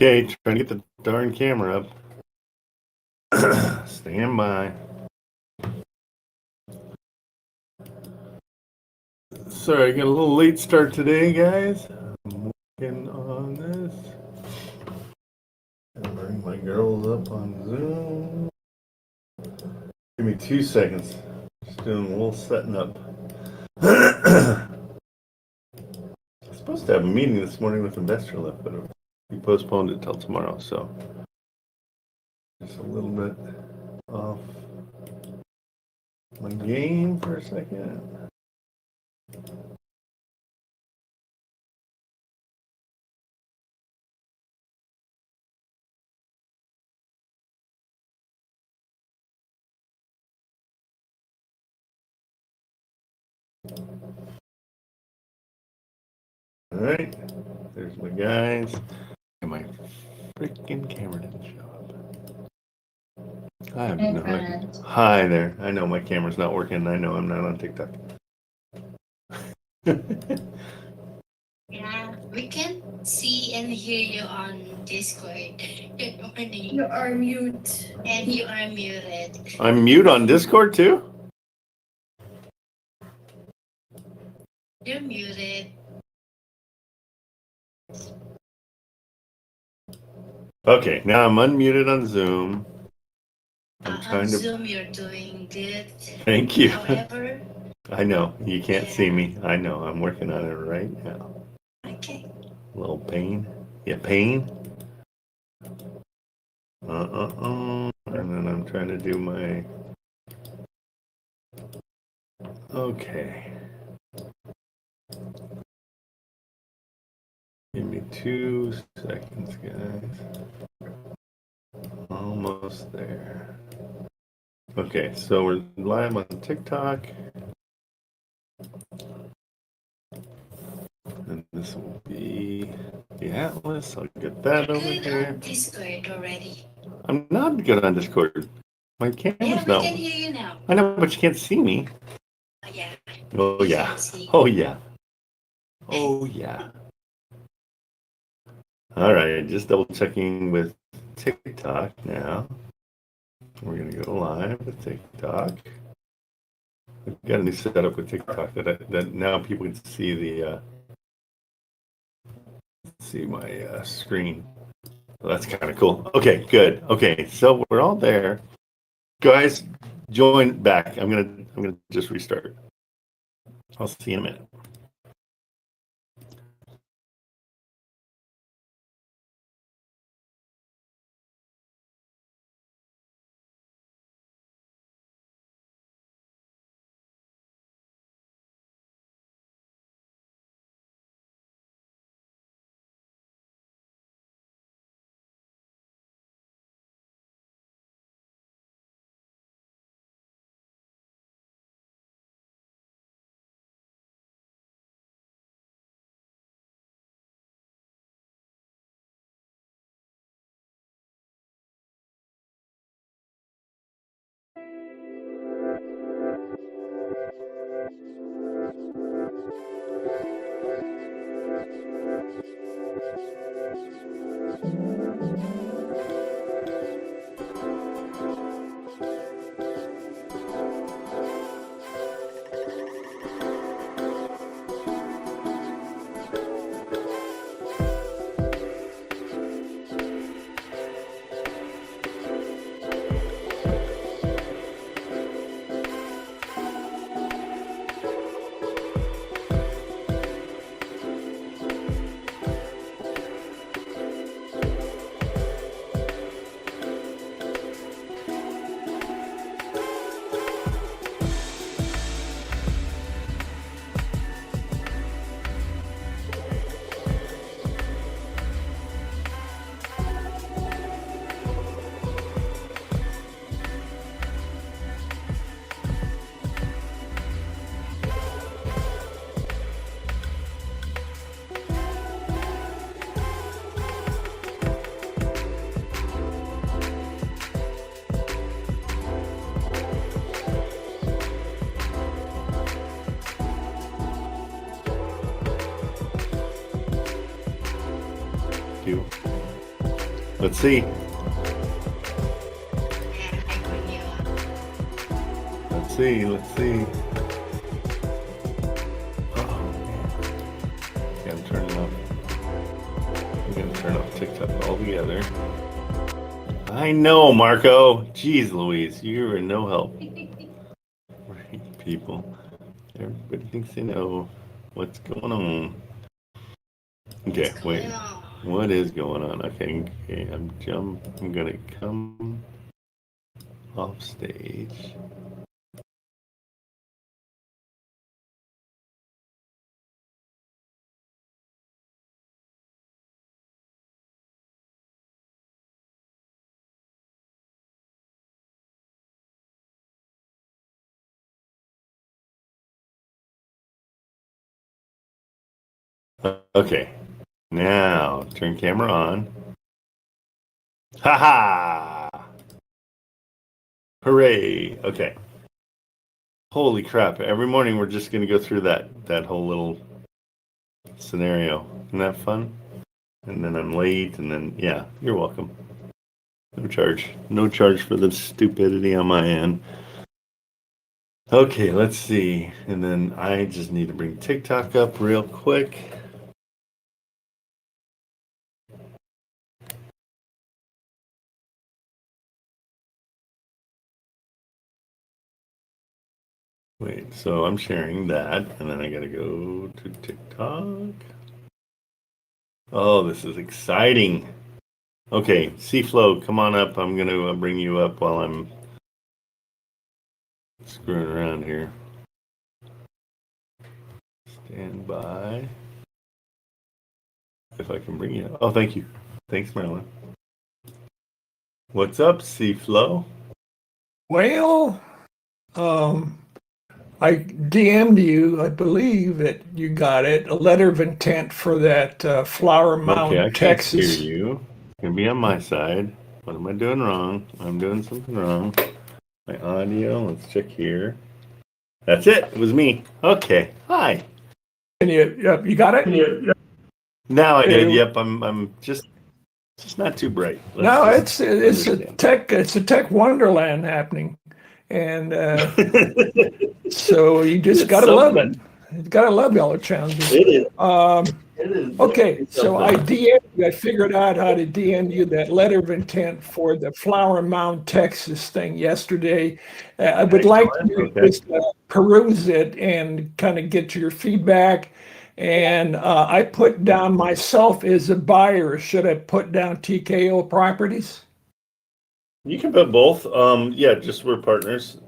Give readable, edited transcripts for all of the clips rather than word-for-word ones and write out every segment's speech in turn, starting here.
Okay, trying to get the darn camera up. Stand by. Sorry, I got a little late start today, guys. I'm working on this. I'll bring my girls up on Zoom. Give me 2 seconds. Just doing a little setting up. I'm supposed to have a meeting this morning with Investor Lift, but we postponed it till tomorrow, so just a little bit off my game for a second. All right, there's my guys. And my freaking camera didn't show up. I have no idea. Hi there. I know my camera's not working. I know I'm not on TikTok. Yeah, we can see and hear you on Discord. Good morning. You are mute. And you are muted. I'm mute on Discord too? You're muted. Okay, now I'm unmuted on Zoom. I'm trying to. Zoom, you're doing good. Thank you. However, I know you can't see me. I know I'm working on it right now. Okay. A little pain. Yeah, pain. And then I'm trying to do my. Okay. Give me 2 seconds, guys. Almost there. Okay, so we're live on TikTok. And this will be the Atlas. I'll get that over here. On Discord already. I'm not good on Discord. My camera's we can hear you now. I know, but you can't see me. Yeah. Oh yeah. Oh yeah. Oh yeah. All right, just double checking with TikTok now. We're gonna go live with TikTok. We've got a new setup with TikTok that now people can see the see my screen. So that's kind of cool. Okay, good. Okay, so we're all there. Guys, join back. I'm gonna just restart. I'll see you in a minute. Let's see. Yeah, I put you on. Let's see. Let's see. Oh, man. Okay, I'm turning off. I'm going to turn off TikTok altogether. I know, Marco. Jeez Louise, you are no help. Right, people. Everybody thinks they know what's going on. Okay, What's wait. going on? What is going on? Okay, I'm gonna come off stage. Okay, now turn camera on. Ha ha! Hooray! Okay. Holy crap! Every morning we're just gonna go through that whole little scenario. Isn't that fun? And then I'm late, and then yeah, you're welcome. No charge for the stupidity on my end. Okay, let's see. And then I just need to bring TikTok up real quick. Wait, so I'm sharing that, and then I gotta go to TikTok. Oh, this is exciting. Okay, C-Flow, come on up. I'm gonna bring you up while I'm screwing around here. Stand by. If I can bring you up. Oh, thank you. Thanks, Marilyn. What's up, C-Flow? Well, I DM'd you, I believe that you got it, a letter of intent for that Flower Mound, Okay, I Texas. can't hear you. It's gonna be on my side. What am I doing wrong? I'm doing something wrong. My audio, let's check here. That's it. It was me. Okay. Hi. And you got it? Now I did. Okay. Yep. I'm just not too bright. No, Let's it's a understand. tech wonderland happening, and so you just gotta love it. You gotta love all the challenges. It is. Okay, so I figured out how to DM you that letter of intent for the Flower Mound, Texas thing yesterday. I would like you to just peruse it and kind of get your feedback. And I put down myself as a buyer. Should I put down TKO Properties? You can put both. Yeah, just we're partners.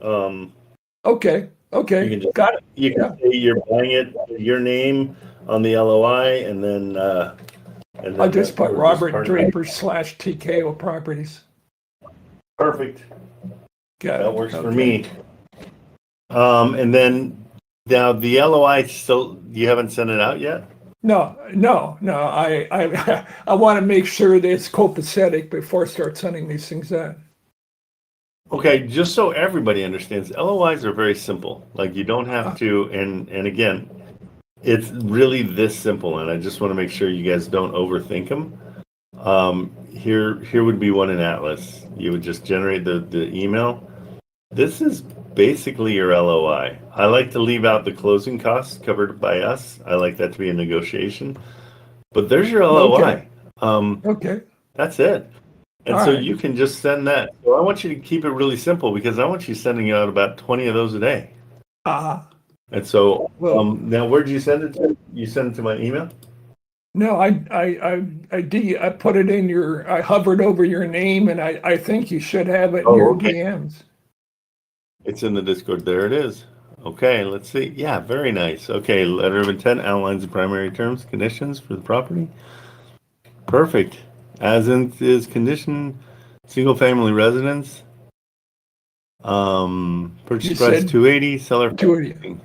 Okay, You can just, got it. you can say you're buying it, your name on the LOI, and then I'll just put we're Robert partners. Draper / TKO Properties. Perfect. Got That it. works for Okay. me. And then now the LOI still, you haven't sent it out yet? No. I want to make sure that it's copacetic before I start sending these things out. Okay, just so everybody understands, LOIs are very simple. Like you don't have to, and again, it's really this simple, and I just want to make sure you guys don't overthink them. Here would be one in Atlas. You would just generate the email. This is basically your LOI. I like to leave out the closing costs covered by us. I like that to be a negotiation. But there's your LOI. Okay. That's it. And All so right. you can just send that. So I want you to keep it really simple because I want you sending out about 20 of those a day. And so now where'd you send it to? You send it to my email? No, I put it in I hovered over your name, and I think you should have it in your DMs. It's in the Discord. There it is. Okay, let's see. Yeah, very nice. Okay, letter of intent outlines the primary terms, conditions for the property. Perfect. As in is condition, single family residence. Purchase price 280, seller 280.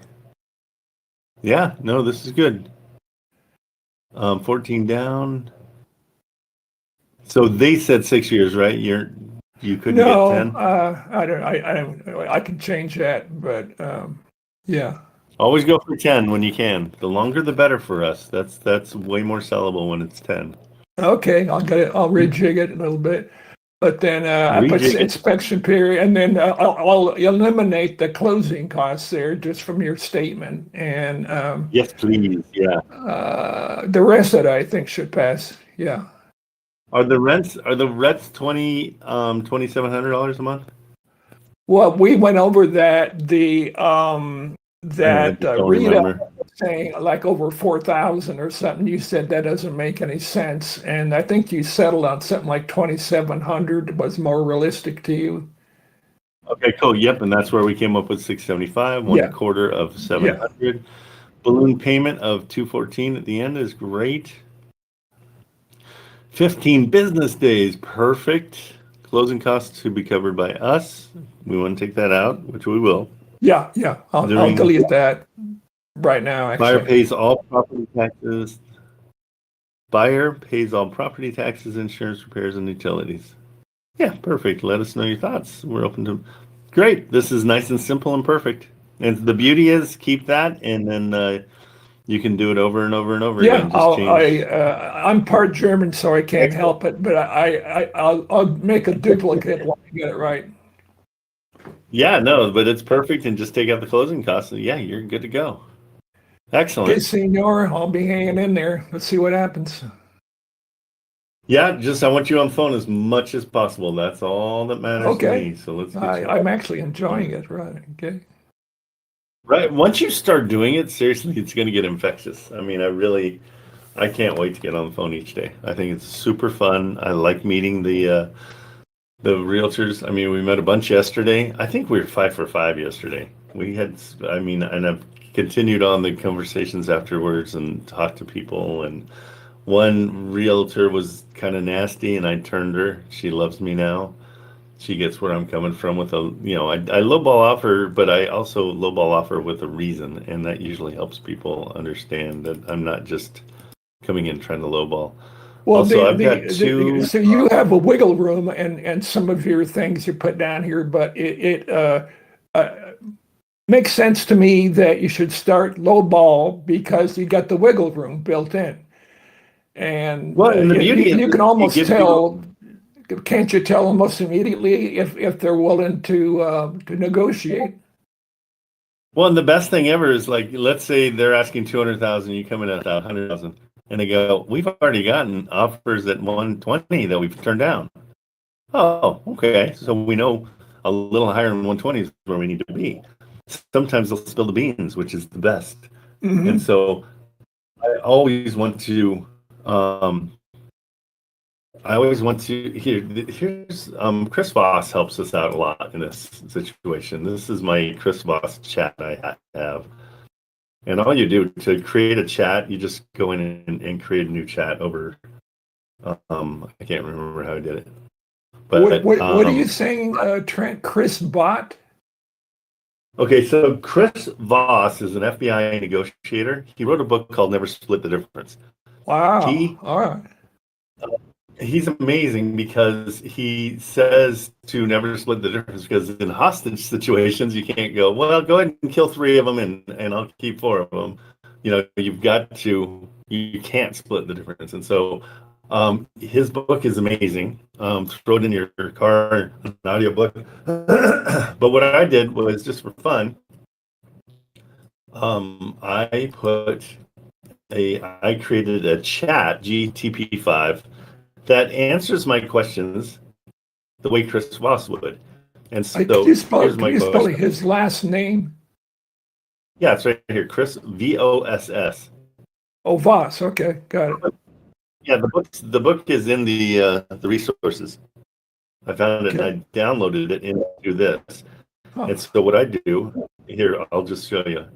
Yeah, no, this is good. 14 down. So they said 6 years, right? You couldn't get 10? I don't. I can change that, but yeah. Always go for 10 when you can. The longer the better for us. That's way more sellable when it's 10. Okay, I'll get it. I'll rejig it a little bit. But then I put Rejig it. inspection period, and then I'll eliminate the closing costs there just from your statement. And Yes, please. Yeah. the rest of it, I think, should pass. Yeah. Are the rents $2,700 a month? Well, we went over that. I just don't Rita remember. was saying like over 4,000 or something. You said that doesn't make any sense, and I think you settled on something like 2,700 was more realistic to you. Okay, cool. Yep, and that's where we came up with 675, Yeah. 1/4 of 700. Balloon payment of 214 at the end is great. 15 business days, perfect. Closing costs to be covered by us. We want to take that out, which we will. Yeah. I'll delete that right now. Buyer Actually, pays all property taxes. Buyer pays all property taxes, insurance, repairs, and utilities. Yeah, perfect. Let us know your thoughts. We're open to. Great. This is nice and simple and perfect. And the beauty is, keep that, and then you can do it over and over and over again. Just change. I'm part German, so I can't help it. But I'll make a duplicate when I get it right. Yeah, no, but it's perfect, and just take out the closing costs. And yeah, you're good to go. Excellent. Okay, senor, I'll be hanging in there. Let's see what happens. Yeah, I want you on phone as much as possible. That's all that matters to me. So let's get I'm actually enjoying it. Right. Okay. Right. Once you start doing it, seriously, it's going to get infectious. I mean, I can't wait to get on the phone each day. I think it's super fun. I like meeting the realtors. I mean, we met a bunch yesterday. I think we were 5 for 5 yesterday. And I've continued on the conversations afterwards and talked to people. And one realtor was kind of nasty, and I turned her. She loves me now. She gets where I'm coming from with I lowball offer, but I also lowball offer with a reason, and that usually helps people understand that I'm not just coming in trying to lowball. Well, also, I've got two. So you have a wiggle room and some of your things you put down here, but it makes sense to me that you should start lowball because you got the wiggle room built in. And And the beauty you can almost tell. Can't you tell almost immediately if they're willing to negotiate? Well, and the best thing ever is, like, let's say they're asking 200,000, you come in at 100,000, and they go, "We've already gotten offers at 120 that we've turned down." Oh, okay. So we know a little higher than 120 is where we need to be. Sometimes they'll spill the beans, which is the best. Mm-hmm. And so I always want to. Here's Chris Voss helps us out a lot in this situation. This is my Chris Voss chat I have. And all you do to create a chat, you just go in and create a new chat over. I can't remember how I did it. But what are you saying, Trent? Chris Bot? Okay, so Chris Voss is an FBI negotiator. He wrote a book called Never Split the Difference. Wow. All right. He's amazing because he says to never split the difference, because in hostage situations, you can't go, well, go ahead and kill 3 of them and I'll keep 4 of them. You can't split the difference. And so his book is amazing. Throw it in your car, an audiobook. But what I did was, just for fun, I created a chat, GTP5, that answers my questions the way Chris Voss would. And so can you spell question. His last name? Yeah, it's right here. Chris, Voss. Oh, Voss. Okay, got it. Yeah, the book is in the resources. I found it and I downloaded it into this. And so what I do here, I'll just show you.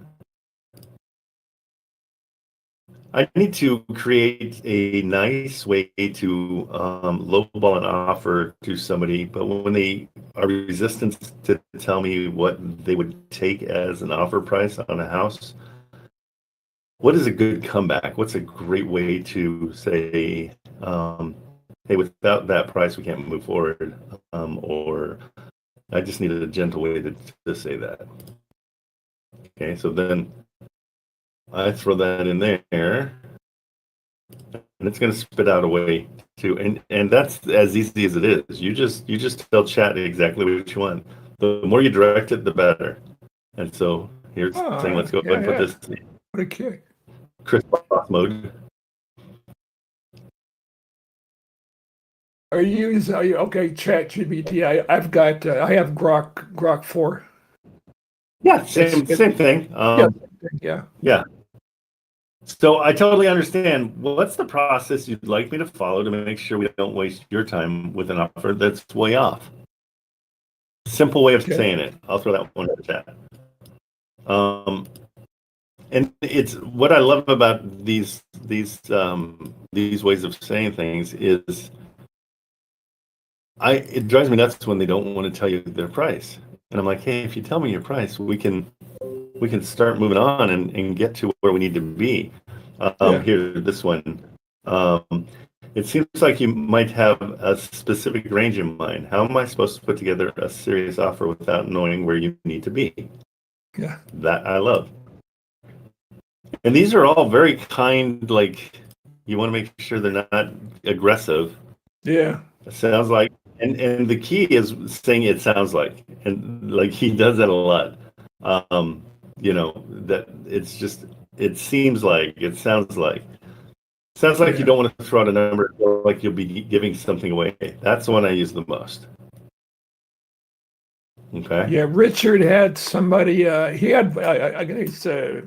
I need to create a nice way to lowball an offer to somebody, but when they are resistant to tell me what they would take as an offer price on a house, what is a good comeback? What's a great way to say, hey, without that price, we can't move forward, or I just needed a gentle way to say that. Okay, so then I throw that in there, and it's going to spit out a way to, and that's as easy as it is. You just tell chat exactly what you want. The more you direct it, the better. And so here's saying, let's go ahead and put this in Christmas mode. Are you okay? ChatGPT. I have Grok 4. Yeah, same thing. Yeah. So I totally understand. What's the process you'd like me to follow to make sure we don't waste your time with an offer that's way off? Simple way of saying it. I'll throw that one in the chat. And it's what I love about these ways of saying things is it drives me nuts when they don't want to tell you their price. And I'm like, hey, if you tell me your price, we can start moving on and get to where we need to be. Here, this one. It seems like you might have a specific range in mind. How am I supposed to put together a serious offer without knowing where you need to be? Yeah. That I love. And these are all very kind, like you want to make sure they're not aggressive. Yeah. It sounds like, and the key is saying it sounds like, and like he does that a lot. That it's just, it seems like, it sounds like you don't want to throw out a number like you'll be giving something away. That's the one I use the most. Okay. Yeah, Richard had somebody. He had he's a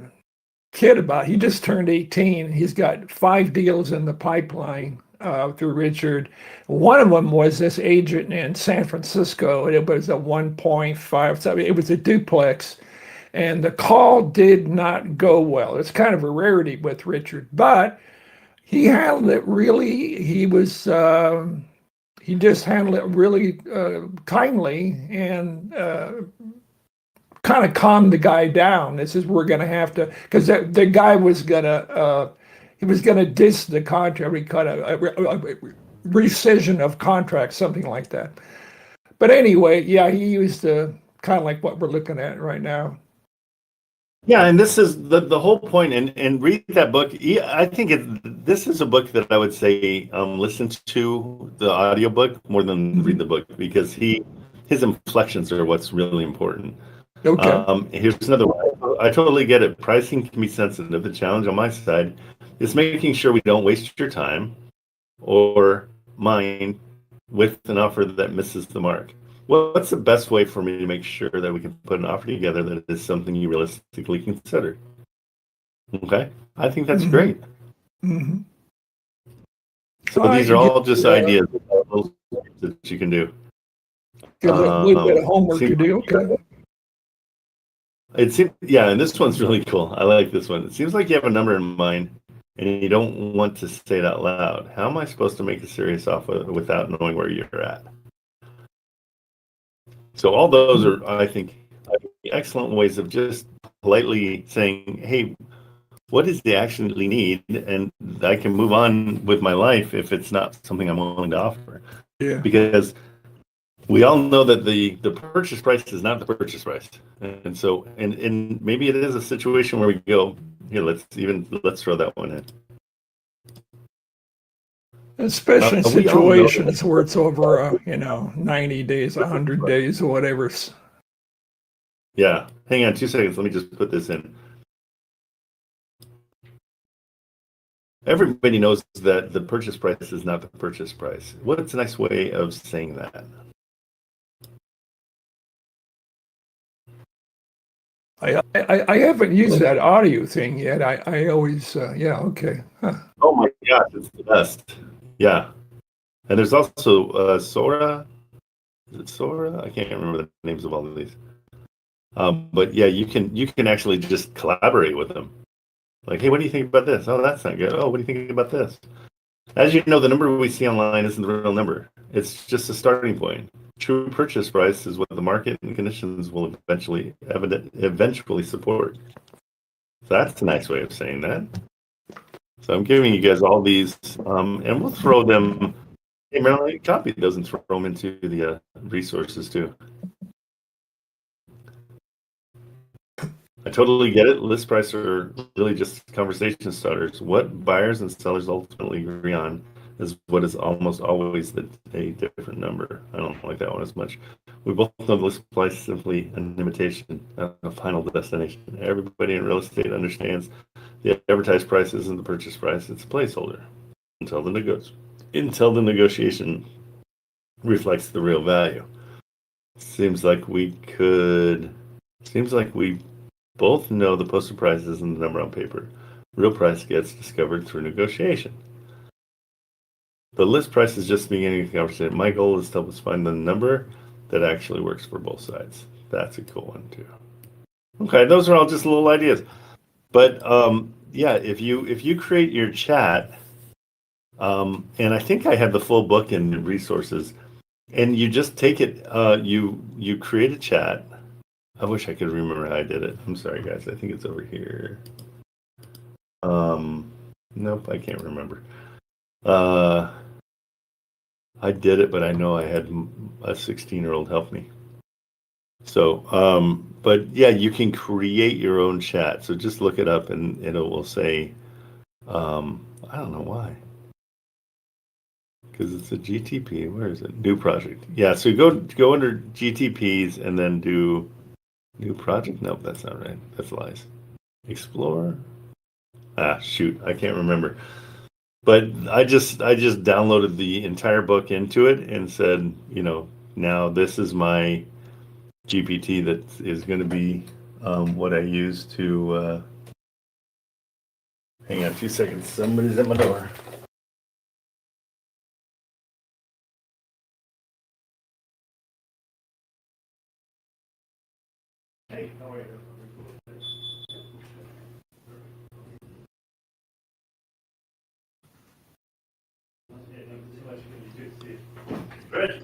kid he just turned 18. He's got 5 deals in the pipeline through Richard. One of them was this agent in San Francisco. It was a 1.5. So it was a duplex. And the call did not go well. It's kind of a rarity with Richard, but he handled it really. He just handled it really kindly and kind of calmed the guy down. This is we're going to have to, because the guy was going to diss the contract. We cut a rescission of contract, something like that. But anyway, yeah, he used kind of like what we're looking at right now. Yeah, and this is the whole point. And read that book. I think this is a book that I would say listen to the audiobook more than read the book, because his inflections are what's really important. Okay. Here's another one. I totally get it. Pricing can be sensitive. The challenge on my side is making sure we don't waste your time or mine with an offer that misses the mark. What's the best way for me to make sure that we can put an offer together that is something you realistically consider? Okay, I think that's great. Mm-hmm. So these are all just ideas that you can do. A little bit of homework to do. Okay. It seems, yeah, and this one's really cool. I like this one. It seems like you have a number in mind and you don't want to say it out loud. How am I supposed to make a serious offer without knowing where you're at? So all those are, I think, excellent ways of just politely saying, hey, what is the action that we need? And I can move on with my life if it's not something I'm willing to offer. Yeah. Because we all know that the purchase price is not the purchase price. And so, and maybe it is a situation where we go, here, let's throw that one in. Especially in situations where it's over, 90 days, 100 days, or whatever. Yeah. Hang on 2 seconds. Let me just put this in. Everybody knows that the purchase price is not the purchase price. What's a nice way of saying that? I haven't used that audio thing yet. I always, okay. Huh. Oh my gosh, it's the best. Yeah. And there's also Sora. Is it Sora? I can't remember the names of all of these. But yeah, you can actually just collaborate with them. Like, hey, what do you think about this? Oh, that's not good. Oh, what do you think about this? As you know, the number we see online isn't the real number. It's just a starting point. True purchase price is what the market and conditions will eventually support. So that's a nice way of saying that. So I'm giving you guys all these, and we'll throw them. Hey, Marilyn, copy those and throw them into the resources too. I totally get it. List price are really just conversation starters. What buyers and sellers ultimately agree on is what is almost always a different number. I don't like that one as much. We both know the list price is simply an imitation, not a final destination. Everybody in real estate understands the advertised price isn't the purchase price; it's a placeholder until the negotiation reflects the real value. Seems like we both know the posted price isn't the number on paper. Real price gets discovered through negotiation. The list price is just the beginning of the conversation. My goal is to help us find the number that actually works for both sides. That's a cool one too. Okay, those are all just little ideas. But yeah, if you create your chat, and I think I have the full book in resources, and you just take it, you create a chat. I wish I could remember how I did it. I'm sorry, guys. I think it's over here. Nope, I can't remember. I did it, but I know I had a 16-year-old help me. So, but yeah, you can create your own chat. So just look it up, and it will say, I don't know why. Because it's a GTP. Where is it? New project. Yeah, so go under GTPs and then do new project. Nope, that's not right. That's lies. Explore. Shoot, I can't remember. But I just downloaded the entire book into it and said, now this is my GPT that is going to be what I use to. Hang on 2 seconds. Somebody's at my door. Hey, how are you? Great.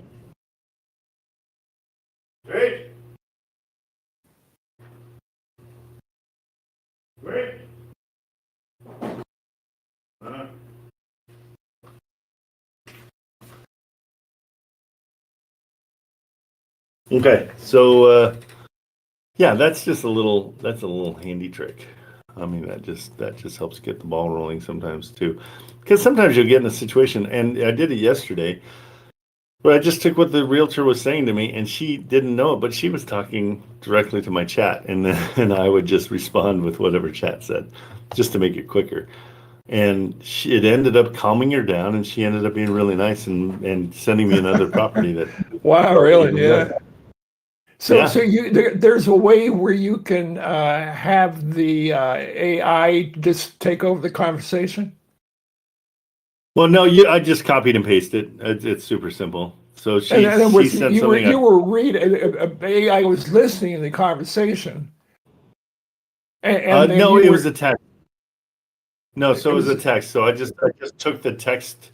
Great. Great. Okay, so yeah, that's a little handy trick. I mean, that just helps get the ball rolling sometimes too, because sometimes you'll get in a situation, and I did it yesterday, where I just took what the realtor was saying to me, and she didn't know it, but she was talking directly to my chat, and then I would just respond with whatever chat said, just to make it quicker. And it ended up calming her down, and she ended up being really nice and sending me another property that. Wow, really? Yeah. So, Yeah. so there's a way where you can have the AI just take over the conversation? Well, no, I just copied and pasted. It's super simple. So she said something. You were reading. AI was listening to the conversation. And no, it was a text. No, so it was a text. So I just took the text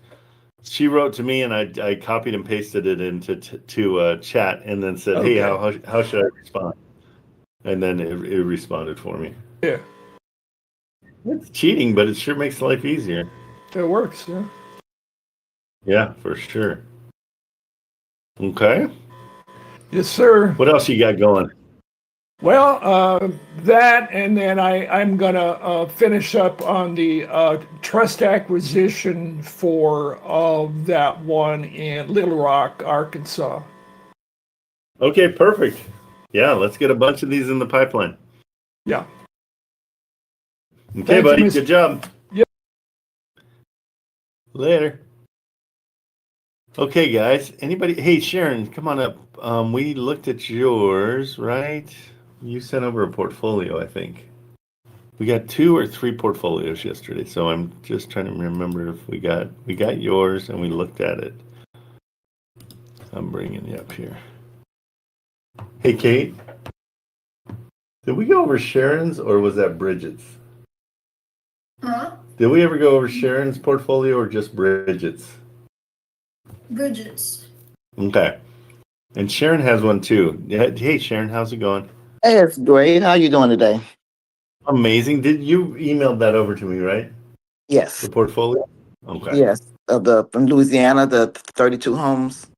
she wrote to me, and I copied and pasted it into chat, and then said, "Hey, how should I respond?" And then it responded for me. Yeah, it's cheating, but it sure makes life easier. It works. Yeah. Yeah, for sure. Okay. Yes, sir. What else you got going? Well, that, and then I'm gonna finish up on the trust acquisition for that one in Little Rock, Arkansas. Okay, perfect. Yeah, let's get a bunch of these in the pipeline. Yeah. Okay, thank buddy. You, good job. Yep. Later. Okay, guys. Anybody? Hey, Sharon, come on up. We looked at yours, right? You sent over a portfolio, I think. We got 2 or 3 portfolios yesterday, so I'm just trying to remember if we got yours and we looked at it. I'm bringing you up here. Hey, Kate. Did we go over Sharon's, or was that Bridget's? Huh? Did we ever go over Sharon's portfolio or just Bridget's? Bridget's. Okay. And Sharon has one too. Hey, Sharon, how's it going? Hey, it's great. How are you doing today? Amazing. Did you email that over to me, right? Yes. The portfolio? Okay. Yes. From Louisiana, the 32 homes.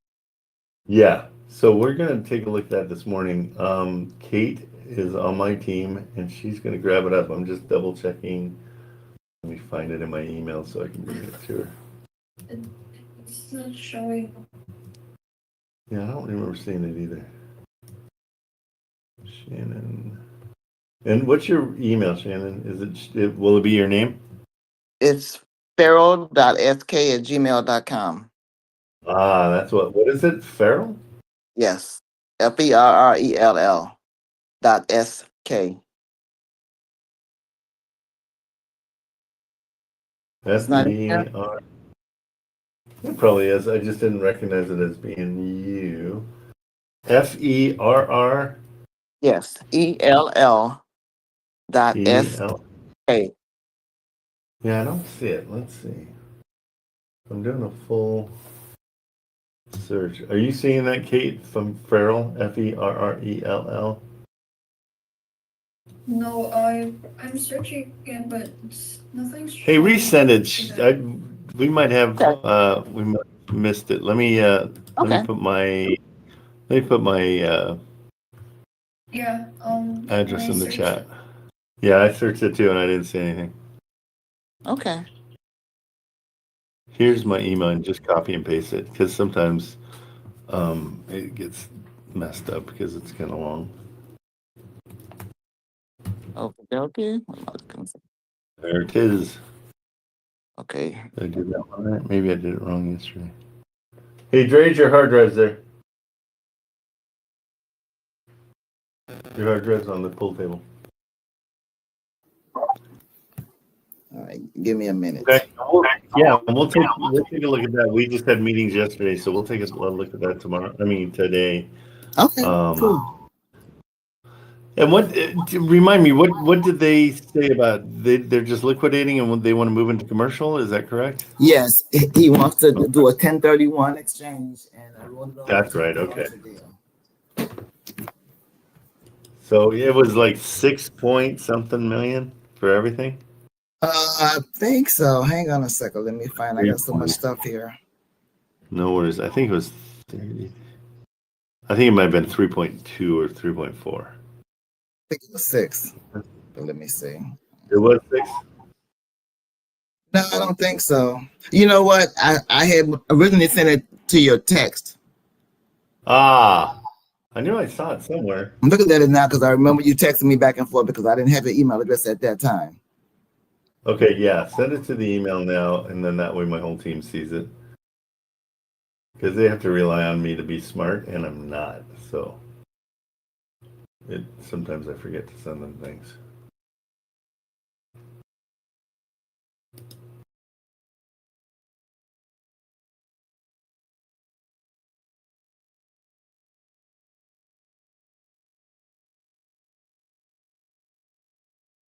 Yeah. So we're going to take a look at that this morning. Kate is on my team, and she's going to grab it up. I'm just double checking. Let me find it in my email so I can bring it to her. It's not showing. Yeah, I don't remember seeing it either. Shannon. And what's your email, Shannon? Will it be your name? It's ferrell.sk@gmail.com. Ah, that's what is it? Farrell? Yes. FERRELL.SK. It's not in there? FER. It probably is. I just didn't recognize it as being you. FERR. Yes. ELL.SK. Yeah, I don't see it. Let's see. I'm doing a full search. Are you seeing that, Kate, from Farrell? FERRELL? No, I'm searching again, but nothing's Hey, showing. resend it. We might have we might have missed it. Let me Okay. put my Yeah, address when I in the search chat. Yeah, I searched it too, and I didn't see anything. Okay. Here's my email, and just copy and paste it because sometimes it gets messed up because it's kind of long. Okay. There it is. Okay. Did I do that one right? Maybe I did it wrong yesterday. Hey, Dre's your hard drive's there. Your hard drive's on the pool table. All right. Give me a minute. Okay. Yeah, we'll take a look at that. We just had meetings yesterday, so we'll take a look at that tomorrow. I mean today. Okay. Cool. And remind me, what did they say about they're just liquidating and they want to move into commercial? Is that correct? Yes. He wants to do a 1031 exchange, and I wrote it over That's to right. the Okay. larger deal. So it was like 6 point something million for everything. I think so. Hang on a second. Let me find. I got so much stuff here. No worries. I think it was 30. I think it might have been 3.2 or 3.4. I think it was 6. But let me see. It was 6. No, I don't think so. You know what? I had originally sent it to your text. Ah, I knew I saw it somewhere. I'm looking at it now because I remember you texting me back and forth because I didn't have your email address at that time. Okay, yeah, send it to the email now, and then that way my whole team sees it. Because they have to rely on me to be smart, and I'm not. So sometimes I forget to send them things.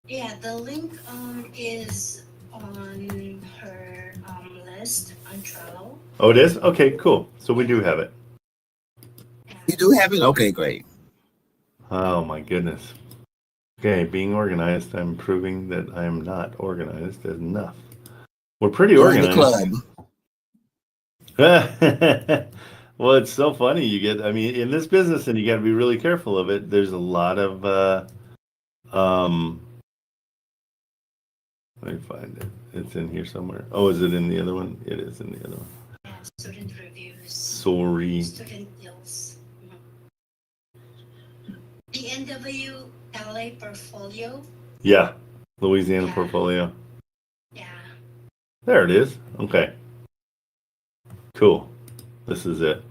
Yeah, the link is on her list on Trello. Oh, it is? Okay, cool. So we do have it. You do have it? Okay, great. Oh my goodness. Okay, being organized, I'm proving that I'm not organized enough. We're pretty Join the organized. club. Well, it's so funny. I mean, in this business, and you got to be really careful of it. There's a lot of, let me find it. It's in here somewhere. Oh, is it in the other one? It is in the other one. Yeah, student reviews. Sorry. Student deals. The NW LA portfolio. Yeah, Louisiana portfolio. Yeah. There it is. Okay. Cool. This is it.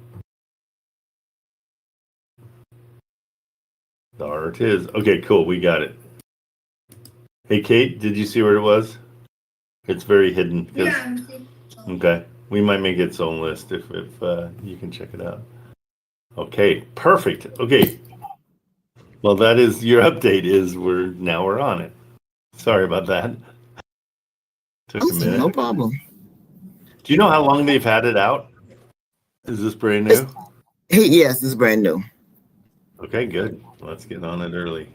There it is. Okay, cool. We got it. Hey, Kate, did you see where it was? It's very hidden. Yeah. Okay. We might make its own list if you can check it out. Okay, perfect. Okay. Well, that is your update. We're on it. Sorry about that. Took a minute. No problem. Do you know how long they've had it out? Is this brand new? Yes, it's brand new. Okay, good. Let's get on it early.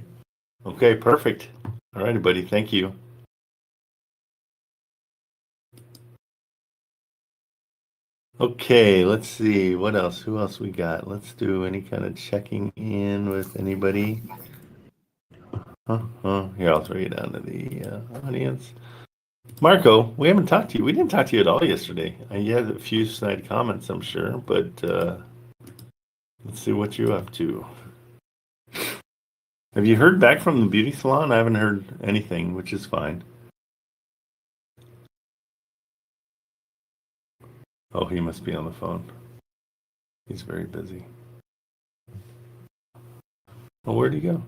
Okay, perfect. All righty, buddy. Thank you. Okay, let's see. What else? Who else we got? Let's do any kind of checking in with anybody. Here, I'll throw you down to the audience. Marco, we haven't talked to you. We didn't talk to you at all yesterday. You had a few snide comments, I'm sure, but let's see what you're up to. Have you heard back from the beauty salon? I haven't heard anything, which is fine. Oh, he must be on the phone. He's very busy. Well, where'd he go?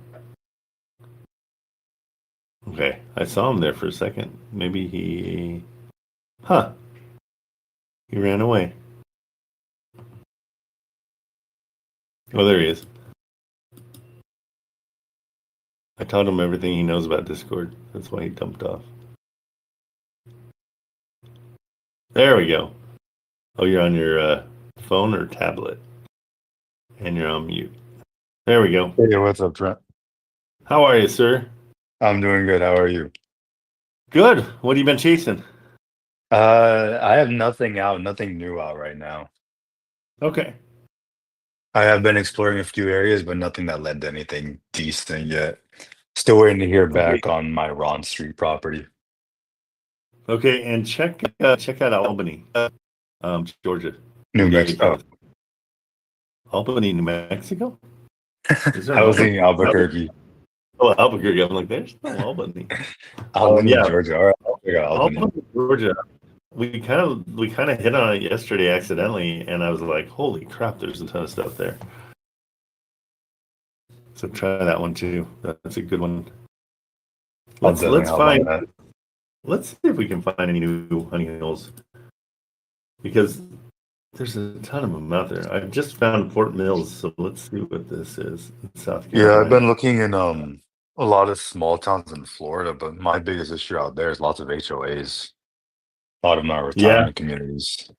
Okay, I saw him there for a second. Maybe he... He ran away. Oh, there he is. I taught him everything he knows about Discord. That's why he dumped off. There we go. Oh, you're on your phone or tablet. And you're on mute. There we go. Hey, what's up, Trent? How are you, sir? I'm doing good. How are you? Good. What have you been chasing? I have nothing out, nothing new out right now. Okay. I have been exploring a few areas, but nothing that led to anything decent yet. Still waiting to hear back on my Ron Street property. Okay, and check out Albany, Georgia. New Mexico. Albany, New Mexico? I was thinking Albuquerque. Oh, Albuquerque. I'm like, there's no Albany. Albany, yeah. Georgia. All right, I'll figure out Albany. Albany, Georgia. We kind of hit on it yesterday accidentally, and I was like, holy crap, there's a ton of stuff there. So try that one too. That's a good one. Let's see if we can find any new honey holes, because there's a ton of them out there. I've just found Fort Mills, so let's see what this is in South Carolina. Yeah, I've been looking in a lot of small towns in Florida, but my biggest issue out there is lots of HOAs. A lot of them are retirement communities.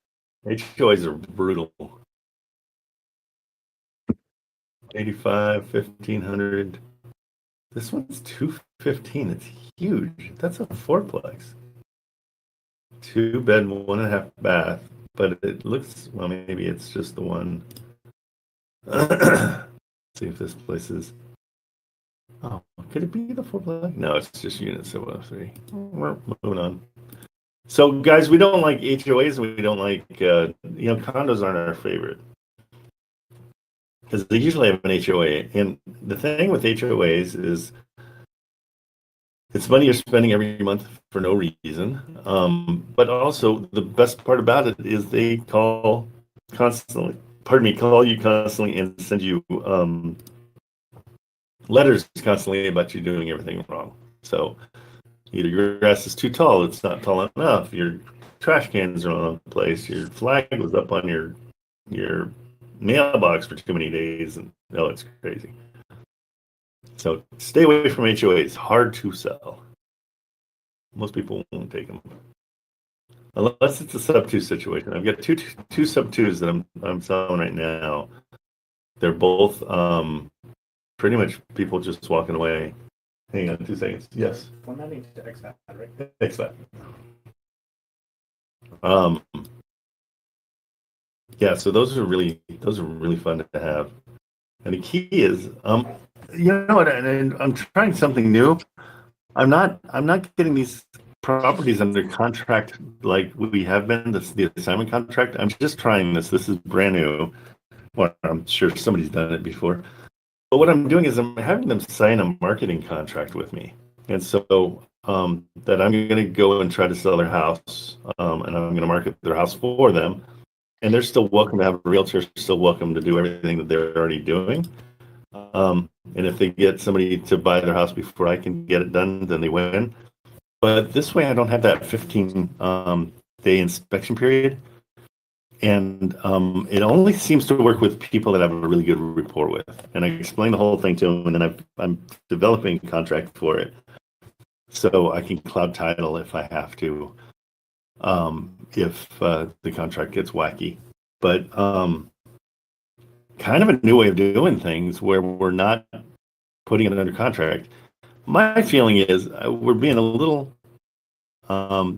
HOAs are brutal. 85, 1,500. This one's 215. It's huge. That's a fourplex. 2 bed, 1.5 bath. But it looks, well, maybe it's just the one. Let's see if this place is. Oh, could it be the fourplex? No, it's just unit 703. We're moving on. So, guys, we don't like HOAs. We don't like, condos aren't our favorite, because they usually have an HOA. And the thing with HOAs is it's money you're spending every month for no reason. But also, the best part about it is they call you constantly and send you letters constantly about you doing everything wrong. So either your grass is too tall, it's not tall enough, your trash cans are on the place, your flag was up on your mailbox for too many days, and it's crazy. So stay away from HOAs. Hard to sell. Most people won't take them unless it's a sub 2 situation. I've got two sub 2s that I'm selling right now. They're both pretty much people just walking away. Hang on 2 seconds. Yes. One that needs to expat, right? Expat. Yeah, so those are really fun to have. And the key is, and I'm trying something new. I'm not getting these properties under contract like we have been, the assignment contract. I'm just trying this. This is brand new. Well, I'm sure somebody's done it before. But what I'm doing is I'm having them sign a marketing contract with me. And so that I'm going to go and try to sell their house, and I'm going to market their house for them. And they're still welcome to have a realtor, still welcome to do everything that they're already doing. And if they get somebody to buy their house before I can get it done, then they win. But this way I don't have that 15-day inspection period. And it only seems to work with people that I have a really good rapport with. And I explain the whole thing to them, and then I'm developing a contract for it, so I can cloud title if I have to, if the contract gets wacky. But kind of a new way of doing things where we're not putting it under contract. My feeling is we're being a little I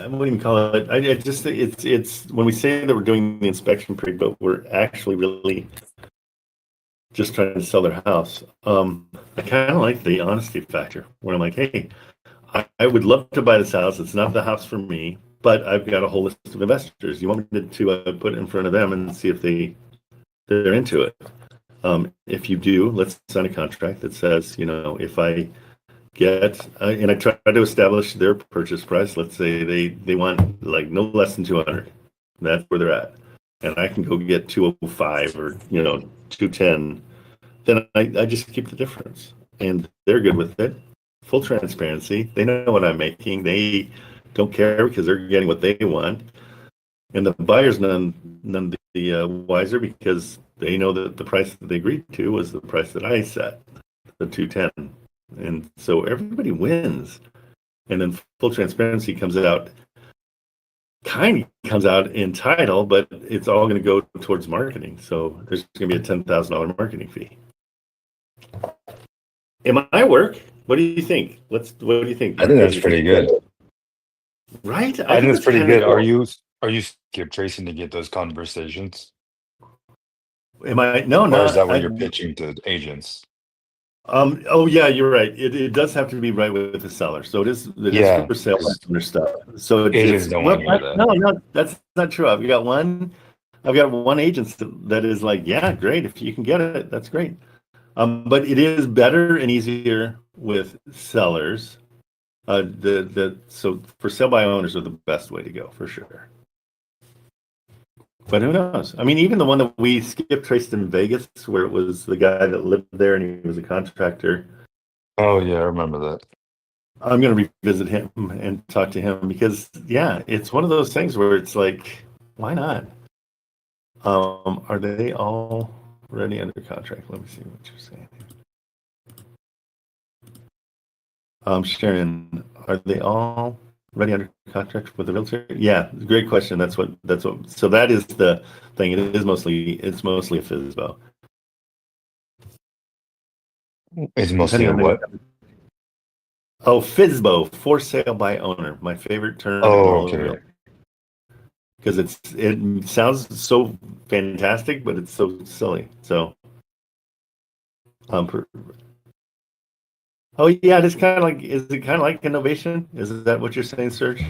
wouldn't even call it. I just it's when we say that we're doing the inspection period, but we're actually really just trying to sell their house. I kind of like the honesty factor where I'm like, hey, I would love to buy this house. It's not the house for me, but I've got a whole list of investors. You want me to put it in front of them and see if they're into it. If you do, let's sign a contract that says, if I get, and I try to establish their purchase price. Let's say they want like no less than 200. That's where they're at. And I can go get 205 or, 210. Then I just keep the difference. And they're good with it. Full transparency. They know what I'm making. They don't care because they're getting what they want. And the buyer's none the wiser because they know that the price that they agreed to was the price that I set, the 210. And so everybody wins. And then full transparency comes out in title, but it's all going to go towards marketing. So there's going to be a $10,000 marketing fee. It might work. What do you think? What do you think? I think that's pretty good. Right? I think it's pretty good. Cool. Are you skip tracing to get those conversations? Am I? No, or no. is that what you're pitching to agents? Oh yeah, you're right. It does have to be right with the seller. So it is for sale under stuff. So agents don't want to hear that. No, that's not true. I've got one agent that is like, yeah, great. If you can get it, that's great. But it is better and easier with sellers. So for sale by owners are the best way to go for sure. But who knows? I mean, even the one that we skip traced in Vegas, where it was the guy that lived there and he was a contractor. Oh yeah, I remember that. I'm going to revisit him and talk to him because, yeah, it's one of those things where it's like, why not? Are they all already under contract? Let me see what you're saying. Sharon, are they all ready under contract with the realtor? Yeah, great question. That's what. So that is the thing. It's mostly a FSBO. It's mostly a what? Oh, FSBO, for sale by owner. My favorite term. Oh, okay. Because it sounds so fantastic, but it's so silly. So, oh yeah, it's kind of like. Is it kind of like innovation? Is that what you're saying, Serge?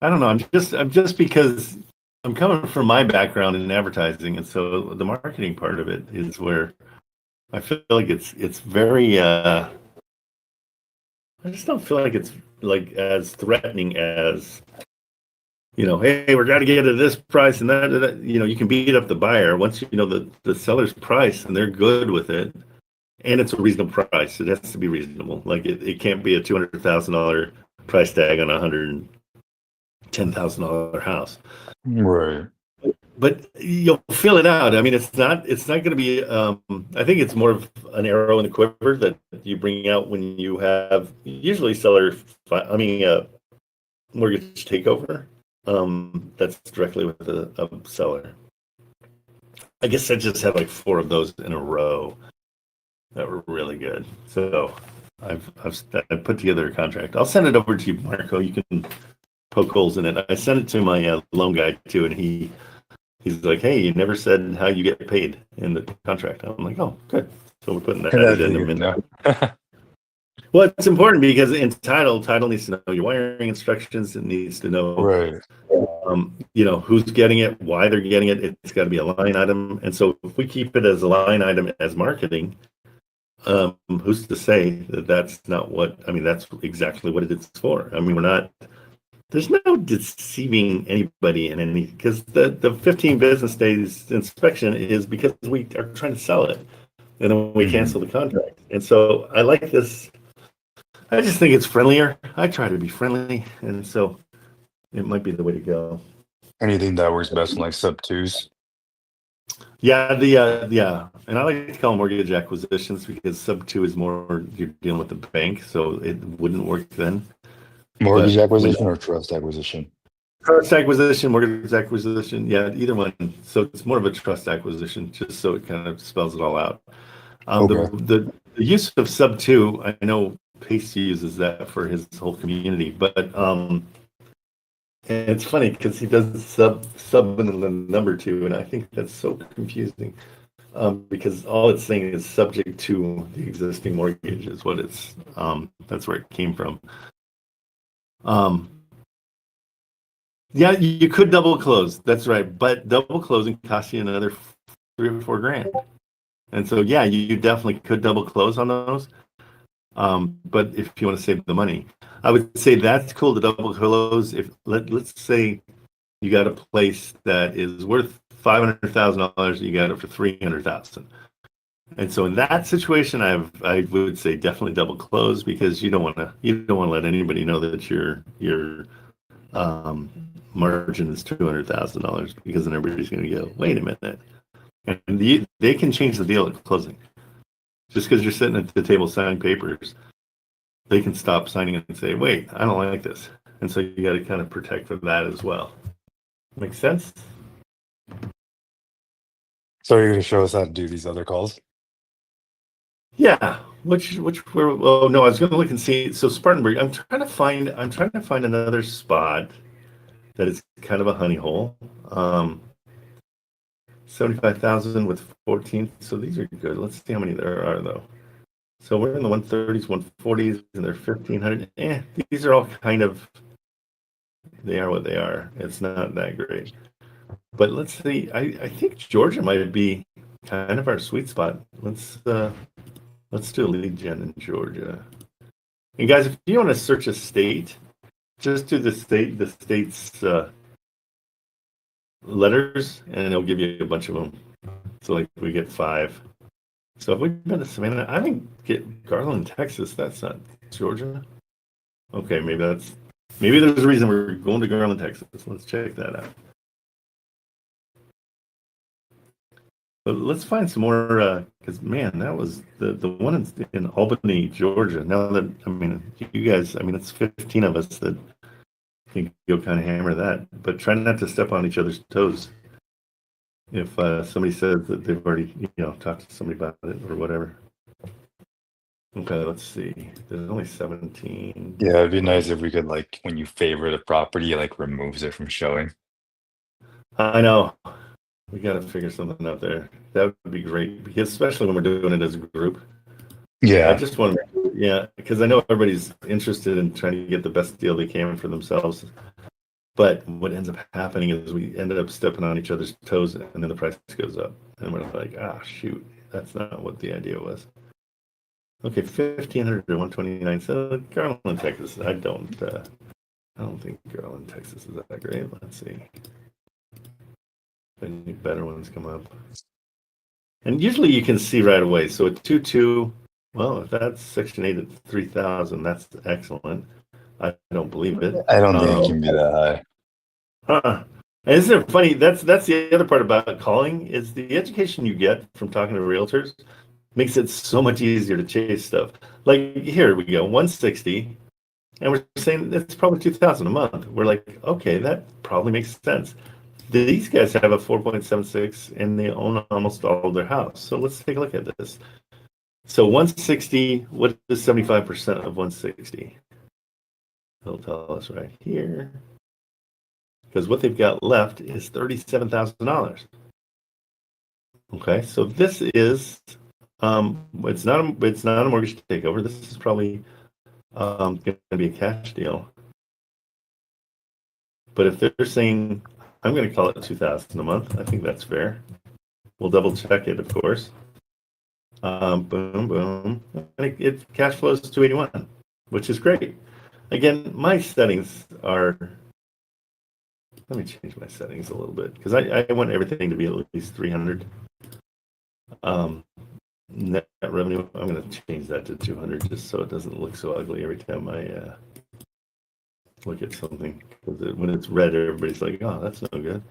I don't know. I'm just because I'm coming from my background in advertising, and so the marketing part of it is where I feel like it's very. I just don't feel like it's like as threatening as, hey, we're got to get it at this price and that. You can beat up the buyer once you know the seller's price and they're good with it. And it's a reasonable price. It has to be reasonable. Like it can't be a $200,000 price tag on a $110,000 house. Right. But you'll fill it out. I mean, it's not going to be. I think it's more of an arrow in the quiver that you bring out when you have usually mortgage takeover. That's directly with a seller. I guess I just had like 4 of those in a row that were really good. So I've put together a contract. I'll send it over to you, Marco. You can poke holes in it. I sent it to my loan guy too, and he's like, "Hey, you never said how you get paid in the contract." I'm like, "Oh, good." So we're putting that addendum in there. Well, it's important because in title needs to know your wiring instructions. It needs to know, right. Who's getting it, why they're getting it. It's got to be a line item. And so if we keep it as a line item as marketing, who's to say that that's not what? I mean, that's exactly what it's for. I mean, there's no deceiving anybody in any, because the 15 business days inspection is because we are trying to sell it, and then we cancel the contract. And so I like this. I just think it's friendlier. I try to be friendly, and so it might be the way to go. Anything that works best in like sub twos? Yeah, and I like to call them mortgage acquisitions because sub 2 is more you're dealing with the bank, so it wouldn't work then. Mortgage acquisition or trust acquisition? Trust acquisition, mortgage acquisition, yeah, either one. So it's more of a trust acquisition, just so it kind of spells it all out. Okay. The use of sub 2, I know Pace uses that for his whole community, but And it's funny because he does sub in the number two, and I think that's so confusing. Because all it's saying is subject to the existing mortgage is what it's that's where it came from. Yeah, you could double close, that's right, but double closing costs you another $3 or $4,000. And so yeah, you definitely could double close on those. But if you want to save the money, I would say that's cool to double close. If let's say you got a place that is worth $500,000, you got it for $300,000. And so in that situation, I would say definitely double close, because you don't want to let anybody know that your margin is $200,000, because then everybody's going to go, wait a minute, and they can change the deal at closing. Just because you're sitting at the table signing papers, they can stop signing and say, wait, I don't like this. And so you got to kind of protect for that as well. Make sense? So you're going to show us how to do these other calls? Yeah. Which were, oh no, I was going to look and see. So Spartanburg, I'm trying to find another spot that is kind of a honey hole. 75,000 with 14. So these are good. Let's see how many there are though. So we're in the 130s, 140s, and they're 1,500. These are all kind of, they are what they are. It's not that great. But let's see. I think Georgia might be kind of our sweet spot. Let's do a lead gen in Georgia. And guys, if you want to search a state, just do the state's letters, and it'll give you a bunch of them. So like we get 5. So if we've been to Savannah, I think get Garland, Texas. That's not Georgia. Okay, maybe there's a reason we're going to Garland, Texas. Let's check that out. But let's find some more, because man, that was the one in Albany, Georgia. Now that, I mean, you guys, I mean, it's 15 of us that think you'll kind of hammer that, but try not to step on each other's toes. If somebody says that they've already, talked to somebody about it or whatever. Okay, let's see. There's only 17. Yeah, it'd be nice if we could, like, when you favorite a property, like, removes it from showing. I know. We got to figure something out there. That would be great, because especially when we're doing it as a group. Yeah. I just want to, because I know everybody's interested in trying to get the best deal they can for themselves. But what ends up happening is we ended up stepping on each other's toes, and then the price goes up. And we're like, shoot, that's not what the idea was. Okay, 1,500 to 129. So Garland, Texas. I don't think Garland, Texas is that great. Let's see. Any better ones come up. And usually you can see right away. So at 2.2, well, if that's Section 8 at 3,000, that's excellent. I don't believe it. I don't think it can be that high. And isn't it funny? That's the other part about calling, is the education you get from talking to realtors makes it so much easier to chase stuff. Like here we go, 160, and we're saying it's probably 2,000 a month. We're like, okay, that probably makes sense. These guys have a 4.76 and they own almost all of their house. So let's take a look at this. So 160, what is 75% of 160? They'll tell us right here. Because what they've got left is $37,000. Okay, so this is it's not a mortgage takeover. This is probably going to be a cash deal. But if they're saying, I'm going to call it 2,000 a month, I think that's fair. We'll double check it, of course. Boom, boom. It cash flows to 281, which is great. Again, my settings are. Let me change my settings a little bit, because I want everything to be at least 300. Net revenue, I'm going to change that to 200 just so it doesn't look so ugly every time I look at something. Because when it's red, everybody's like, oh, that's no good.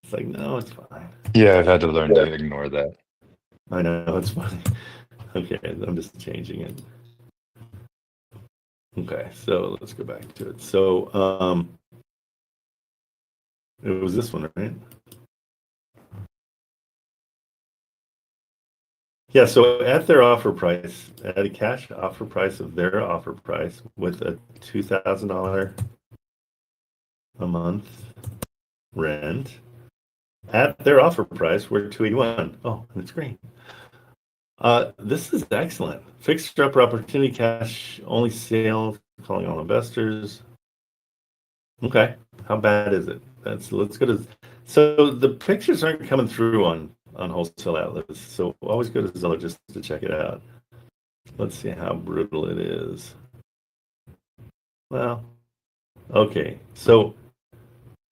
It's like, no, it's fine. Yeah, I've had to learn to ignore that. I know, it's funny. Okay, I'm just changing it. Okay, so let's go back to it. So it was this one, right? Yeah, so at their offer price, at a cash offer price of their offer price with a $2,000 a month rent at their offer price. We're $281. Oh, and it's green. This is excellent. Fixed upper opportunity cash only sale, calling all investors. Okay, how bad is it? Let's go to. So the pictures aren't coming through on wholesale outlets. So always go to Zillow just to check it out. Let's see how brutal it is. Well, okay. So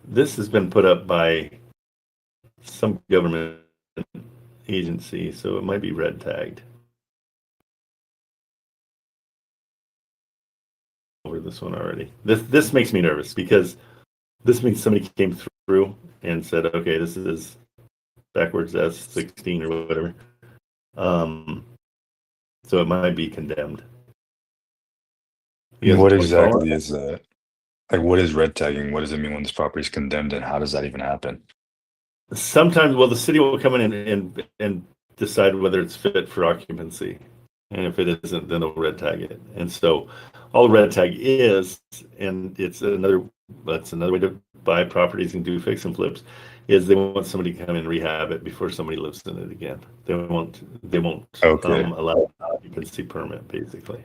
this has been put up by some government agency, so it might be red tagged. Over this one already. This makes me nervous because this means somebody came through and said, okay, this is backwards S16 or whatever. So it might be condemned. What exactly is that? Like, what is red tagging? What does it mean when this property is condemned, and how does that even happen? Sometimes, well, the city will come in and decide whether it's fit for occupancy. And if it isn't, then they'll red tag it. And so all red tag is, and that's another way to buy properties and do fix and flips, is they want somebody to come and rehab it before somebody lives in it again. They won't Okay. allow an occupancy permit, basically.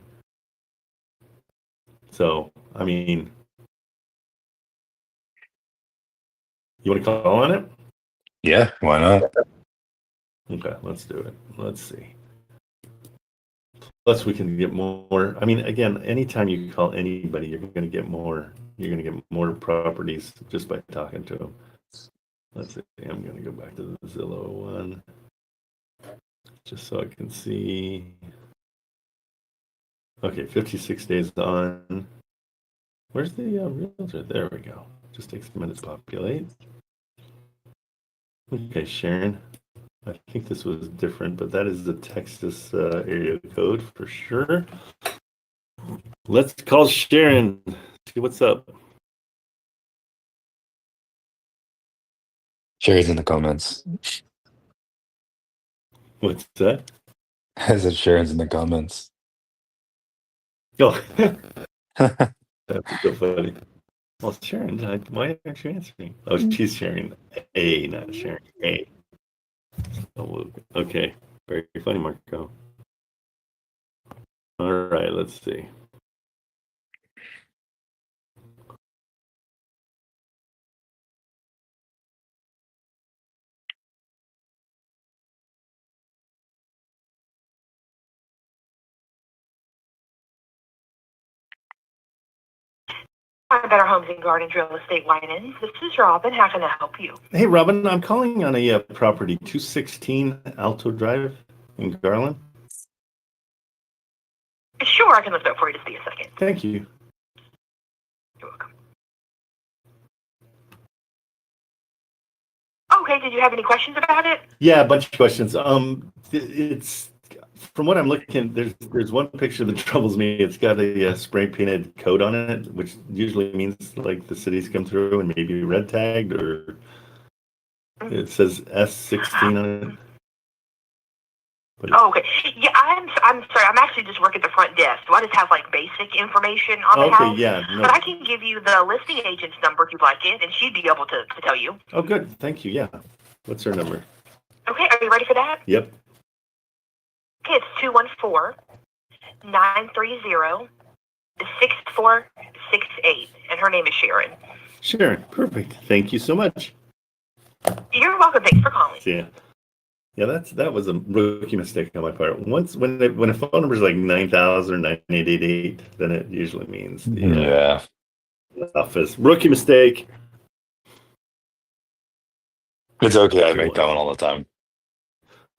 So, I mean, you want to call on it? Yeah, why not? Okay, let's do it. Let's see. Plus, we can get more. I mean, again, anytime you call anybody, you're going to get more. You're going to get more properties just by talking to them. Let's see. I'm going to go back to the Zillow one, just so I can see. Okay, 56 days on. Where's the realtor? There we go. Just takes a minute to populate. Okay, Sharon. I think this was different, but that is the Texas area code for sure. Let's call Sharon. See what's up. Sharon's in the comments. What's that? I said Sharon's in the comments. Oh, that's so funny. Well, Sharon, why aren't you answering? Oh, she's sharing A, not sharing A. Oh, okay, very funny, Marco. All right, let's see. Better Homes and Gardens Real Estate Winans. This is Robin. How can I help you? Hey, Robin, I'm calling on a property 216 Alto Drive in Garland. Sure, I can look it up for you. Just be a second. Thank you. You're welcome. Okay, did you have any questions about it? Yeah, a bunch of questions. It's from what I'm looking. There's one picture that troubles me. It's got a spray painted coat on it, which usually means like the city's come through and maybe red tagged, or it says S16 on it. Oh, okay. Yeah, I'm sorry. I'm actually just working at the front desk, so I just have like basic information on the house. Okay, yeah. No. But I can give you the listing agent's number if you'd like it, and she'd be able to tell you. Oh, good. Thank you. Yeah. What's her number? Okay, are you ready for that? Yep. Okay, it's 214-930-6468, and her name is Sharon. Sharon. Perfect. Thank you so much. You're welcome. Thanks for calling. See ya. Yeah, that was a rookie mistake on my part. Once when a phone number is like 9,000 or 9888, then it usually means the office. Rookie mistake. It's okay. I make that one all the time.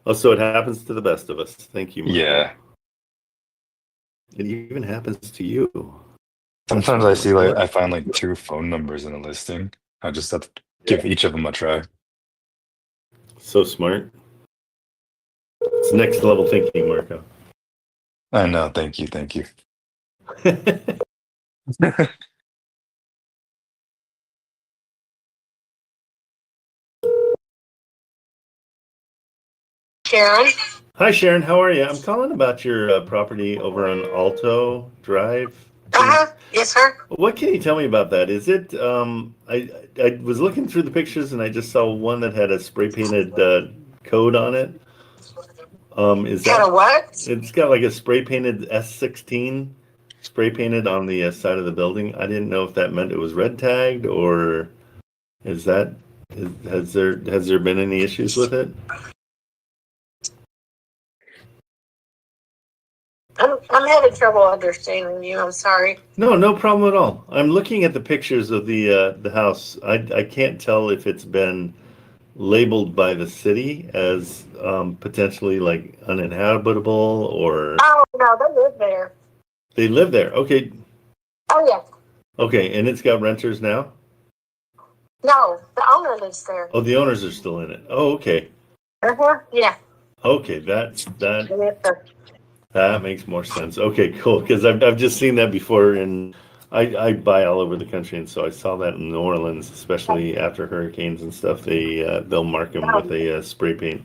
Oh, so it happens to the best of us. Thank you, Michael. Yeah. It even happens to you. Sometimes I find like 2 phone numbers in a listing. I just have to give each of them a try. So smart. It's next level thinking, Marco. I know. Thank you. Thank you. Sharon? Hi, Sharon. How are you? I'm calling about your property over on Alto Drive. Yes, sir. What can you tell me about that? Is it? I was looking through the pictures and I just saw one that had a spray painted code on it. Is Kind that? of what? It's got like a spray painted S16 spray painted on the side of the building. I didn't know if that meant it was red tagged or is that? Has there been any issues with it? I'm having trouble understanding you. I'm sorry. No problem at all. I'm looking at the pictures of the house. I can't tell if it's been labeled by the city as potentially like uninhabitable or Oh no, they live there. they live there. Okay, Oh yeah. okay, and it's got renters now. No, the owner lives there. Oh, the owners are still in it. Oh, okay, Yeah. okay, that Yes, sir. that makes more sense. Okay, cool. Because I've just seen that before, and I buy all over the country, and so I saw that in New Orleans, especially after hurricanes and stuff. They'll mark them with a spray paint.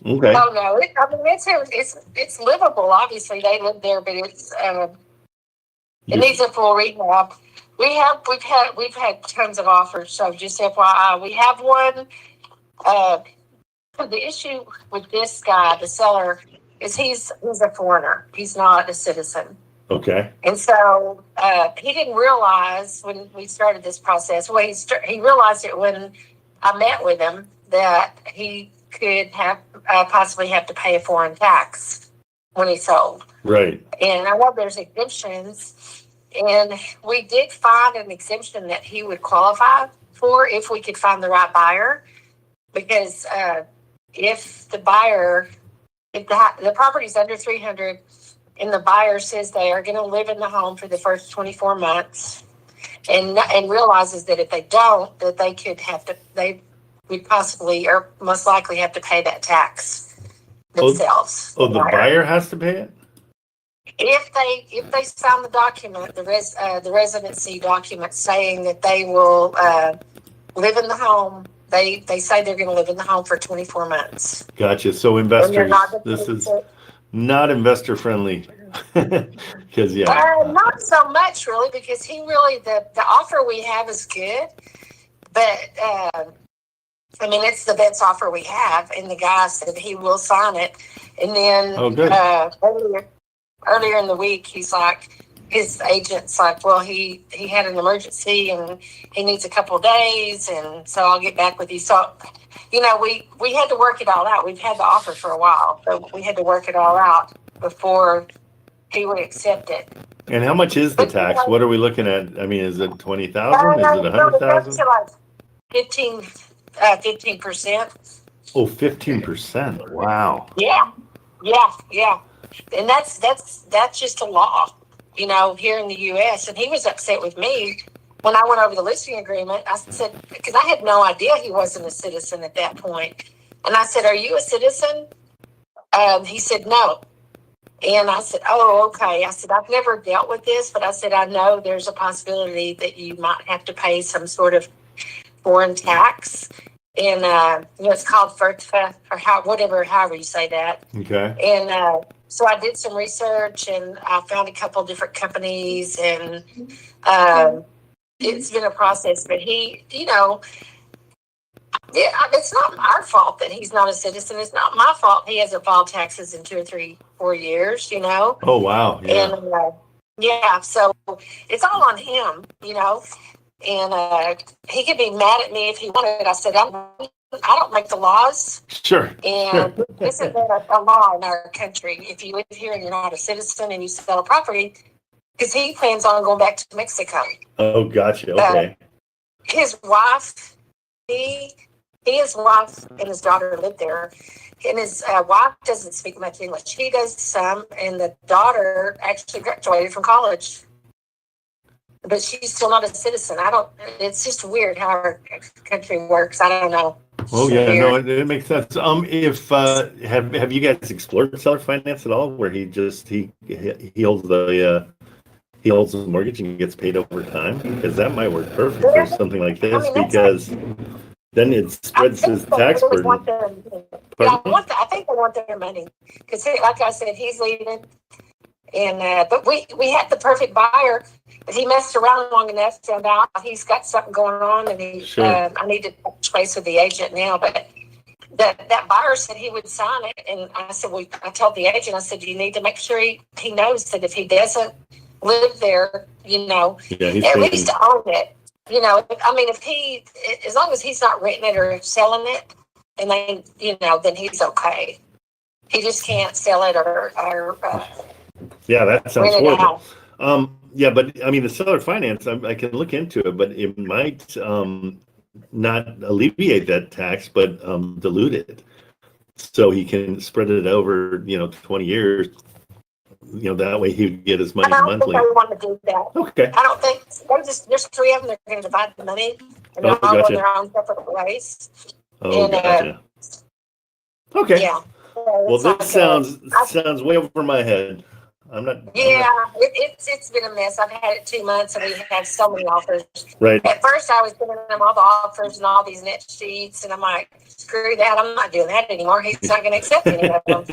Okay. Oh no, it's livable. Obviously, they live there, but it needs a full rehab. We've had tons of offers. So just FYI, we have one. The issue with this guy, the seller, is he's a foreigner. He's not a citizen. Okay. And so he didn't realize when we started this process. Well, he realized it when I met with him that he could have possibly have to pay a foreign tax when he sold. Right. And I know there's exemptions, and we did find an exemption that he would qualify for if we could find the right buyer, because if the buyer, if the property's under 300 and the buyer says they are going to live in the home for the first 24 months and realizes that if they don't, that they would possibly or most likely have to pay that tax themselves. Oh, the buyer has to pay it? If they sign the document, the residency document saying that they will live in the home, they say they're going to live in the home for 24 months. Gotcha. So investors, this is not investor friendly. Because not so much really, because the offer we have is good, but I mean it's the best offer we have, and the guy said he will sign it. And then earlier in the week, he's like, his agent's like, well, he had an emergency and he needs a couple of days, and so I'll get back with you. So, we had to work it all out. We've had the offer for a while, so we had to work it all out before he would accept it. And how much is the tax? What are we looking at? I mean, is it 20,000? Is it 100,000? Like 15%. Oh, 15%. Wow. Yeah. And that's just a law, here in the U.S. And he was upset with me when I went over the listing agreement. I said, because I had no idea he wasn't a citizen at that point. And I said, are you a citizen? He said, no. And I said, oh, okay. I said, I've never dealt with this, but I said, I know there's a possibility that you might have to pay some sort of foreign tax. And, it's called FERTFA or however you say that. Okay. And so I did some research and I found a couple different companies, and it's been a process. But he, it's not our fault that he's not a citizen. It's not my fault he hasn't filed taxes in 2 or 3, 4 years, Oh, wow. Yeah. And so it's all on him, and he could be mad at me if he wanted. I said, I don't make the laws. Sure. And this is a law in our country. If you live here and you're not a citizen and you sell a property, because he plans on going back to Mexico. Oh, gotcha. Okay. His wife, his wife and his daughter live there. And his wife doesn't speak much English. He does some, and the daughter actually graduated from college. But she's still not a citizen. It's just weird how our country works. I don't know. Oh yeah, no, it makes sense. If have you guys explored seller finance at all, where he holds the mortgage and gets paid over time? Because that might work perfect for something like this, because then it spreads his tax burden. I think they want their money, because like I said, he's leaving, And but we had the perfect buyer, but he messed around long enough, found out he's got something going on, and I need to touch base with the agent now. But that buyer said he would sign it, and I said, well, I told the agent, I said, you need to make sure he knows that if he doesn't live there, at least own it. I mean, as long as he's not renting it or selling it, and then he's okay. He just can't sell it or yeah, that sounds rent it horrible. out. Yeah, but I mean, the seller finance, I can look into it, but it might not alleviate that tax, but dilute it. So he can spread it over, 20 years. That way he would get his money monthly. I don't think I want to do that. Okay. I don't think there's three of them. They're going to divide the money, and they're all gotcha. on their own separate ways. Gotcha. Okay. Yeah. Well, this sounds way over my head. It's been a mess. I've had it 2 months, and we had so many offers. Right. At first, I was giving them all the offers and all these net sheets, and I'm like, screw that. I'm not doing that anymore. He's not going to accept any of them.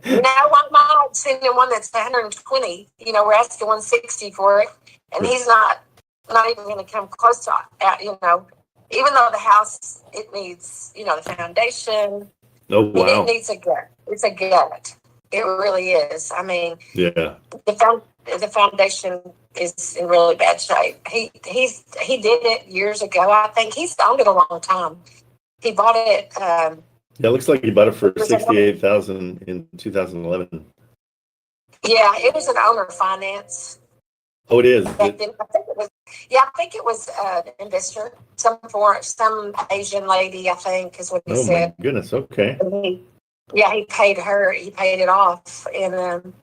Now, one mom sending one that's 120. We're asking 160 for it, and he's not even going to come close to it. Even though the house, it needs, the foundation. Oh, wow. It needs a gut. It's a gut. It really is. I mean, yeah. The foundation is in really bad shape. He did it years ago. I think he's owned it a long time. He bought it. Yeah, it looks like he bought it for $68,000 in 2011. Yeah, it was an owner finance. Oh, it is. I think it was an investor, some Asian lady. I think is what he said. Oh my goodness. Okay. He paid her. He paid it off, and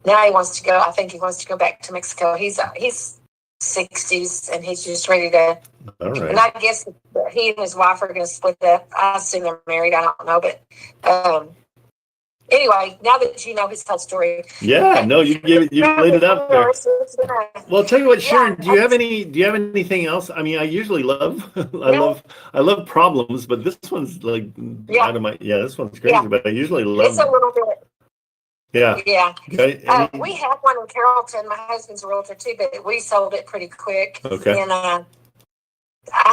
now he wants to go. I think he wants to go back to Mexico. He's 60s, and he's just ready to. All right. And I guess he and his wife are going to split up. I assume they're married. I don't know, but anyway, now that you know his whole story. Yeah, no, you laid it out there. Well, tell you what, Sharon, do you have anything else? I mean, I usually love I love problems, but this one's like out of my this one's crazy, but I usually love it's a little bit. Yeah. Yeah. Okay. We have one in Carrollton. My husband's a realtor too, but we sold it pretty quick. Okay. And I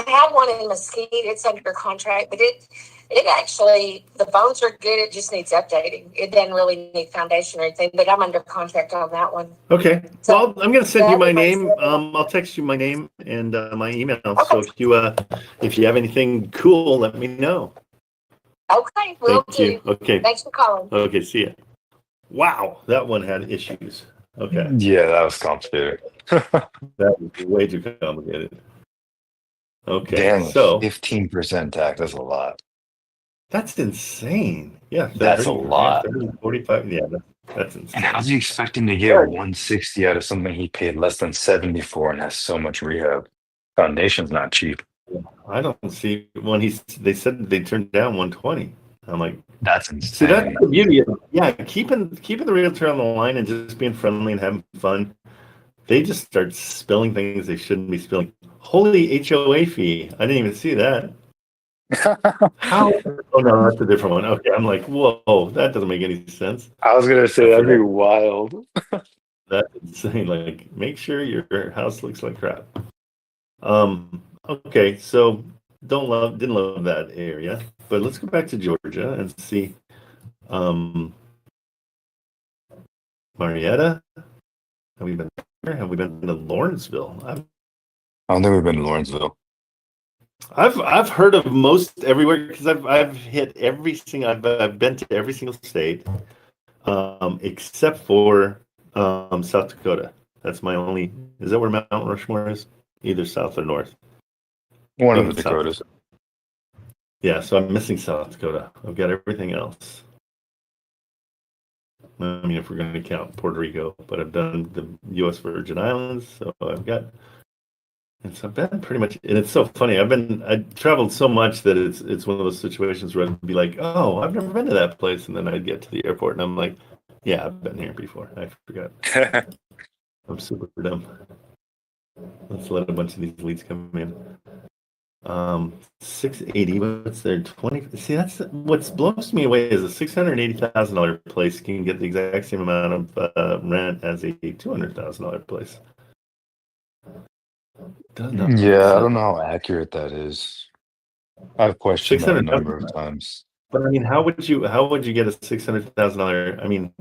had one in Mesquite. It's under contract, but it actually, the bones are good. It just needs updating. It doesn't really need foundation or anything, but I'm under contract on that one. Okay. So I'm going to send you my name. I'll text you my name and my email. Okay. So if you have anything cool, let me know. Okay. Will do. You. Okay. Thanks for calling. Okay. See ya. Wow. That one had issues. Okay. Yeah, that was complicated. That was way too complicated. Okay. Damn, so 15% tax. That's a lot. That's insane. Yeah. That's a lot. 30, 45. Yeah. That's insane. And how's he expecting to get 160 out of something he paid less than 70 for and has so much rehab? Foundation's not cheap. I don't see when they said they turned down 120. I'm like, that's insane. See, that's the beauty of keeping the realtor on the line and just being friendly and having fun. They just start spilling things they shouldn't be spilling. Holy HOA fee! I didn't even see that. How? Oh no, that's a different one. Okay, I'm like, whoa, that doesn't make any sense. I was gonna say that'd be wild. That's insane. Like, make sure your house looks like crap. Okay, so didn't love that area, but let's go back to Georgia and see. Marietta, have we been there? Have we been to Lawrenceville? I don't think we've been to Lawrenceville. I've heard of most everywhere because I've hit every single. I've been to every single state, except for South Dakota. That's my only. Is that where Mount Rushmore is? Either south or north. One of the Dakotas. Yeah, so I'm missing South Dakota. I've got everything else. I mean, if we're going to count Puerto Rico, but I've done the U.S. Virgin Islands, so I've got. And so I've been pretty much, and it's so funny. I traveled so much that it's one of those situations where I'd be like, oh, I've never been to that place, and then I'd get to the airport, and I'm like, yeah, I've been here before. I forgot. I'm super dumb. Let's let a bunch of these leads come in. 680. What's there? 20. See, that's what blows me away is a $680,000 place can get the exact same amount of rent as a $200,000 place. Does not make Yeah, I sense. don't know how accurate that is. I've questioned that a number of times. But I mean, how would you get a $600,000? I mean,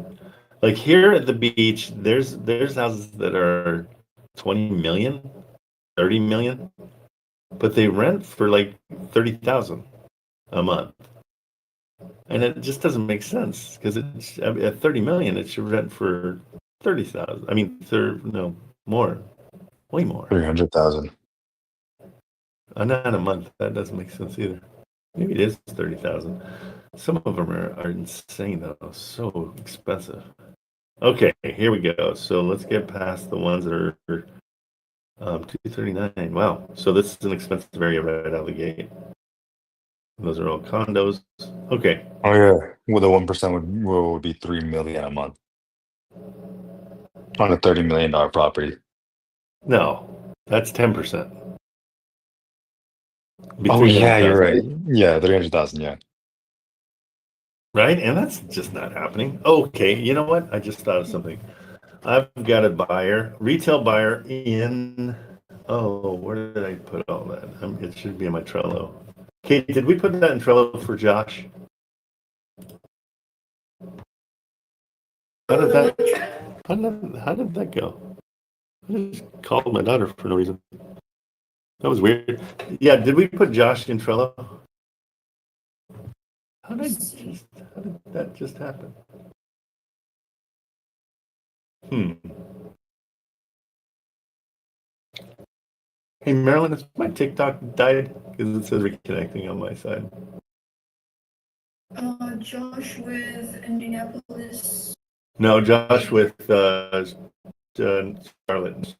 like here at the beach, there's houses that are 20 million, 30 million, but they rent for like 30,000 a month. And it just doesn't make sense because it's at 30 million, it should rent for 30,000. I mean, no, more, way more. 300,000. Not a month. That doesn't make sense either. Maybe it is 30,000. Some of them are insane though, so expensive. Okay, here we go. So let's get past the ones that are 239. Wow. So this is an expensive area right out of the gate. Those are all condos. Okay. Oh yeah, well the 1% would be $3 million a month on a $30 million property. No, that's 10%. Oh yeah, you're right. Yeah, 300,000. Yeah. Right, and that's just not happening. Okay, you know what? I just thought of something. I've got a buyer, retail buyer in. Oh, where did I put all that? It should be in my Trello. Kate, did we put that in Trello for Josh? How did that go? I just called my daughter for no reason. That was weird. Yeah, did we put Josh in Trello? How did that just happen? Hey, Marilyn, has my TikTok died? Because it says reconnecting on my side. Josh with Indianapolis. No, Josh with Charlotte,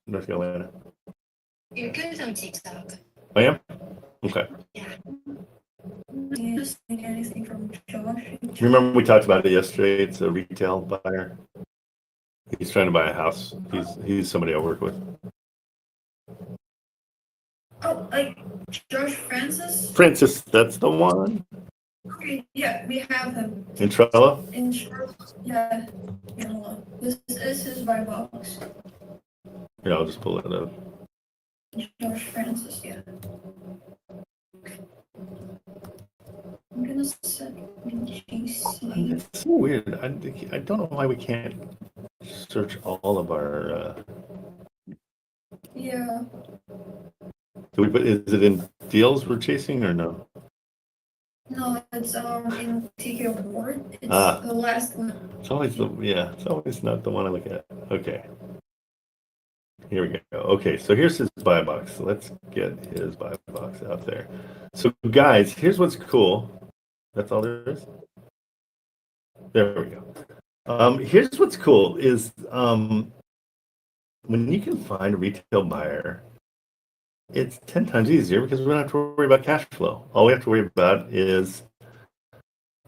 North Carolina. You're good on TikTok. I am? Okay. Yeah. You just think anything from Josh? Remember we talked about it yesterday? It's a retail buyer. He's trying to buy a house. He's somebody I work with. Oh, like Josh Francis? Francis, that's the one. Okay, yeah, we have him. In Trello? In Charlotte, yeah. This is his buy box. Yeah, I'll just pull it up. Josh Francis, yeah. I'm gonna set GC. It's so weird. I don't know why we can't search all of our. Yeah. Is it in deals we're chasing or no? No, it's in TKO board. It's the last one. It's always it's always not the one I look at. Okay. Here we go. Okay, so here's his buy box. Let's get his buy box out there. So guys, here's what's cool. That's all there is. There we go. Here's what's cool is when you can find a retail buyer, it's 10 times easier because we don't have to worry about cash flow. All we have to worry about is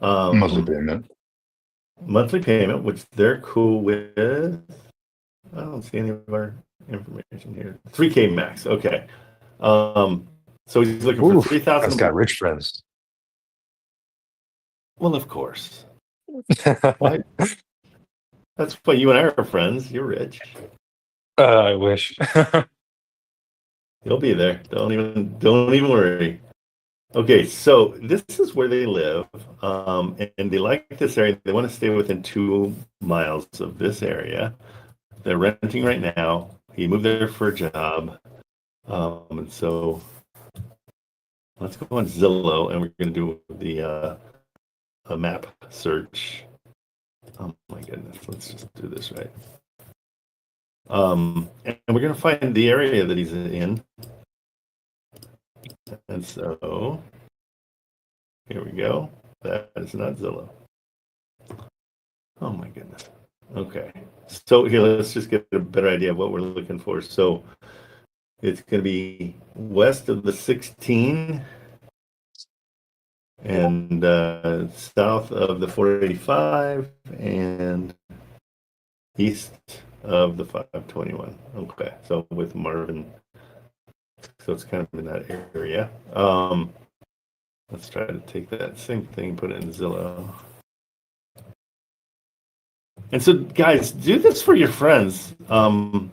Monthly payment. Monthly payment, which they're cool with. I don't see any of our information here. 3K max. Okay. So he's looking for 3,000. That's got rich friends. Well, of course. That's why you and I are friends. You're rich. I wish. You'll be there. Don't even worry. Okay, so this is where they live, and they like this area. They want to stay within 2 miles of this area. They're renting right now. He moved there for a job, and so let's go on Zillow, and we're going to do the a map search. Oh my goodness, let's just do this right. And we're going to find the area that he's in. And so here we go. That is not Zillow. Oh my goodness. Okay. So here, let's just get a better idea of what we're looking for. So it's going to be west of the 16 and south of the 485 and east of the 521. Okay. So with Marvin So it's kind of in that area. Let's try to take that same thing, put it in Zillow. And so, guys, do this for your friends. And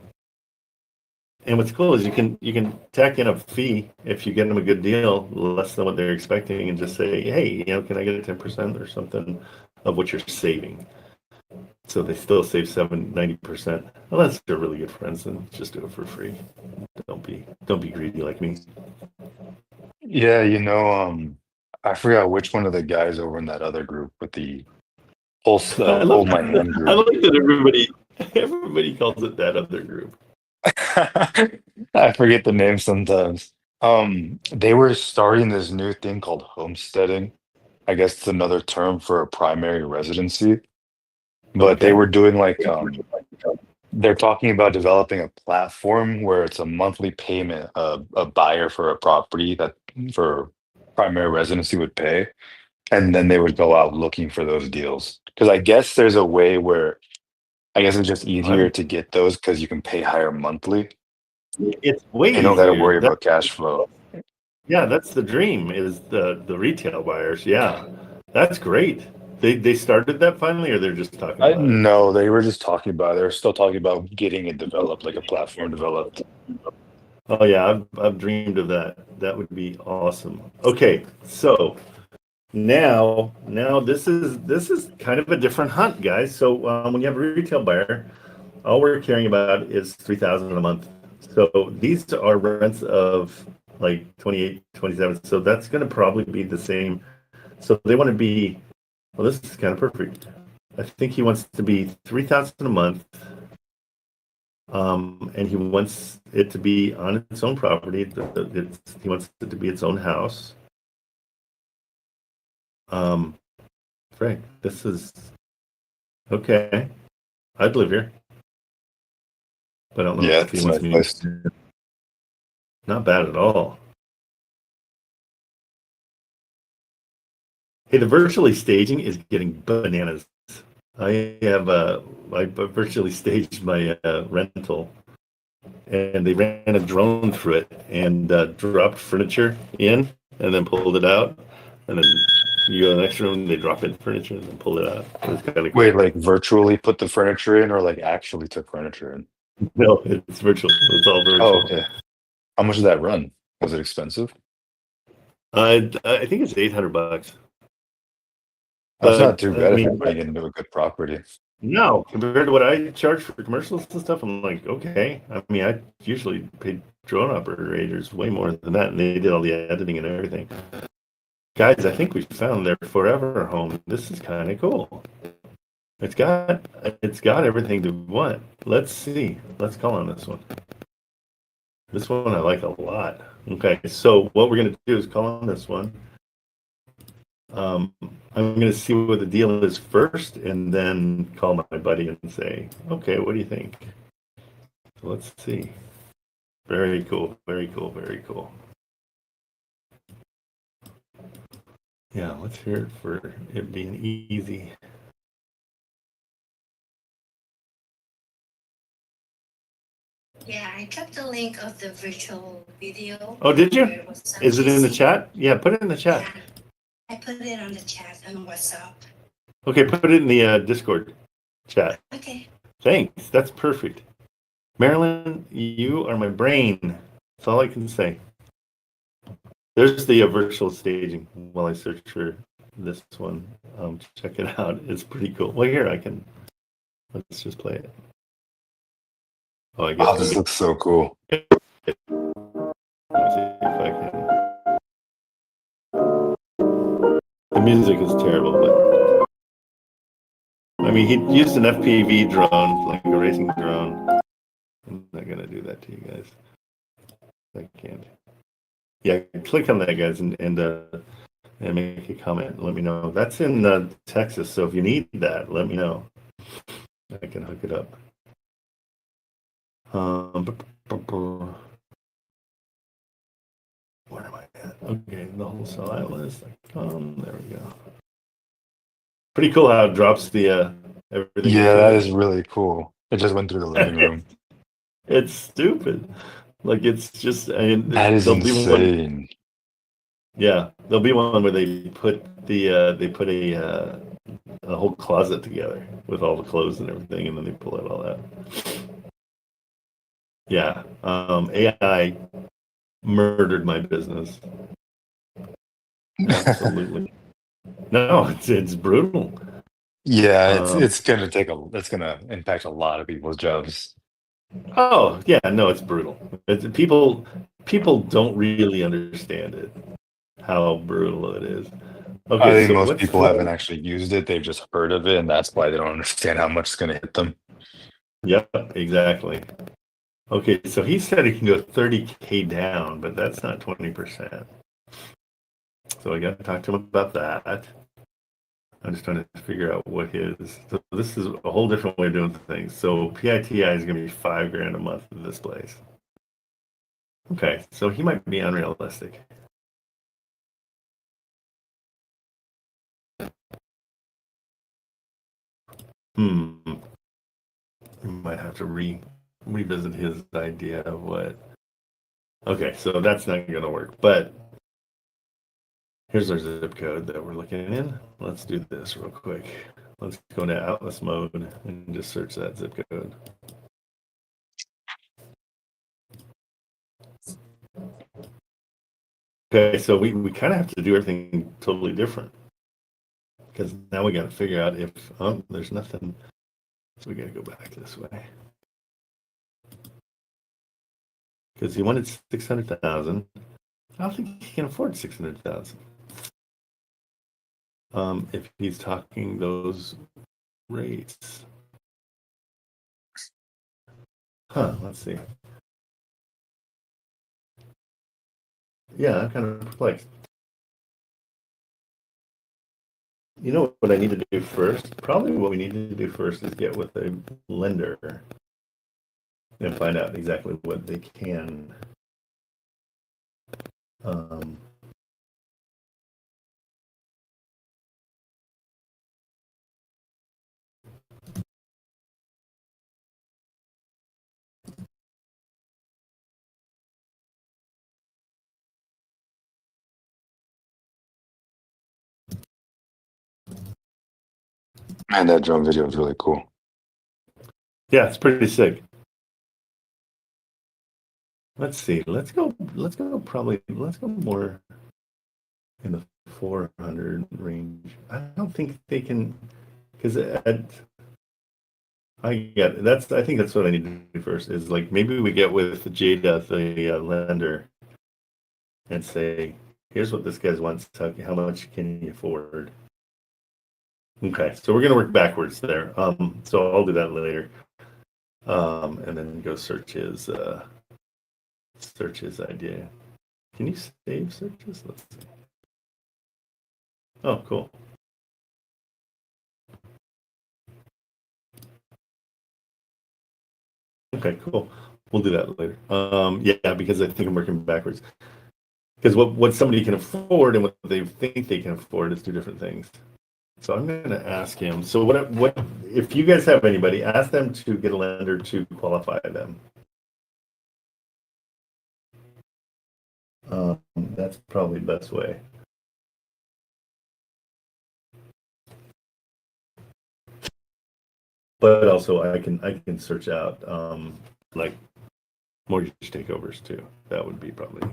what's cool is you can tack in a fee if you get them a good deal, less than what they're expecting, and just say, hey, can I get a 10% or something of what you're saving? So they still save 90%. Unless they're really good friends, then just do it for free. Don't be greedy like me. Yeah, I forgot which one of the guys over in that other group with the hold my hand I group. love that everybody calls it that other group. I forget the name sometimes. They were starting this new thing called homesteading. I guess it's another term for a primary residency. But they Okay. were doing like they're talking about developing a platform where it's a monthly payment a buyer for a property that for primary residency would pay, and then they would go out looking for those deals. Because I guess there's a way where I guess it's just easier to get those because you can pay higher monthly. It's way You don't got to easier. worry about cash flow. Yeah, that's the dream, is the retail buyers. Yeah, that's great. They started that finally, or they're just talking I about it? no, they were just talking about they're still talking about getting it developed, like a platform developed. Oh yeah, I've dreamed of that. That would be awesome. Okay, so now this is kind of a different hunt, guys. So when you have a retail buyer, all we're caring about is 3,000 a month. So these are rents of like 28, 27. So that's going to probably be the same. So they want to be, well, this is kind of perfect. I think he wants to be 3,000 a month. And he wants it to be on its own property. He wants it to be its own house. Frank, this is okay. I'd live here, but I don't know Yeah, if he it's wants me. nice. Not bad at all. Hey, the virtually staging is getting bananas. I virtually staged my rental, and they ran a drone through it and dropped furniture in, and then pulled it out, and then you go to the next room, they drop in furniture and then pull it out. It was kind of cool. Wait, like virtually put the furniture in, or like actually took furniture in? No, it's virtual. It's all virtual. Oh, okay. How much did that run? Was it expensive? I think it's $800. That's But not too bad I if you're mean, putting it into a good property. no, compared to what I charge for commercials and stuff, I'm like, okay. I mean, I usually pay drone operators way more than that, and they did all the editing and everything. Guys, I think we found their forever home. This is kind of cool. It's got everything to want. Let's see. Let's call on this one. This one I like a lot. Okay, so what we're gonna do is call on this one. I'm gonna see what the deal is first, and then call my buddy and say, okay, what do you think? So let's see. Very cool. Very cool. Very cool. Yeah, let's hear it for it being easy. Yeah, I dropped the link of the virtual video. Oh, did you? where it was some Is it in the GC. chat? Yeah, put it in the chat. Yeah, I put it on the chat on WhatsApp. Okay, put it in the Discord chat. Okay. Thanks. That's perfect. Marilyn, you are my brain. That's all I can say. There's the virtual staging while I search for this one. Check it out. It's pretty cool. Well, here, let's just play it. Oh, I guess Oh, this looks so cool. let's see if I can. The music is terrible, but I mean, he used an FPV drone, like a racing drone. I'm not gonna do that to you guys. I can't. Yeah, click on that, guys, and make a comment and let me know. That's in Texas, so if you need that, let me know. I can hook it up. Where am I at? Okay, the wholesaleinlist.com. There we go. Pretty cool how it drops the everything. Yeah, that is really cool. It just went through the living room. It's stupid. Like it's just, and That is there'll be one. insane. Yeah, there'll be one where they put a whole closet together with all the clothes and everything, and then they pull out all that. Yeah, AI murdered my business. Absolutely. No, it's brutal. Yeah, it's gonna impact a lot of people's jobs. Oh yeah, no, it's brutal. People don't really understand it, how brutal it is. I Okay, think so most what's people haven't actually used it. They've just heard of it, and that's why they don't understand how much it's gonna hit them. Yep, exactly. Okay, so he said he can go 30K down, but that's not 20%. So I got to talk to him about that. I'm just trying to figure out what his. So this is a whole different way of doing things. So PITI is going to be $5,000 a month in this place. Okay, so he might be unrealistic. We might have to revisit his idea of what. Okay, so that's not going to work. But here's our zip code that we're looking in. Let's do this real quick. Let's go to Atlas mode and just search that zip code. Okay, so we kind of have to do everything totally different because now we got to figure out if there's nothing. So we got to go back this way because he wanted 600,000. I don't think he can afford 600,000. If he's talking those rates, let's see. Yeah, I'm kind of perplexed. You know what I need to do first? Probably what we need to do first is get with a lender and find out exactly what they can. Man, that drone video is really cool. Yeah, it's pretty sick. Let's see. Let's go more in the 400 range. I don't think they can, because I think that's what I need to do first is like maybe we get with Jada, the lender, and say, here's what this guy wants. How much can you afford? Okay, so we're gonna work backwards there. So I'll do that later. And then go search his idea. Can you save searches? Let's see. Oh, cool. Okay, cool. We'll do that later. Yeah, because I think I'm working backwards. Because what somebody can afford and what they think they can afford is two different things. So I'm going to ask him. So what if you guys have anybody, ask them to get a lender to qualify them. That's probably the best way. But also I can search out like mortgage takeovers too. That would be probably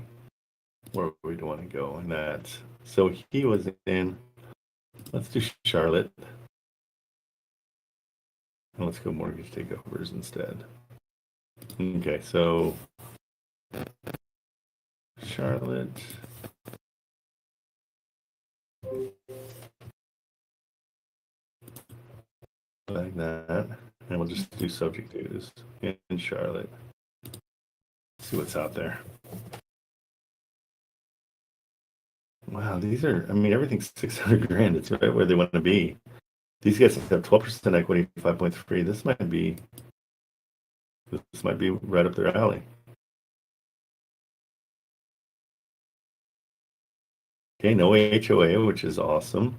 where we'd want to go in that. So he was in, let's do Charlotte. And let's go mortgage takeovers instead. Okay, so Charlotte. Like that. And we'll just do subject twos in Charlotte. See what's out there. Wow, everything's 600 grand. It's right where they want to be. These guys have 12% equity, 5.3. This might be right up their alley. Okay, no HOA, which is awesome.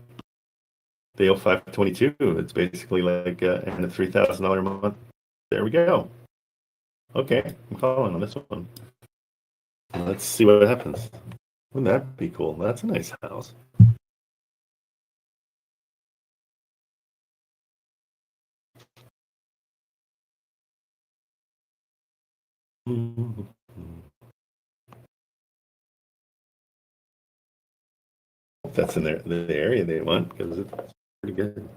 They owe 522. It's basically like and a $3,000 a month. There we go. Okay, I'm calling on this one. Let's see what happens. Wouldn't that be cool? That's a nice house. That's in the area they want, because it's pretty good.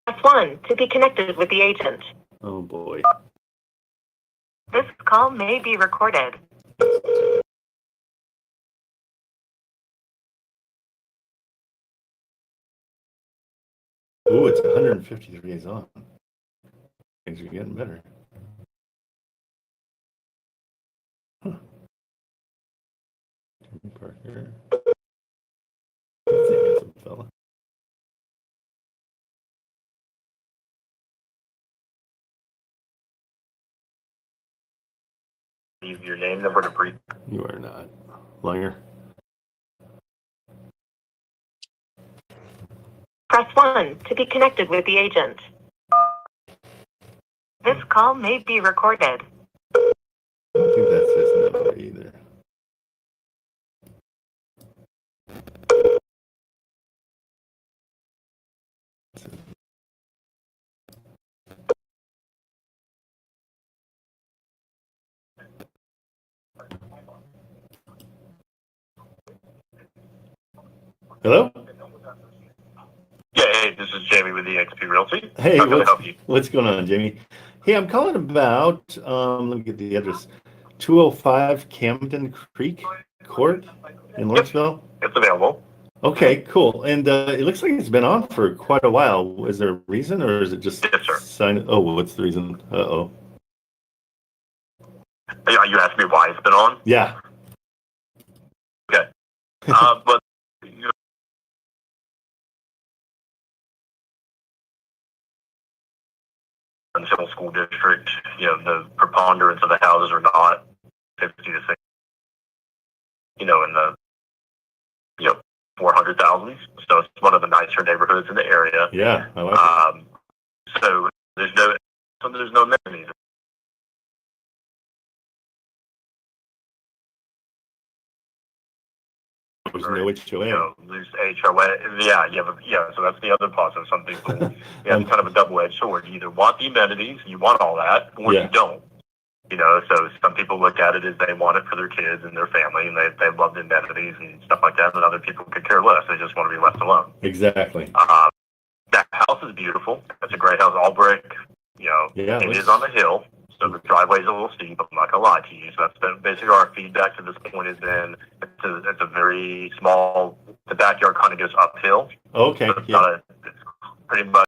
Press 1 to be connected with the agent. Oh boy. This call may be recorded. Ooh, it's 153 days on. Things are getting better. Huh. Parker. That's a handsome fella. Leave your name, number to brief. You are not. Liar. Press 1 to be connected with the agent. This call may be recorded. I don't think that's his number either. Hello? Yeah, hey, this is Jamie with EXP Realty. Hey, How can I help you? what's going on, Jamie? Hey, I'm calling about, let me get the address, 205 Camden Creek Court in Lawrenceville. It's available. Okay, cool. And it looks like it's been on for quite a while. Is there a reason, or is it just Yes, sir. sign? Oh, what's the reason? Uh-oh. Yeah, you asked me why it's been on? Yeah. Okay. But you know, in the civil school district, you know, the preponderance of the houses are not 50 to 60, you know, in the, 400,000s. So it's one of the nicer neighborhoods in the area. Yeah, I like it. So there's no amenities. There's no HOA. You know, there's HOA. Yeah, so that's the other positive. Some people, it's kind of a double-edged sword. You either want the amenities, you want all that, or you don't. You know, so some people look at it as they want it for their kids and their family, and they love the amenities and stuff like that, and other people could care less. They just want to be left alone. Exactly. That house is beautiful. It's a great house, all brick. You know, it is on the hill, so the driveway's a little steep. I'm not gonna lie to you. So that's been basically our feedback to this point has been it's a very small. The backyard kind of goes uphill. Okay. So it's pretty much.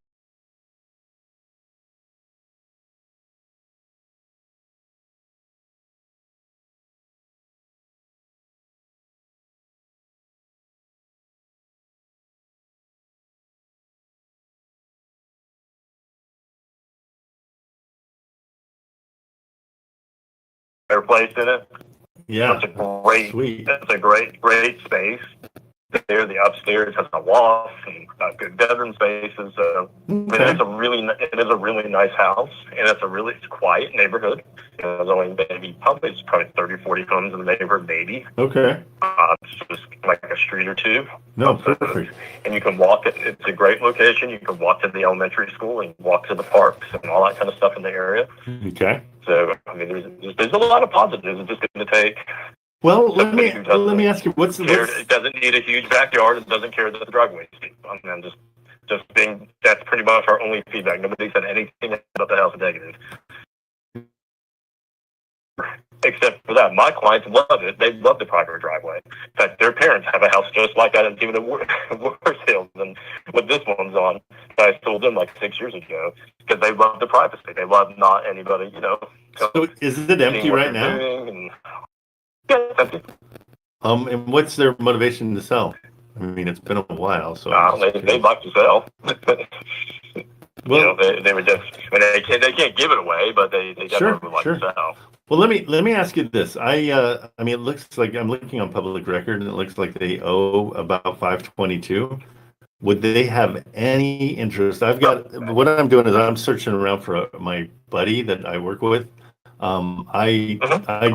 Fireplace in it. Yeah. It's a great, Sweet. It's a great space. There, the upstairs has a loft and good bedroom spaces. So Okay. it is a really nice house, and it's quiet neighborhood. You know, there's only probably 30, 40 homes in the neighborhood, maybe. Okay. It's just like a street or two. No, perfect. And you can walk it. It's a great location. You can walk to the elementary school and walk to the parks and all that kind of stuff in the area. Okay. So, I mean, there's a lot of positives. It's just going to take. Well, let me ask you, It doesn't need a huge backyard. It doesn't care that the driveway is steep. I mean, that's pretty much our only feedback. Nobody said anything about the house negative. Except for that, my clients love it. They love the private driveway. In fact, their parents have a house just like that, and even a worse sales than what this one's on. I sold them like 6 years ago because they love the privacy. They love not anybody, So is it empty right now? Yeah, it's empty. And what's their motivation to sell? I mean, it's been a while, so they like to sell. Well, they were just they can't give it away, but they definitely would like to sell. Well, let me ask you this. I mean, it looks like I'm looking on public record, and it looks like they owe about $522. would they have any interest? I've got, what I'm doing is I'm searching around for my buddy that I work with. I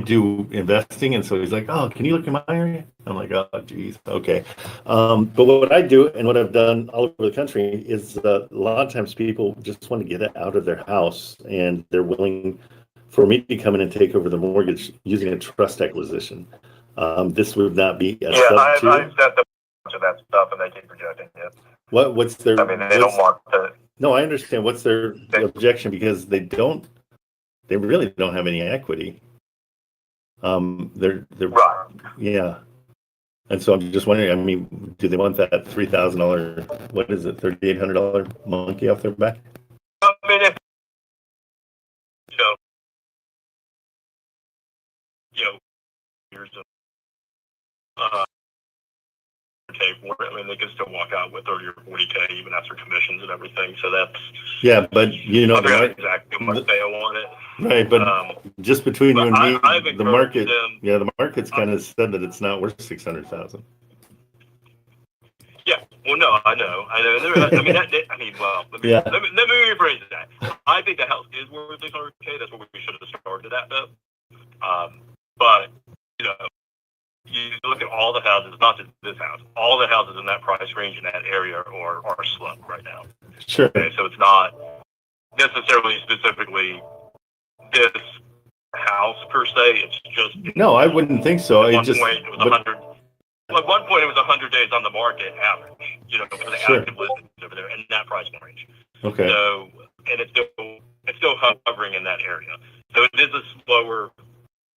do investing, and so he's like, "Oh, can you look in my area?" I'm like, "Oh, geez, okay." But what I do and what I've done all over the country is a lot of times people just want to get it out of their house, and they're willing for me to come in and take over the mortgage using a trust acquisition. This would not be a sub I've to. sent them a bunch of that stuff, and they keep rejecting it. What's their? I mean, they don't want to. No, I understand. What's their objection? Because they really don't have any equity. They're Right. yeah. And so I'm just wondering, I mean, do they want that $3,000, what is it, $3,800 monkey off their back? I mean, if, years of, okay, I mean, they can still walk out with 30 or 40K even after commissions and everything. So that's, yeah, but you know, exactly how much they want it. Right, but just between you and me, the market, them, the market's kind of said that it's not worth 600,000. Yeah, well, no, I know. I mean, let me rephrase that. I think the house is worth 600K. That's what we should have started at, though. But you look at all the houses, not just this house, all the houses in that price range in that area are slumped right now. Sure. Okay, so it's not necessarily specifically this house per se. It's just no, I wouldn't think so. At one point, it was 100. At one point, it was 100 days on the market average. For the active listings over there in that price range. Okay. So, and it's still hovering in that area. So it is a slower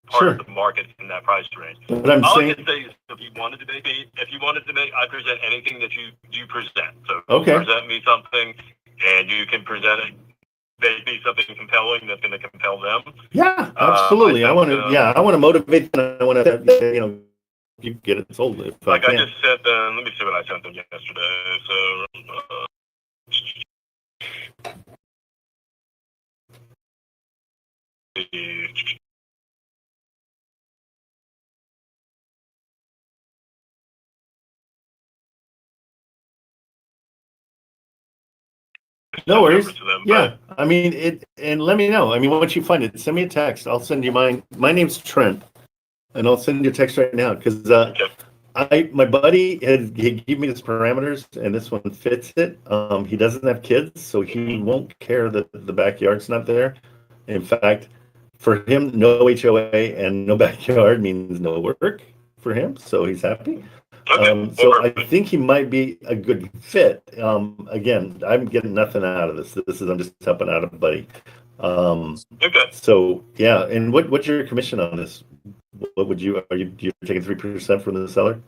part of the market in that price range. But I'm all saying, I can say is, if you wanted to make, I present anything that you present. So okay. Present me something, and you can present it. Maybe something compelling that's going to compel them. Yeah, absolutely. I want to motivate them. I want to, you get it sold. If like I just sent them. Let me see what I sent them yesterday. So. No worries. Yeah, I mean and let me know. I mean, once you find it, send me a text. I'll send you mine. My name's Trent, and I'll send you a text right now because my buddy he gave me his parameters, and this one fits it. He doesn't have kids, so he won't care that the backyard's not there. In fact, for him, no HOA and no backyard means no work for him, so he's happy. So I think he might be a good fit. Again, I'm getting nothing out of this. I'm just helping out a buddy. So yeah, and what's your commission on this? What would you're taking 3% from the seller?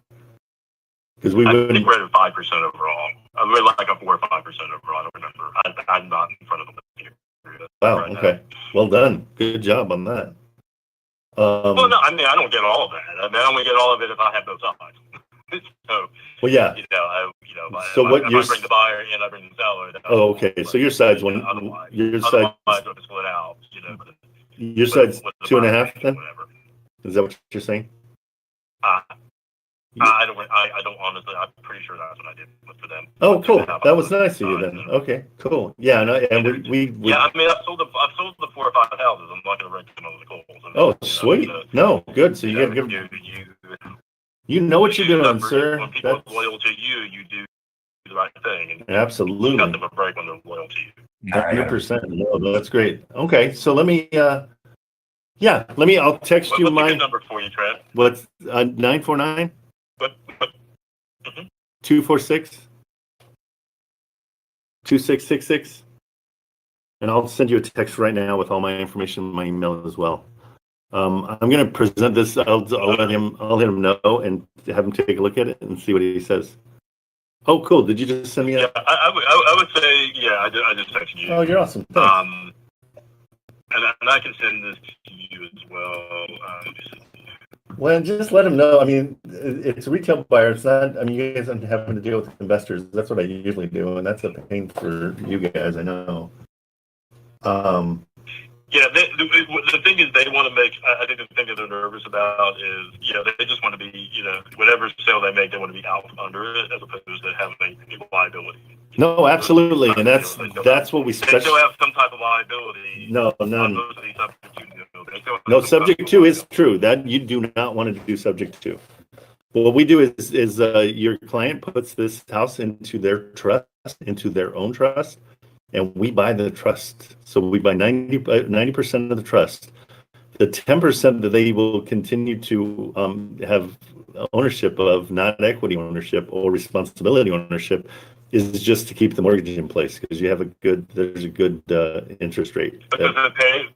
Because we would. I think we're at 5% overall. We're like a 4 or 5% overall. I don't remember. I'm not in front of the list here. Wow. Right okay. Now. Well done. Good job on that. Well, no, I mean I don't get all of that. I mean I only get all of it if I have both sides. So, well, yeah. So what I bring the buyer and I bring the seller. Oh, okay. So your side's one. Your side. Split out. Your side's 2.5 then. Whatever. Is that what you're saying? I don't honestly. I'm pretty sure that's what I did for them. Oh, cool. That was nice of you then. Okay, cool. Yeah, and we yeah. I mean, I've sold the 4 or 5 houses. I'm not going to rent them over the coals. Oh, sweet. No, good. So you get you know what you're doing, sir. When people are loyal to you, you do the right thing. And absolutely. You cut them a break when they're loyal to you. 100%. No, that's great. Okay, so let me. I'll text you my number for you, Trent. What's 949? What? 246 2666, and I'll send you a text right now with all my information, my email as well. I'm going to present this. I'll let him know and have him take a look at it and see what he says. Oh, cool. Did you just send me a? Yeah, I would say, yeah, I just texted you. Oh, you're awesome. Thanks. And I can send this to you as well. Well, just let him know. I mean, it's a retail buyer. It's not. I mean, you guys aren't having to deal with investors. That's what I usually do, and that's a pain for you guys. I know. Yeah, the thing is, they want to make. I think the thing that they're nervous about is, they just want to be, whatever sale they make, they want to be out under it, as opposed to having a liability. No, absolutely, and that's what we They still have some type of liability. No, none. Most of these subject to deals. No, subject to is true. That you do not want to do subject to. What we do is your client puts this house into their trust, into their own trust, and we buy the trust. So we buy 90% of the trust. The 10% that they will continue to have ownership of, not equity ownership or responsibility ownership, is just to keep the mortgage in place because there's a good interest rate. But does it pay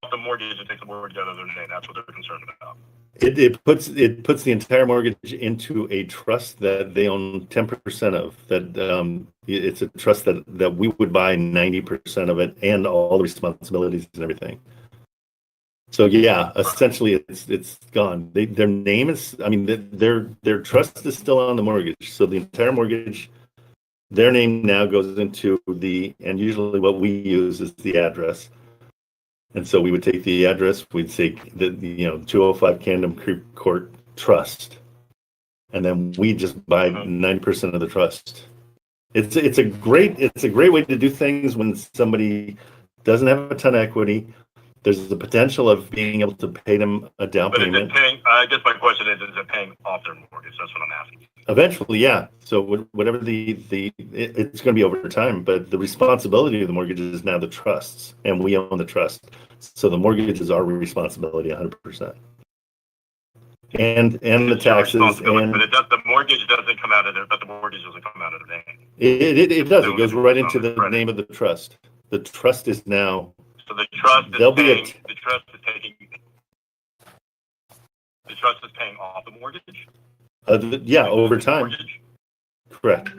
off the mortgage and take the mortgage out of their name? That's what they're concerned about. It puts the entire mortgage into a trust that they own 10% of. That it's a trust that we would buy 90% of it and all the responsibilities and everything. So yeah, essentially it's gone. Their name is, their trust is still on the mortgage. So the entire mortgage, their name now goes into and usually what we use is the address. And so we would take the address, we'd say 205 Camden Creek Court Trust, and then we just buy 90% of the trust. It's a great way to do things when somebody doesn't have a ton of equity. There's the potential of being able to pay them a down payment. I guess my question is it paying off their mortgage? That's what I'm asking. Eventually, yeah. So whatever it's going to be over time, but the responsibility of the mortgage is now the trusts, and we own the trust. So the mortgage is our responsibility 100%. And the taxes and but the mortgage doesn't come out of there, but the mortgage doesn't come out of their name. It does. It goes right into the name of the trust. The trust is now. So the trust is paying off the mortgage. Over time. Mortgage? Correct.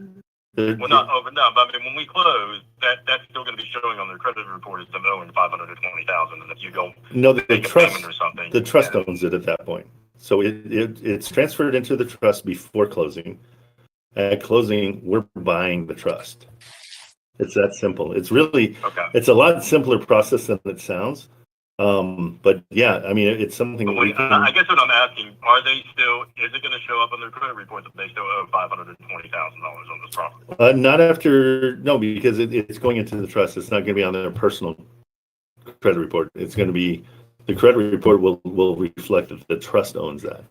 Not over now, but when we close, that's still going to be showing on their credit report as them owing $520,000, and if you go the trust or something, the trust owns it at that point. So it's transferred into the trust before closing. At closing, we're buying the trust. It's that simple. It's really It's a lot simpler process than it sounds. But yeah, it's something. I guess what I'm asking: is it going to show up on their credit report that they still owe $520,000 on this property? Not after because it's going into the trust. It's not going to be on their personal credit report. It's going to be the credit report will reflect that the trust owns that.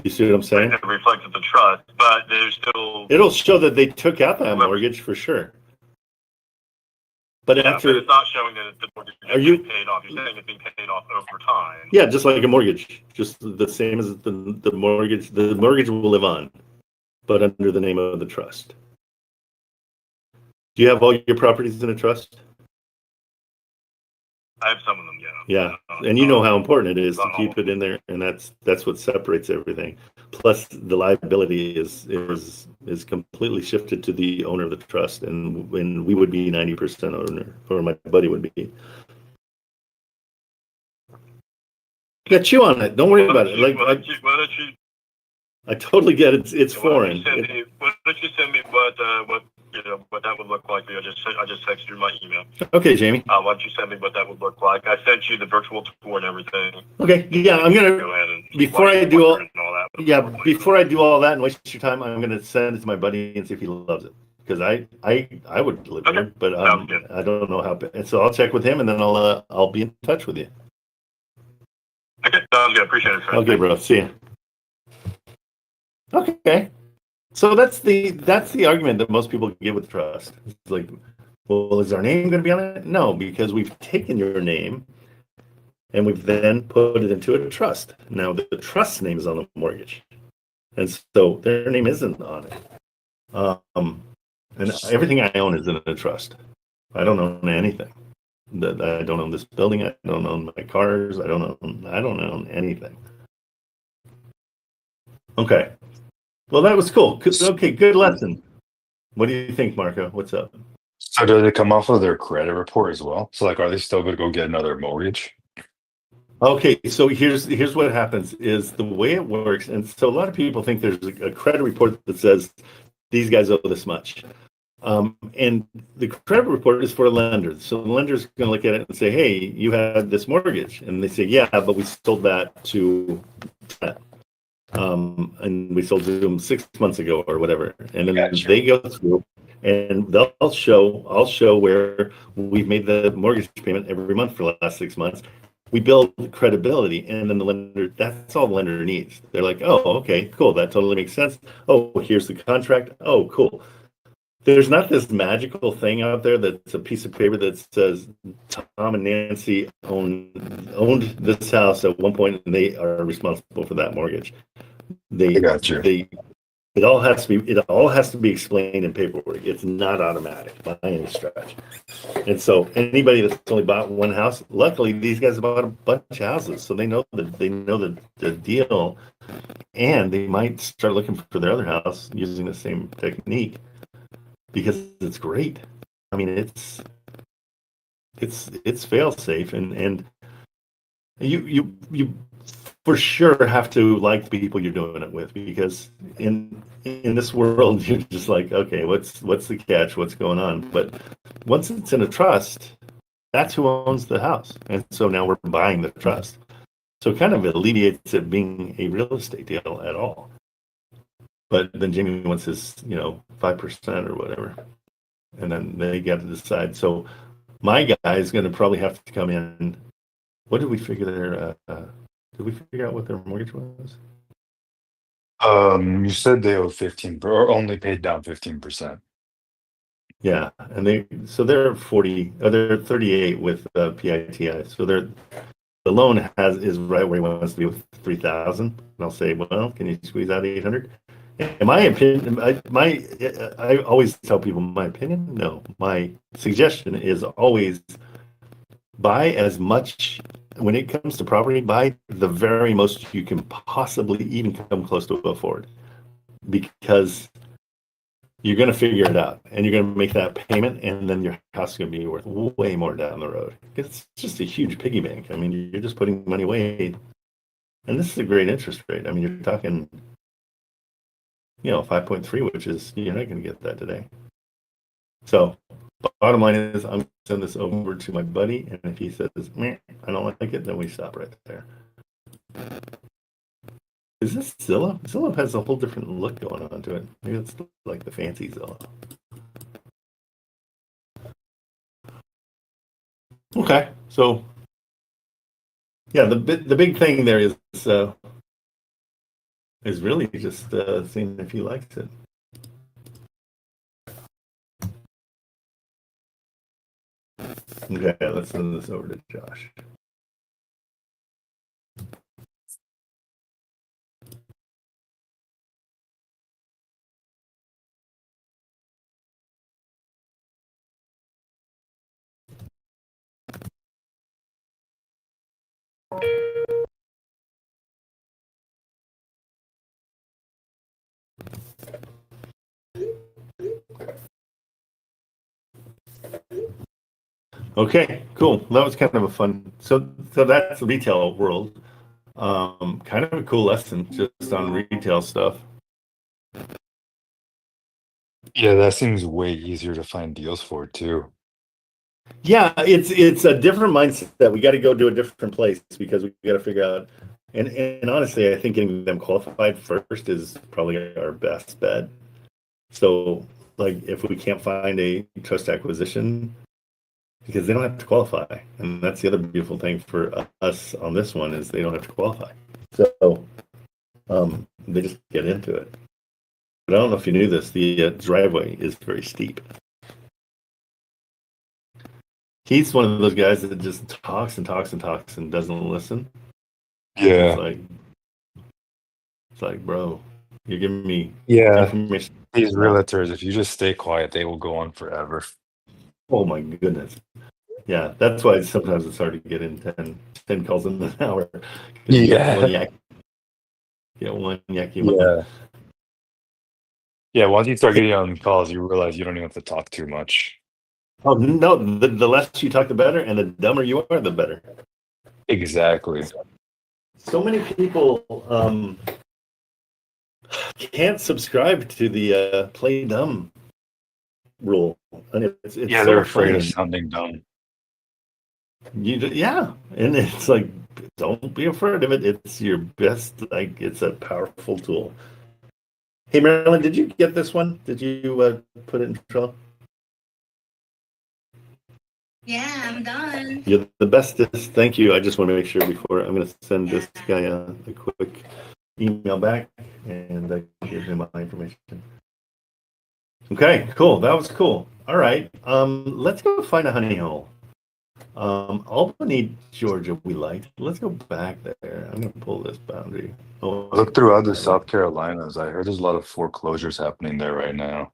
You see what I'm saying? It reflects the trust, but there's still. It'll show that they took out that mortgage for sure. But but it's not showing that the mortgage is being paid off. You're saying it's being paid off over time. Yeah, just like a mortgage, just the same as the mortgage. The mortgage will live on, but under the name of the trust. Do you have all your properties in a trust? I have some of them, yeah. Yeah, and you know how important it is to keep it in there, and that's what separates everything. Plus, the liability is completely shifted to the owner of the trust, and when we would be 90% owner, or my buddy would be. Got you on it. Don't worry about it. I totally get it. It's foreign. Why don't you send me what that would look like? I just texted you my email. Okay, Jamie. Why don't you send me what that would look like? I sent you the virtual tour and everything. Okay. Yeah, I'm gonna go ahead and before I do all that and waste your time, I'm gonna send it to my buddy and see if he loves it. Because I would live there, but I don't know how. And so I'll check with him, and then I'll be in touch with you. Okay, sounds good. Appreciate it, sir. Okay, bro. See ya. Okay. So that's the argument that most people give with trust. It's like, well, is our name going to be on it? No, because we've taken your name and we've then put it into a trust. Now the trust name is on the mortgage, and so their name isn't on it. And everything I own is in a trust. I don't own anything. I don't own this building. I don't own my cars. I don't own anything. Okay. Well, that was cool. Okay, good lesson. What do you think, Marco? What's up? So does it come off of their credit report as well? So are they still going to go get another mortgage? Okay, so here's what happens is the way it works, and so a lot of people think there's a credit report that says these guys owe this much. And the credit report is for a lender. So the lender's going to look at it and say, hey, you had this mortgage. And they say, yeah, but we sold that to, and we sold to them 6 months ago or whatever. And then Gotcha. they go through and I'll show where we've made the mortgage payment every month for the last 6 months. We build credibility, and then the lender, that's all the lender needs. They're like, oh, okay, cool. That totally makes sense. Oh, here's the contract. Oh, cool. There's not this magical thing out there that's a piece of paper that says Tom and Nancy owned this house at one point and they are responsible for that mortgage. I got you. It all has to be explained in paperwork. It's not automatic by any stretch. And so anybody that's only bought one house, luckily these guys bought a bunch of houses, so they know the deal, and they might start looking for their other house using the same technique because it's great. I mean, it's fail safe, and you for sure have to like the people you're doing it with, because in this world you're just like, okay, what's the catch, what's going on? But once it's in a trust, that's who owns the house, and so now we're buying the trust, so it kind of alleviates it being a real estate deal at all. But then Jamie wants his 5% or whatever, and then they got to decide. So my guy is going to probably have to come in. What did we figure there? Did we figure out what their mortgage was? You said they owe 15 or only paid down 15%. Yeah, and they're 40, they're 38 with PITI. So the loan is right where he wants to be with 3,000. And I'll say, well, can you squeeze out 800? In my opinion, I always tell people my opinion. No, my suggestion is always buy as much. When it comes to property, buy the very most you can possibly even come close to afford, because you're going to figure it out and you're going to make that payment, and then your house is going to be worth way more down the road. It's just a huge piggy bank. I mean, you're just putting money away, and this is a great interest rate. I mean, you're talking 5.3, which is, you're not going to get that today. So bottom line is, I'm going to send this over to my buddy, and if he says, meh, I don't like it, then we stop right there. Is this Zillow? Zillow has a whole different look going on to it. Maybe it's like the fancy Zillow. Okay, so yeah, the big thing there is really just seeing if he likes it. Okay, let's send this over to Josh. Okay, cool. That was kind of a fun. So that's the retail world. Kind of a cool lesson just on retail stuff. Yeah, that seems way easier to find deals for too. Yeah, it's a different mindset. We got to go to a different place because we got to figure out. And honestly, I think getting them qualified first is probably our best bet. So, like, if we can't find a trust acquisition, because they don't have to qualify, and that's the other beautiful thing for us on this one, is they don't have to qualify. So they just get into it. But I don't know if you knew this, the driveway is very steep. He's one of those guys that just talks and talks and talks and doesn't listen. Yeah. It's like, bro, you're giving me information. These realtors, if you just stay quiet, they will go on forever. Oh my goodness. Yeah, that's why sometimes it's hard to get in 10 calls in an hour. Yeah. One yucky. Yeah. Yeah, once you start getting on calls, you realize you don't even have to talk too much. Oh, no, the less you talk, the better, and the dumber you are, the better. Exactly. So many people can't subscribe to the play dumb rule. And it's Yeah, so they're afraid funny. of sounding dumb. Yeah, and it's like, don't be afraid of it. It's your best. Like, it's a powerful tool. Hey, Marilyn, did you get this one? Did you put it in Trello? Yeah, I'm done. You're the bestest. Thank you. I just want to make sure before I'm going to send this guy a quick email back and give him my information. Okay, cool. That was cool. All right. Let's go find a honey hole. Albany, Georgia, we liked. Let's go back there. I'm going to pull this boundary. Oh, Look throughout the South Carolinas. I heard there's a lot of foreclosures happening there right now.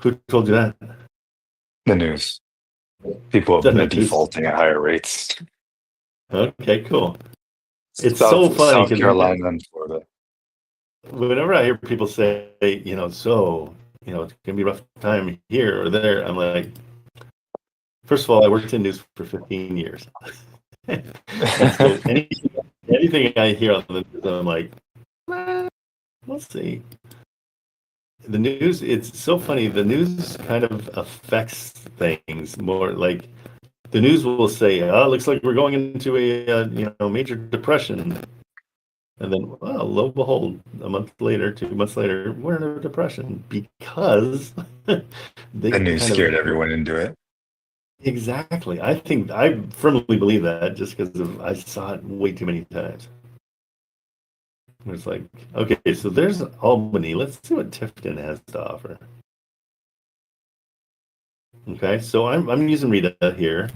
who told you that? The news. People The are news. defaulting at higher rates. Okay, cool. It's so funny South Carolina and Florida. whenever I hear people say, it's gonna be a rough time here or there, I'm like, first of all, I worked in news for 15 years. And so anything I hear on the news, I'm like, we'll see. The news, it's so funny. The news kind of affects things more. Like the news will say, "Oh, it looks like we're going into a major depression," and then, well, lo and behold, a month later, 2 months later, we're in a depression because they The news kind of scared everyone into it. exactly. I firmly believe that just because I saw it way too many times. It's like, okay, so there's Albany. Let's see what Tifton has to offer. Okay, so I'm using Rita here,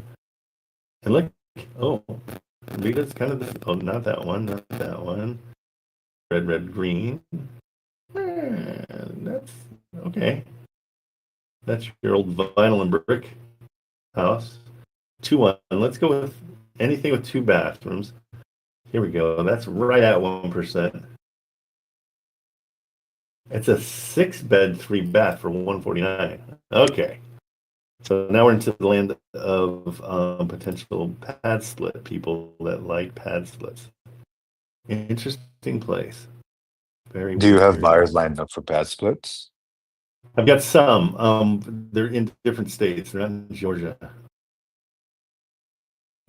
and look, oh, Rita's kind of not that one, not that one. Red, green. That's okay. That's your old vinyl and brick house. 2-1. Let's go with anything with 2 bathrooms. Here we go. That's right at 1%. It's a 6-bed, 3-bath for 149. Okay. So now we're into the land of potential pad split, people that like pad splits. Interesting place. Very Do you have weird. buyers lined up for pad splits? I've got some. They're in different states. They're not in Georgia.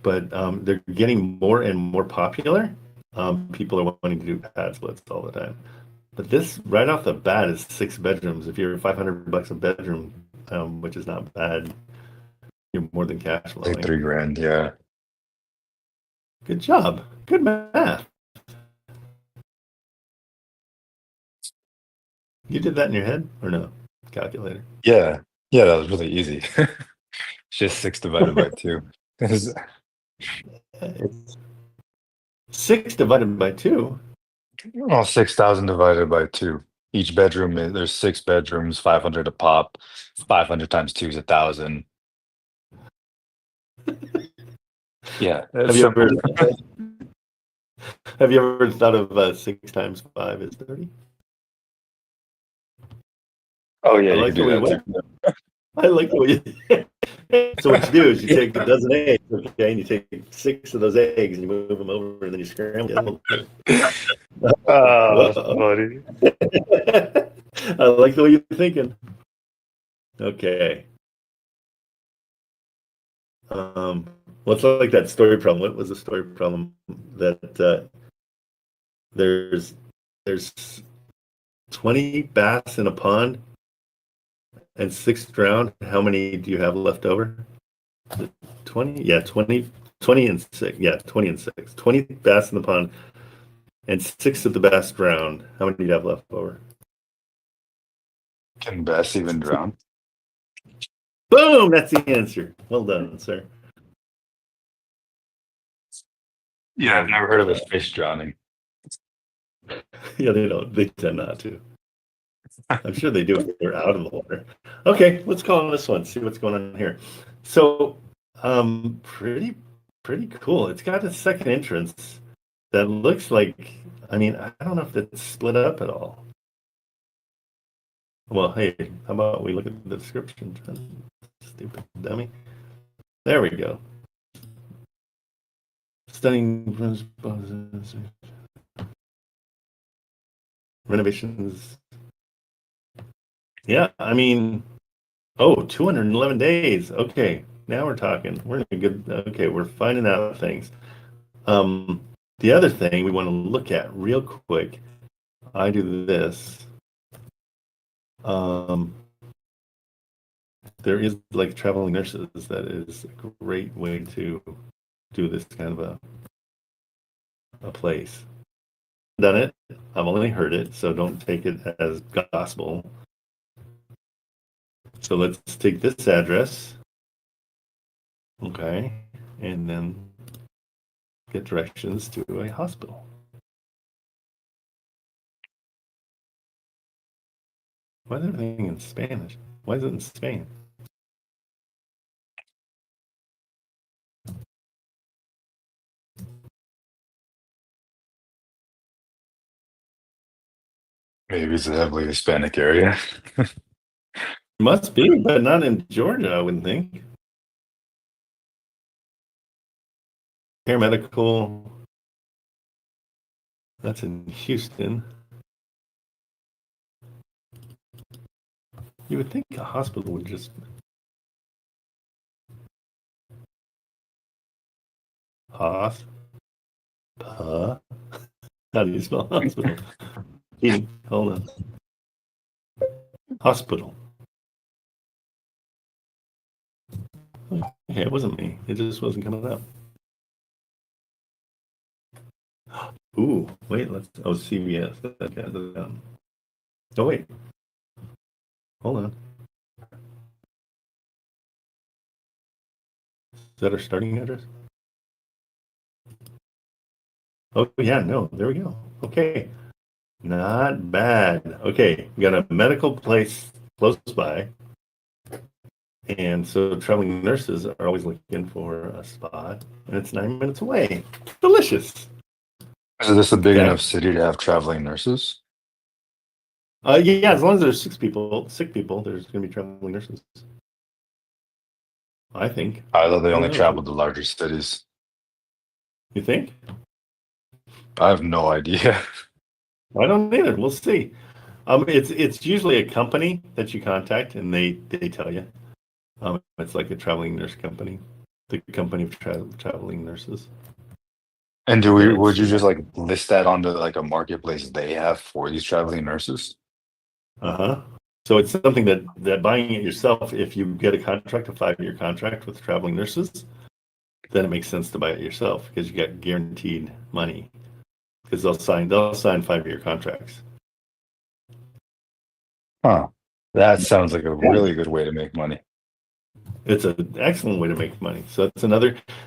But they're getting more and more popular. People are wanting to do pad splits all the time. But this right off the bat is 6 bedrooms. If you're $500 a bedroom, which is not bad, you're more than cash flowing. Like $3,000, yeah. Good job. Good math. You did that in your head or no? Calculator. Yeah, that was really easy. Just 6 divided by 2. It's 6 divided by 2. Well, 6,000 divided by 2. Each bedroom there's 6 bedrooms, 500 a pop. 500 times 2 is 1,000. Yeah, Have you ever thought of 6 times 5 is 30? Oh yeah, I you like can the do way that you too. I like the way you. So what you do is you take a dozen eggs, okay, and you take 6 of those eggs and you move them over, and then you scramble them. Oh, that's funny. I like the way you're thinking. Okay. What's like that story problem? What was the story problem that there's 20 bass in a pond and 6 drowned? How many do you have left over? 20? Yeah, 20 and 6. Yeah, 20 and 6. 20 bass in the pond and 6 of the bass drowned. How many do you have left over? Can bass even drown? Boom! That's the answer. Well done, sir. Yeah, I've never heard of a fish drowning. Yeah, they don't. They tend not to. I'm sure they do if they're out of the water. Okay, let's call on this one. See what's going on here. So, pretty cool. It's got a second entrance that looks like. I mean, I don't know if it's split up at all. Well, hey, how about we look at the description? Stupid dummy. There we go. Stunning renovations. Yeah, I mean, 211 days. Okay, now we're talking. We're in a good. Okay, we're finding out things. The other thing we want to look at real quick. I do this. There is like traveling nurses. That is a great way to do this kind of a place. Done it. I've only heard it, so don't take it as gospel. So let's take this address. Okay, and then get directions to a hospital. Why is everything in Spanish? Why is it in Spain? Maybe it's a heavily Hispanic area. Must be, but not in Georgia, I wouldn't think. Paramedical. That's in Houston. You would think a hospital would just how do you spell hospital? Hold on. Hospital. Okay, it wasn't me. It just wasn't coming up. Ooh, wait, CVS. Oh, wait. Hold on. Is that our starting address? Oh, yeah, no, there we go. Okay. Not bad. Okay, we got a medical place close by. And so traveling nurses are always looking for a spot, and it's 9 minutes away. Delicious. Is this a big enough city to have traveling nurses? Yeah, as long as there's sick people, there's going to be traveling nurses. I think. I thought they only traveled to larger cities. You think? I have no idea. I don't either. We'll see. It's usually a company that you contact, and they tell you. It's like a traveling nurse company, the company of traveling nurses. And would you just like list that onto like a marketplace they have for these traveling nurses? So it's something that buying it yourself, if you get a contract, a 5-year contract with traveling nurses, then it makes sense to buy it yourself because you get guaranteed money because they'll sign 5-year contracts. Huh. That sounds like a really good way to make money. It's an excellent way to make money. So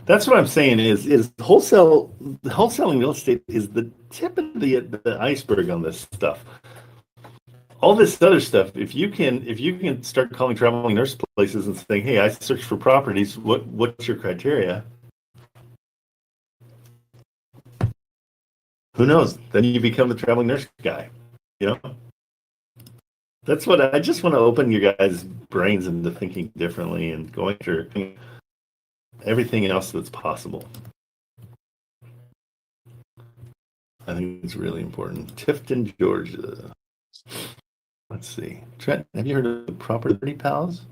that's what I'm saying is wholesaling real estate is the tip of the iceberg on this stuff. All this other stuff, if you can start calling traveling nurse places and saying, hey, I search for properties, what's your criteria? Who knows? Then you become the traveling nurse guy, you know? That's what I just want to open you guys' brains into thinking differently and going through everything else that's possible. I think it's really important. Tifton, Georgia. Let's see. Trent, have you heard of the Property Pals?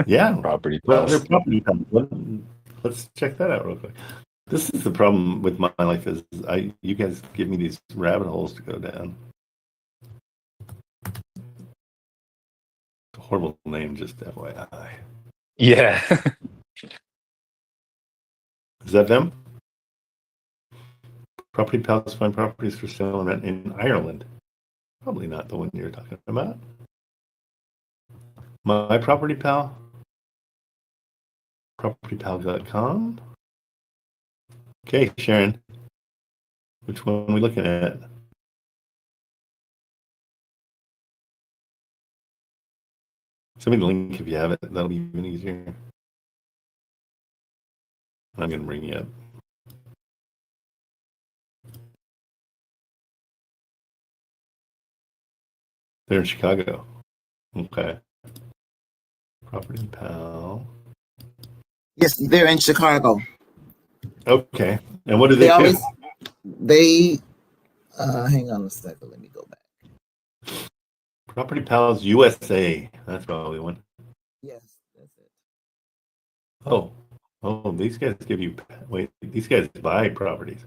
Yeah. Property Well, Pals. they're Property Pals. Let's check that out real quick. This is the problem with my life is you guys give me these rabbit holes to go down. Horrible name, just FYI. Yeah. Is that them? Property Pals find properties for sale and rent in Ireland. Probably not the one you're talking about. My Property Pal. PropertyPal.com. Okay, Sharon. Which one are we looking at? Send me the link if you have it. That'll be even easier. I'm going to bring you up. They're in Chicago. Okay. Property Pal. Yes, they're in Chicago. Okay. And what do they do? They hang on a second. Let me go back. Property Pals USA. That's probably one. Yes, that's it. Oh, these guys give you, wait, these guys buy properties.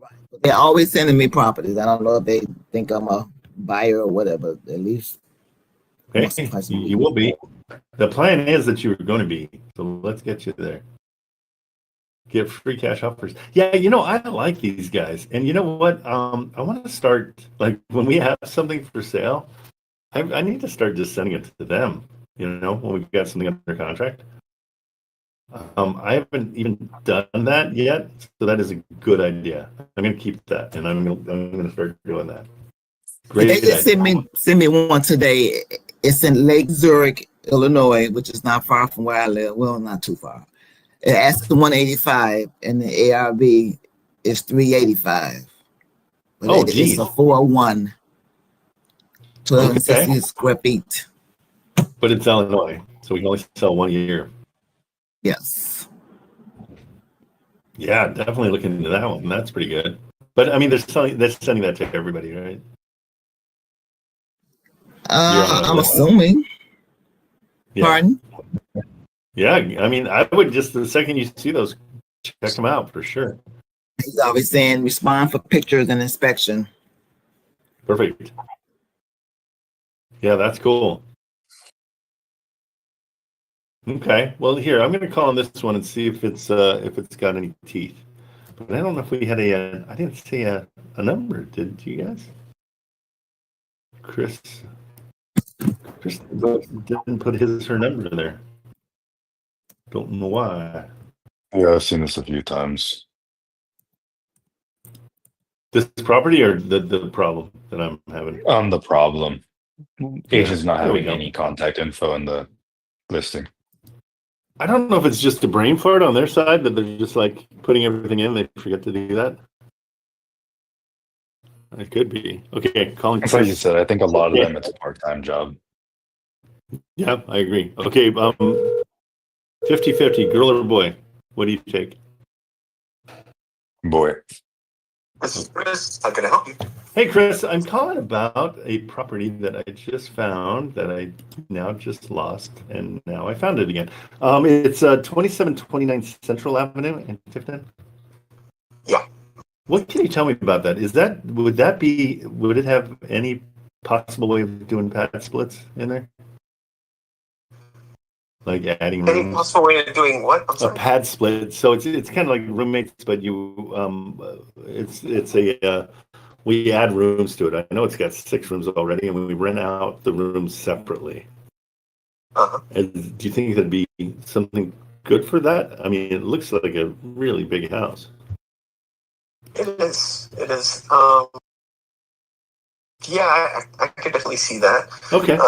Right. But they're always sending me properties. I don't know if they think I'm a buyer or whatever. At least Okay, once or twice a week. you will be. The plan is that you're going to be. So let's get you there. Get free cash offers. Yeah, I like these guys. And you know what? I want to start, like, when we have something for sale, I need to start just sending it to them, when we've got something under contract. I haven't even done that yet, so that is a good idea. I'm going to keep that, and I'm going to start doing that. Great. They just sent me one today. It's in Lake Zurich, Illinois, which is not far from where I live. Well, not too far. It asks 185, and the ARV is 385. But it's a 401, 260 square feet. But it's Illinois, so we can only sell 1 year. Yes. Yeah, definitely look into that one. That's pretty good. But I mean, they're sending that to everybody, right? I'm assuming. Yeah. Pardon? Yeah, I mean, I would just, the second you see those, check them out for sure. He's always saying respond for pictures and inspection. Perfect. Yeah, that's cool. Okay, well, here, I'm going to call on this one and see if it's got any teeth. But I don't know if we had I didn't see a number, did you guys? Chris didn't put her number in there. Don't know why. Yeah, I've seen this a few times. This property or the problem that I'm having? The problem. Agent's not there we having go. any contact info in the listing. I don't know if it's just a brain fart on their side that they're just like putting everything in. They forget to do that. It could be. Okay, calling. It's like you said, I think a lot of them, it's a part-time job. Yeah, I agree. Okay, 50-50, girl or boy? What do you take? Boy. This is Chris. How can I help you? Hey, Chris, I'm calling about a property that I just found that I now just lost, and now I found it again. It's 2729 Central Avenue in Tifton. Yeah. What can you tell me about that? Would it have any possible way of doing pad splits in there? Like adding rooms? Any possible way of doing what? I'm A sorry. pad split. So it's kind of like roommates, but we add rooms to it. I know it's got 6 rooms already, and we rent out the rooms separately. Uh-huh. Do you think that'd be something good for that? I mean, it looks like a really big house. It is. Yeah, I could definitely see that. Okay.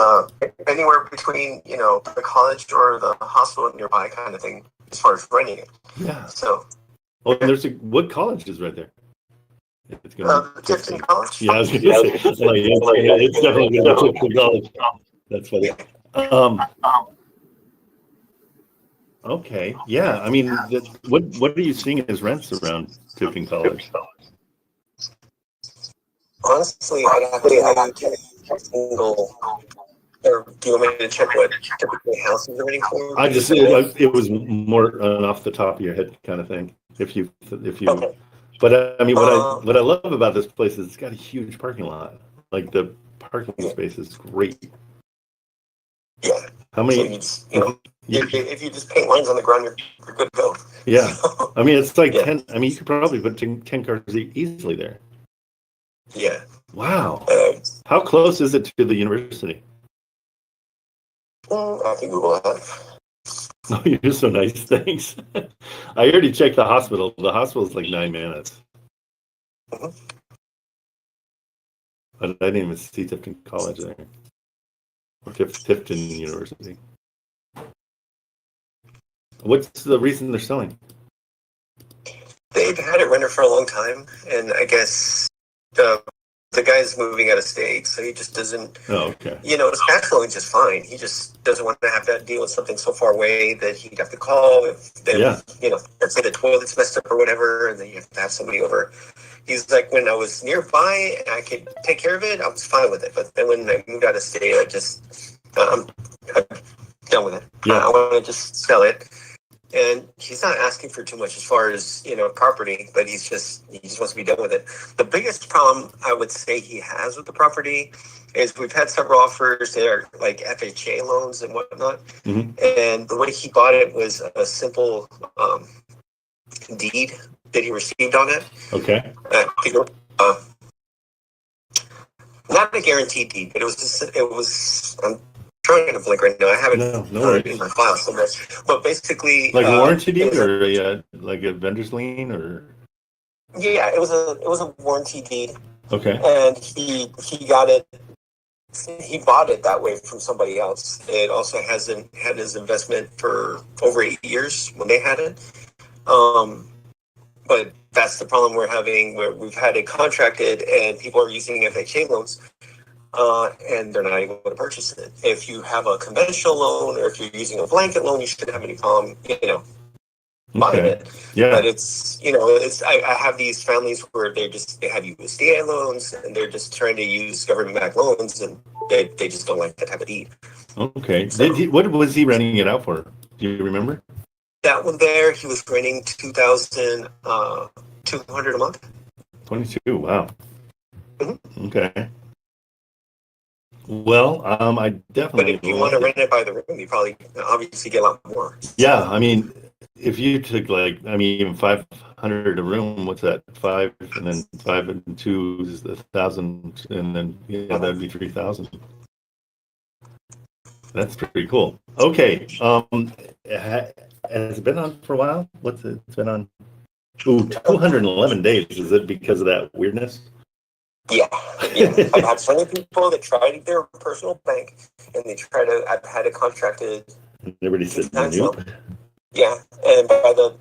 Anywhere between, the college or the hospital nearby kind of thing, as far as renting it. Yeah. So. Oh, and what college is right there? It's The Tifton College. Yeah, I was going to say. It's definitely going to be Tifton College. That's funny. Okay. Yeah. I mean, what are you seeing as rents around Tifton College? Honestly, I'd have to single. Or do you want me to check what typically houses are renting for? It was more off the top of your head kind of thing. If you. Okay. But I mean, what I love about this place is it's got a huge parking lot. Like the parking space is great. Yeah. How many? So if you just paint lines on the ground, you're good to go. Yeah. I mean, it's like Yeah. 10. I mean, you could probably put 10 cars easily there. Yeah. Wow. How close is it to the university? I can Google that. Oh, you're so nice. Thanks. I already checked the hospital. The hospital is like 9 minutes. Mhm. But I didn't even see Tifton College there. Or Tifton University. What's the reason they're selling? They've had it rented for a long time, and I guess they the guy's moving out of state, so he just doesn't. Oh, okay. You know, his cash flow is just fine. He just doesn't want to have to deal with something so far away that he'd have to call you know, let's say the toilet's messed up or whatever, and then you have to have somebody over. He's like, when I was nearby and I could take care of it, I was fine with it. But then when I moved out of state, I'm done with it. Yeah. I want to just sell it. And he's not asking for too much as far as, you know, property, but he just wants to be done with it. The biggest problem I would say he has with the property is we've had several offers that are like FHA loans and whatnot. Mm-hmm. And the way he bought it was a simple deed that he received on it. Okay. Not a guaranteed deed, but it was I'm trying to blink right now. I have it in my file somewhere. But basically, like a warranty deed or like a vendor's lien or. Yeah, it was a warranty deed. Okay. And he got it. He bought it that way from somebody else. It also hasn't had his investment for over 8 years when they had it. But that's the problem we're having, where we've had it contracted and people are using FHA loans. And they're not able to purchase it. If you have a conventional loan or if you're using a blanket loan, you shouldn't have any problem, you know, buying it. Yeah. But it's, you know, I have these families where they have USDA loans and they're just trying to use government-backed loans, and they just don't like that type of deed. Okay. So, what was he renting it out for? Do you remember? That one there, he was renting $2,200 a month. 22. Wow. Mm-hmm. Okay. Well, I definitely. But if you want to rent it by the room, you probably obviously get a lot more. Yeah, I mean, if you took even 500 a room, what's that? 5 and then 5 and 2 is 1,000, and then that'd be 3,000. That's pretty cool. Okay, has it been on for a while? It's been on? 211 days. Is it because of that weirdness? Yeah. I've had so many people that tried their personal bank, and I've had it contracted. Everybody said nope. Yeah, and by the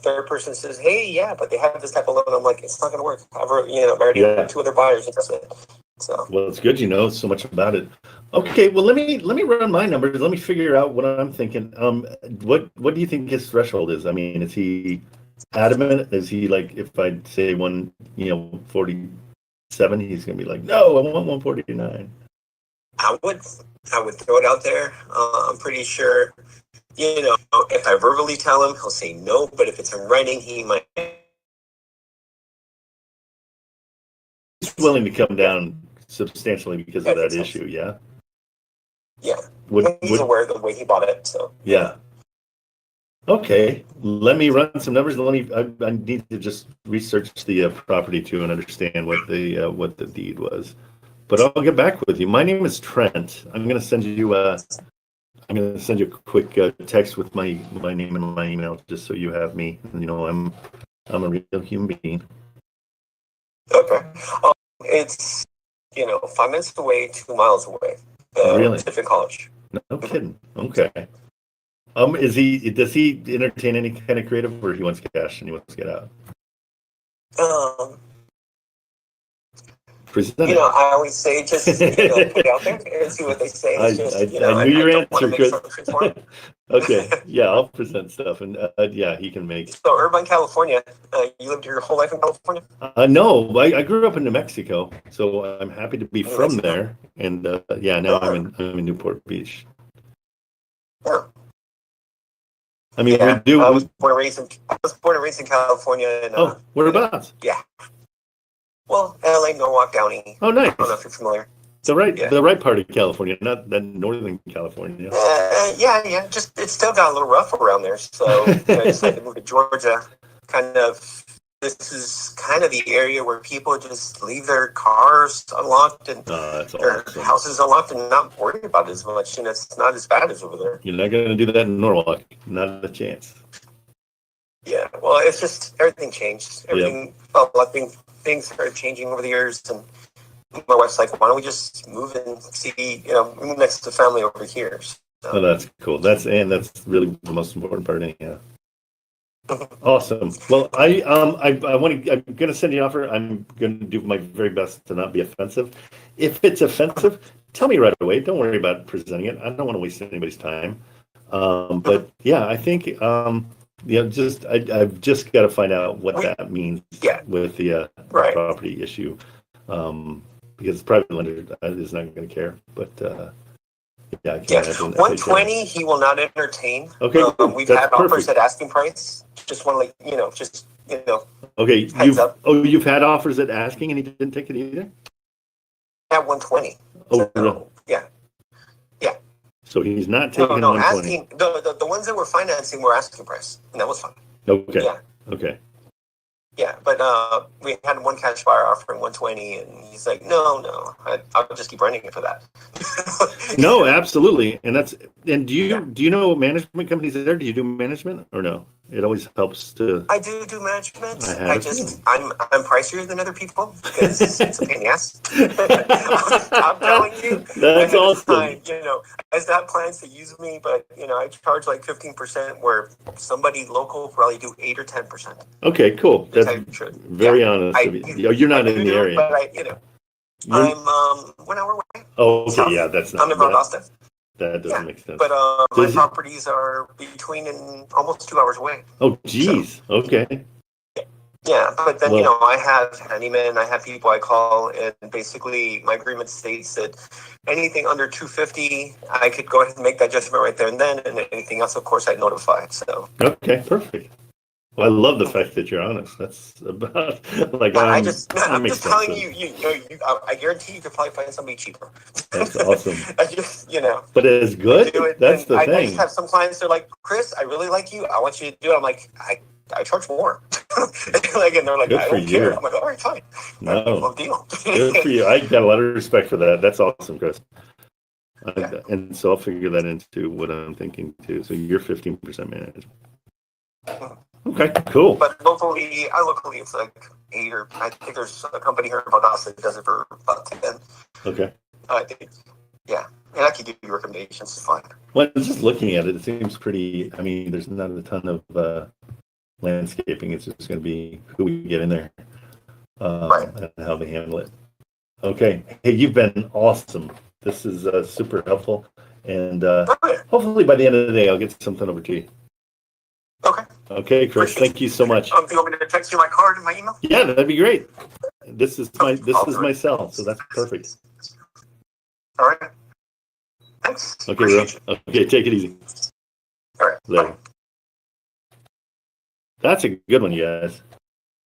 third person says, "Hey, yeah, but they have this type of loan." I'm like, "It's not going to work." I've already had 2 other buyers interested. So. Well, it's good you know so much about it. Okay, well let me run my numbers. Let me figure out what I'm thinking. What do you think his threshold is? I mean, is he adamant? Is he like, if I say 147, he's gonna be like, no, I want 149. I would throw it out there. I'm pretty sure, if I verbally tell him, he'll say no. But if it's in writing, he might. He's willing to come down substantially because of that issue. Yeah. Yeah. He's aware of the way he bought it. So. Yeah. Okay, let me run some numbers. I need to just research the property too and understand what the deed was. But I'll get back with you. My name is Trent. I'm going to send you a quick text with my name and my email, just so you have me. I'm a real human being. Okay. It's 5 minutes away, 2 miles away. Really? Pacific College. No kidding. Okay. Does he entertain any kind of creative, or he wants cash and he wants to get out? I always say just put it out there and see what they say. I knew your answer, Chris. Okay, yeah, I'll present stuff, and he can make. So, Irvine, California. You lived your whole life in California? No, I grew up in New Mexico, so I'm happy to be from there. And now I'm in Newport Beach. Yeah. I mean, I was born and raised in California. And, whereabouts? Yeah. Well, LA, Norwalk County. Oh, nice. I don't know if you're familiar. The right part of California, not the northern California. Yeah. Just it's still got a little rough around there, so I decided to move to Georgia. This is kind of the area where people just leave their cars unlocked and their houses unlocked and not worry about it as much. It's not as bad as over there. You're not going to do that in Norwalk. Not a chance. Yeah, well, it's just everything changed. Everything felt like things started changing over the years, and my wife's like, "Why don't we just move and see? Move next to family over here." So. Oh, that's cool. That's really the most important part. Yeah. Awesome. Well, I want to. I'm going to send you an offer. I'm going to do my very best to not be offensive. If it's offensive, tell me right away. Don't worry about presenting it. I don't want to waste anybody's time. But yeah, I think I've just got to find out what that means with the property issue, because the private lender is not going to care. But yeah, I can imagine 120 he will not entertain. Okay, we've had offers at asking price. Just want to Okay, you've had offers at asking and he didn't take it either? At 120. Oh, no. Yeah. So he's not taking 120. Asking the ones that were financing were asking price, and that was fine. Okay. Yeah. Okay. Yeah, but we had one cash buyer offering 120, and he's like, no, I'll just keep renting it for that. No, absolutely, and do you know management companies there? Do you do management or no? It always helps to. I do management. I'm pricier than other people because it's a pain in the ass. I'm telling you. That's awesome. As that plans to use me, but I charge like 15%, where somebody local probably do 8 or 10%. Okay, cool. That's very honest. You're not in the area. But I'm 1 hour away. Oh, okay, so, yeah, that's not. I'm in Mount Austin. That doesn't make sense. But my properties are between and almost 2 hours away. Oh, geez. So, okay. Yeah, but then I have handymen, I have people I call, and basically my agreement states that anything under 250, I could go ahead and make that adjustment right there and then, and anything else, of course, I'd notify. So. Okay, perfect. Well, I love the fact that you're honest. That's about I'm just telling you. I guarantee you could probably find somebody cheaper. That's awesome. I just, But it's good. That's the thing. I just have some clients. They're like, Chris, I really like you. I want you to do it. I'm like, I charge more. And they're like, I don't care. I'm like, all right, fine. No deal. Good for you. I got a lot of respect for that. That's awesome, Chris. And so I'll figure that into what I'm thinking too. So you're 15% managed. Okay, cool. But locally, it's like 8 or I think there's a company here in Valdosta that does it for about 10. Okay. Yeah, and I can give you recommendations. It's fine. Well, just looking at it, it seems pretty. I mean, there's not a ton of landscaping. It's just going to be who we get in there, and how they handle it. Okay. Hey, you've been awesome. This is super helpful, and hopefully by the end of the day, I'll get something over to you. Okay, Chris. Thank you so much. Do you want me to text you my card and my email? Yeah, that'd be great. This is my cell, so that's perfect. All right. Thanks. Okay, bro. Okay, take it easy. All right. Later. That's a good one, you guys.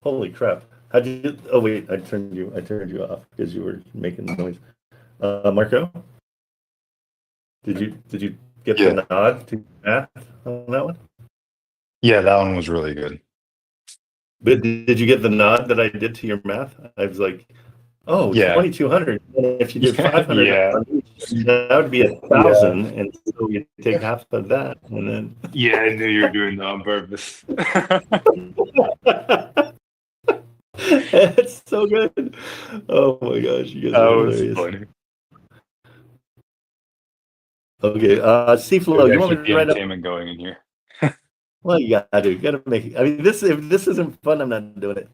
Holy crap! How'd you? Oh wait, I turned you off because you were making noise. Marco, did you get the nod to math on that one? Yeah, that one was really good. But did you get the nod that I did to your math? I was like, oh, yeah. 2,200. If you did 500, that would be 1,000, and so you take half of that, and then. Yeah, I knew you were doing that on purpose. That's so good. Oh my gosh, you guys are hilarious. Funny. Okay, Seaflow, you want me to write up? Going in here. Well, you gotta make it. I mean, if this isn't fun, I'm not doing it.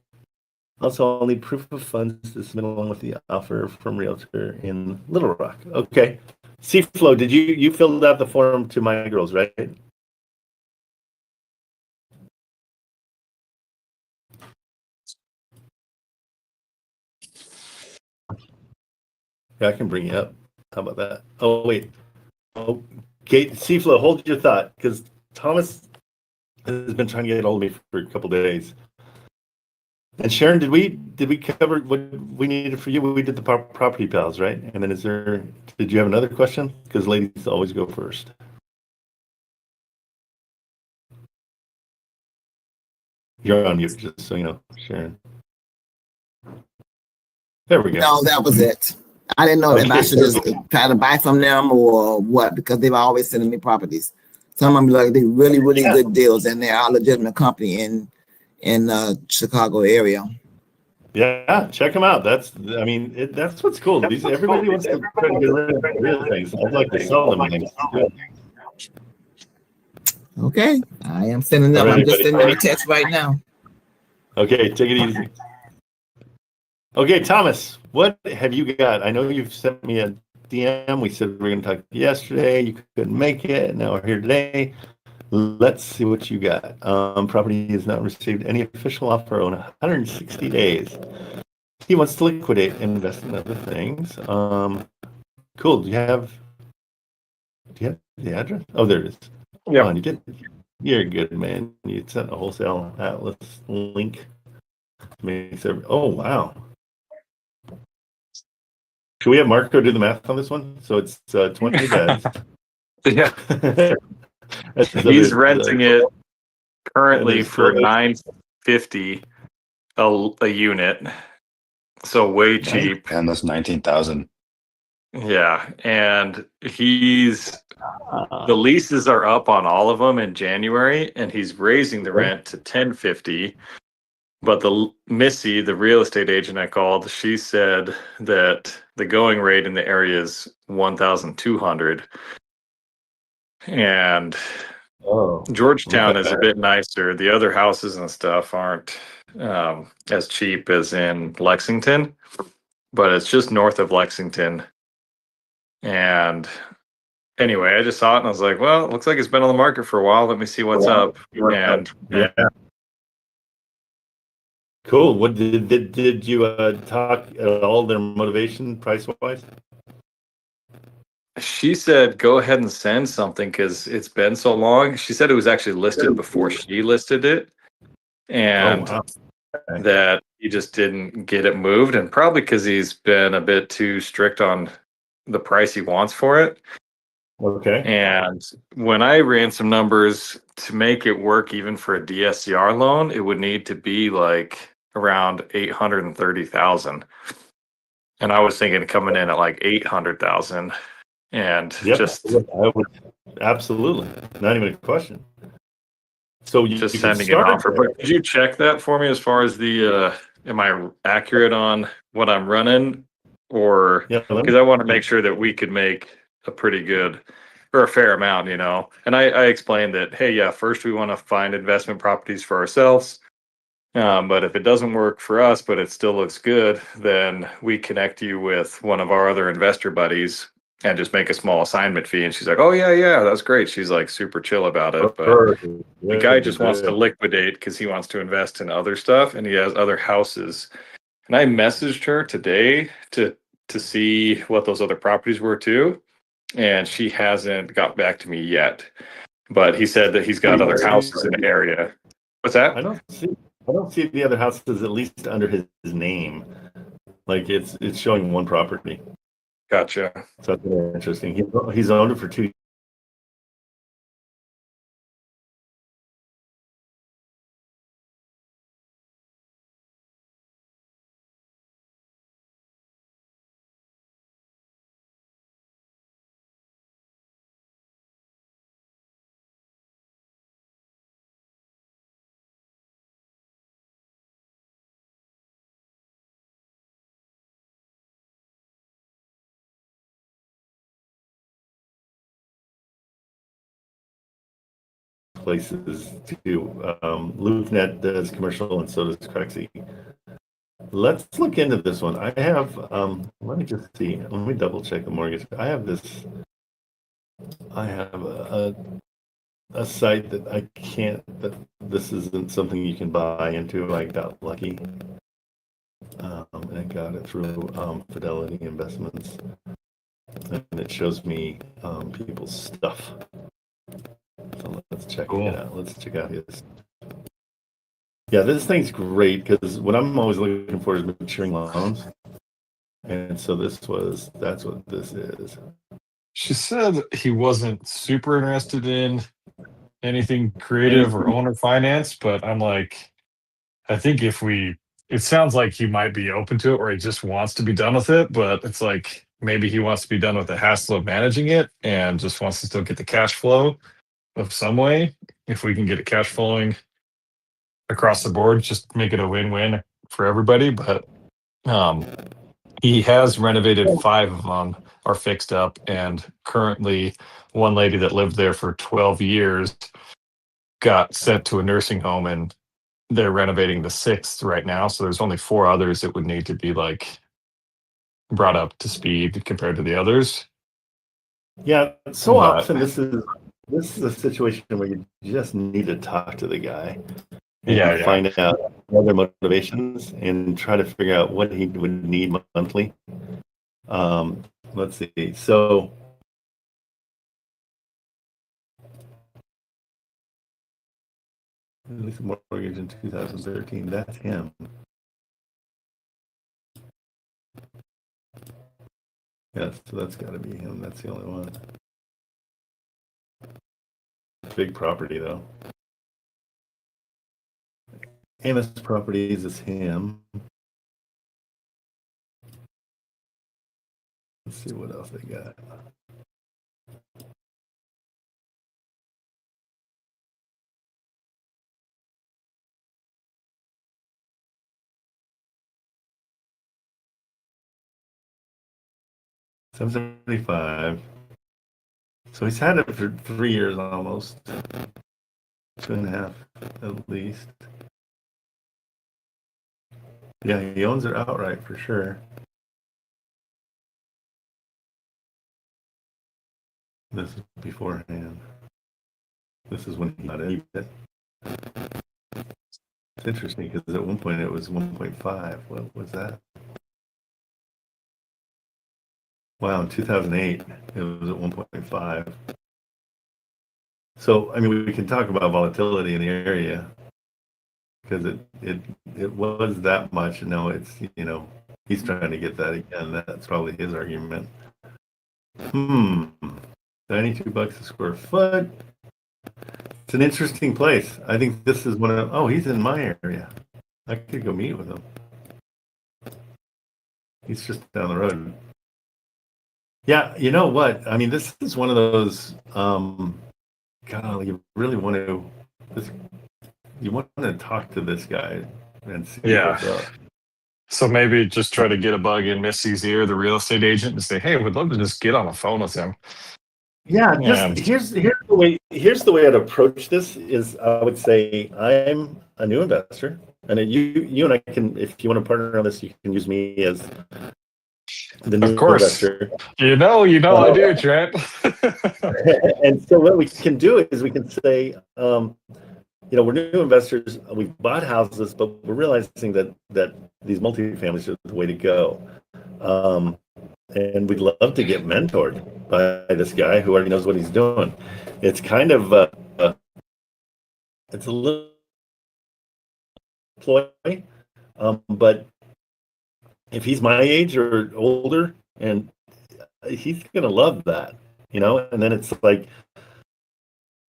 Also, I'll need proof of funds to submit along with the offer from Realtor in Little Rock. Okay. Seaflow, did you filled out the form to my girls, right? Yeah, I can bring you up. How about that? Oh, wait. Okay, Seaflow, hold your thought, because Thomas has been trying to get a hold of me for a couple days. And Sharon, did we cover what we needed for you? We did the property pals, right? And then did you have another question? Because ladies always go first. You're on mute, just so you know, Sharon. There we go. No, that was it. I didn't know if I should just try to buy from them or what, because they've always sending me properties. Some of them like they really, really good deals, and they're a legitimate company in Chicago area. Yeah, check them out. That's what's cool. Everybody wants to try to get rid of real things. I'd like to sell them things. Okay, I am sending them. I'm just sending them a text right now. Okay, take it easy. Okay, Thomas, what have you got? I know you've sent me a DM. We said we were going to talk yesterday. You couldn't make it. Now we're here today. Let's see what you got. Property has not received any official offer in 160 days. He wants to liquidate and invest in other things. Cool. Do you have the address? Oh, there it is. Yeah. Oh, and you did. You're good, man. You sent a wholesale atlas link. Oh, wow. Can we have Marco do the math on this one? So it's 20 beds. Yeah. He's renting it currently for $950 a unit. So way cheap. And that's 19,000. Yeah. And the leases are up on all of them in January, and he's raising the rent to $10.50. But Missy, the real estate agent I called, she said that the going rate in the area is 1,200. And Georgetown is a bit nicer. The other houses and stuff aren't as cheap as in Lexington, but it's just north of Lexington. And anyway, I just saw it and I was like, well, it looks like it's been on the market for a while. Let me see what's up. And yeah. Cool. What did you talk at all their motivation price wise? She said, go ahead and send something because it's been so long. She said it was actually listed before she listed it, and that he just didn't get it moved, and probably because he's been a bit too strict on the price he wants for it. Okay. And when I ran some numbers to make it work even for a DSCR loan, it would need to be like around 830,000. And I was thinking coming in at like 800,000. And just I would, absolutely, not even a question. So you just sending an offer. But could you check that for me as far as the am I accurate on what I'm running, or because I want to make sure that we could make a pretty good or a fair amount, you know. And I explained that, hey, yeah, first we want to find investment properties for ourselves. But if it doesn't work for us, but it still looks good, then we connect you with one of our other investor buddies and just make a small assignment fee. And she's like, oh, yeah, that's great. She's like super chill about it. But the guy just wants to liquidate because he wants to invest in other stuff and he has other houses. And I messaged her today to see what those other properties were too. And she hasn't got back to me yet. But he said that he's got other houses in the area. What's that? I don't see the other houses at least under his name. Like it's showing one property. Gotcha. So that's very interesting. He's owned it for 2 years. Places too. LoopNet does commercial and so does Crexy. Let's look into this one. I have let me just see. Let me double check the mortgage. I have a site that I can't, that this isn't something you can buy into. I got lucky. And I got it through Fidelity Investments. And it shows me people's stuff. So let's check it out. Let's check out his. Yeah, this thing's great because what I'm always looking for is maturing loans. And so that's what this is. She said he wasn't super interested in anything creative or owner finance, but I'm like, I think it sounds like he might be open to it or he just wants to be done with it, but it's like maybe he wants to be done with the hassle of managing it and just wants to still get the cash flow of some way. If we can get it cash flowing across the board, just make it a win-win for everybody. But he has renovated 5 of them, are fixed up, and currently one lady that lived there for 12 years got sent to a nursing home, and they're renovating the 6th right now. So there's only 4 others that would need to be like brought up to speed compared to the others. Yeah, so But often this is a situation where you just need to talk to the guy and find out other motivations and try to figure out what he would need monthly. Let's see. So at least mortgage in 2013. That's him. Yes, so that's got to be him. That's the only one. Big property though. Amos Properties is him. Let's see what else they got. $775. So he's had it for 3 years almost. 2.5 at least. Yeah, he owns it outright for sure. This is beforehand. This is when he got it. It's interesting because at one point it was 1.5. What was that? Wow, in 2008 it was at 1.5. So I mean, we can talk about volatility in the area because it was that much. No, it's he's trying to get that again. That's probably his argument. $92 a square foot. It's an interesting place. I think this is one of. Oh, he's in my area. I could go meet with him. He's just down the road. Yeah, you know what? I mean, this is one of those. God, you really want to. You want to talk to this guy and see what's up. So maybe just try to get a bug in Missy's ear, the real estate agent, and say, "Hey, we'd love to just get on the phone with him." Yeah, just here's the way I'd approach this is I would say I'm a new investor, and you and I can, if you want to partner on this, you can use me as the new investor. You know I do, Trent. And so what we can do is we can say, we're new investors. We've bought houses, but we're realizing that these multifamilies are the way to go. And we'd love to get mentored by this guy who already knows what he's doing. It's kind of it's a little ploy, but if he's my age or older, and he's gonna love that, And then it's like,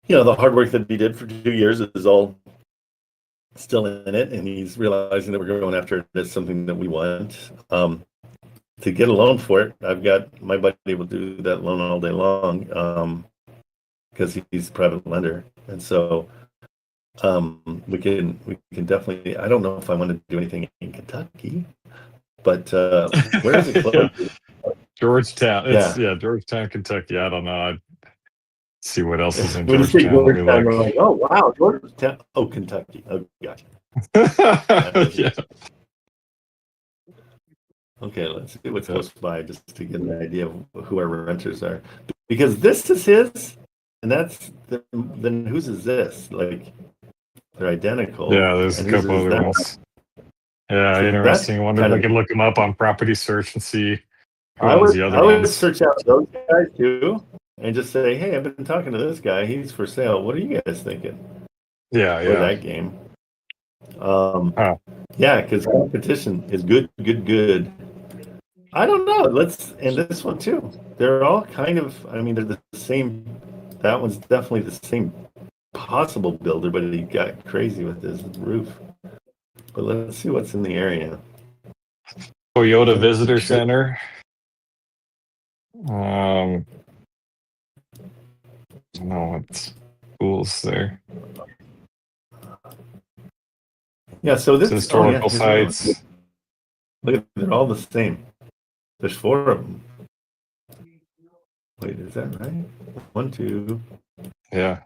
the hard work that he did for 2 years is all still in it, and he's realizing that we're going after it as something that we want. To get a loan for it, I've got my buddy will do that loan all day long because he's a private lender, and so we can definitely. I don't know if I want to do anything in Kentucky, but where is it close? Georgetown. Georgetown, Kentucky. I don't know. I'd see what else is in Georgetown. We're like, oh wow, Georgetown. Oh, Kentucky. Oh, gotcha. Yeah. Okay, let's see what's close by just to get an idea of who our renters are. Because this is his, and that's then whose is this? Like, they're identical. Yeah, there's a couple other ones. Yeah, so interesting. I wonder if I can look them up on Property Search and see who owns the other ones. I would search out those guys too and just say, hey, I've been talking to this guy. He's for sale. What are you guys thinking? Yeah. For that game. Yeah, because competition is good. I don't know. And this one too. They're all kind of, I mean, they're the same. That one's definitely the same possible builder, but he got crazy with his roof. But let's see what's in the area. Toyota Visitor Center. No, it's schools there. Yeah, so this historical sites. Look, they're all the same. There's 4 of them. Wait, is that right? 1, 2. Yeah.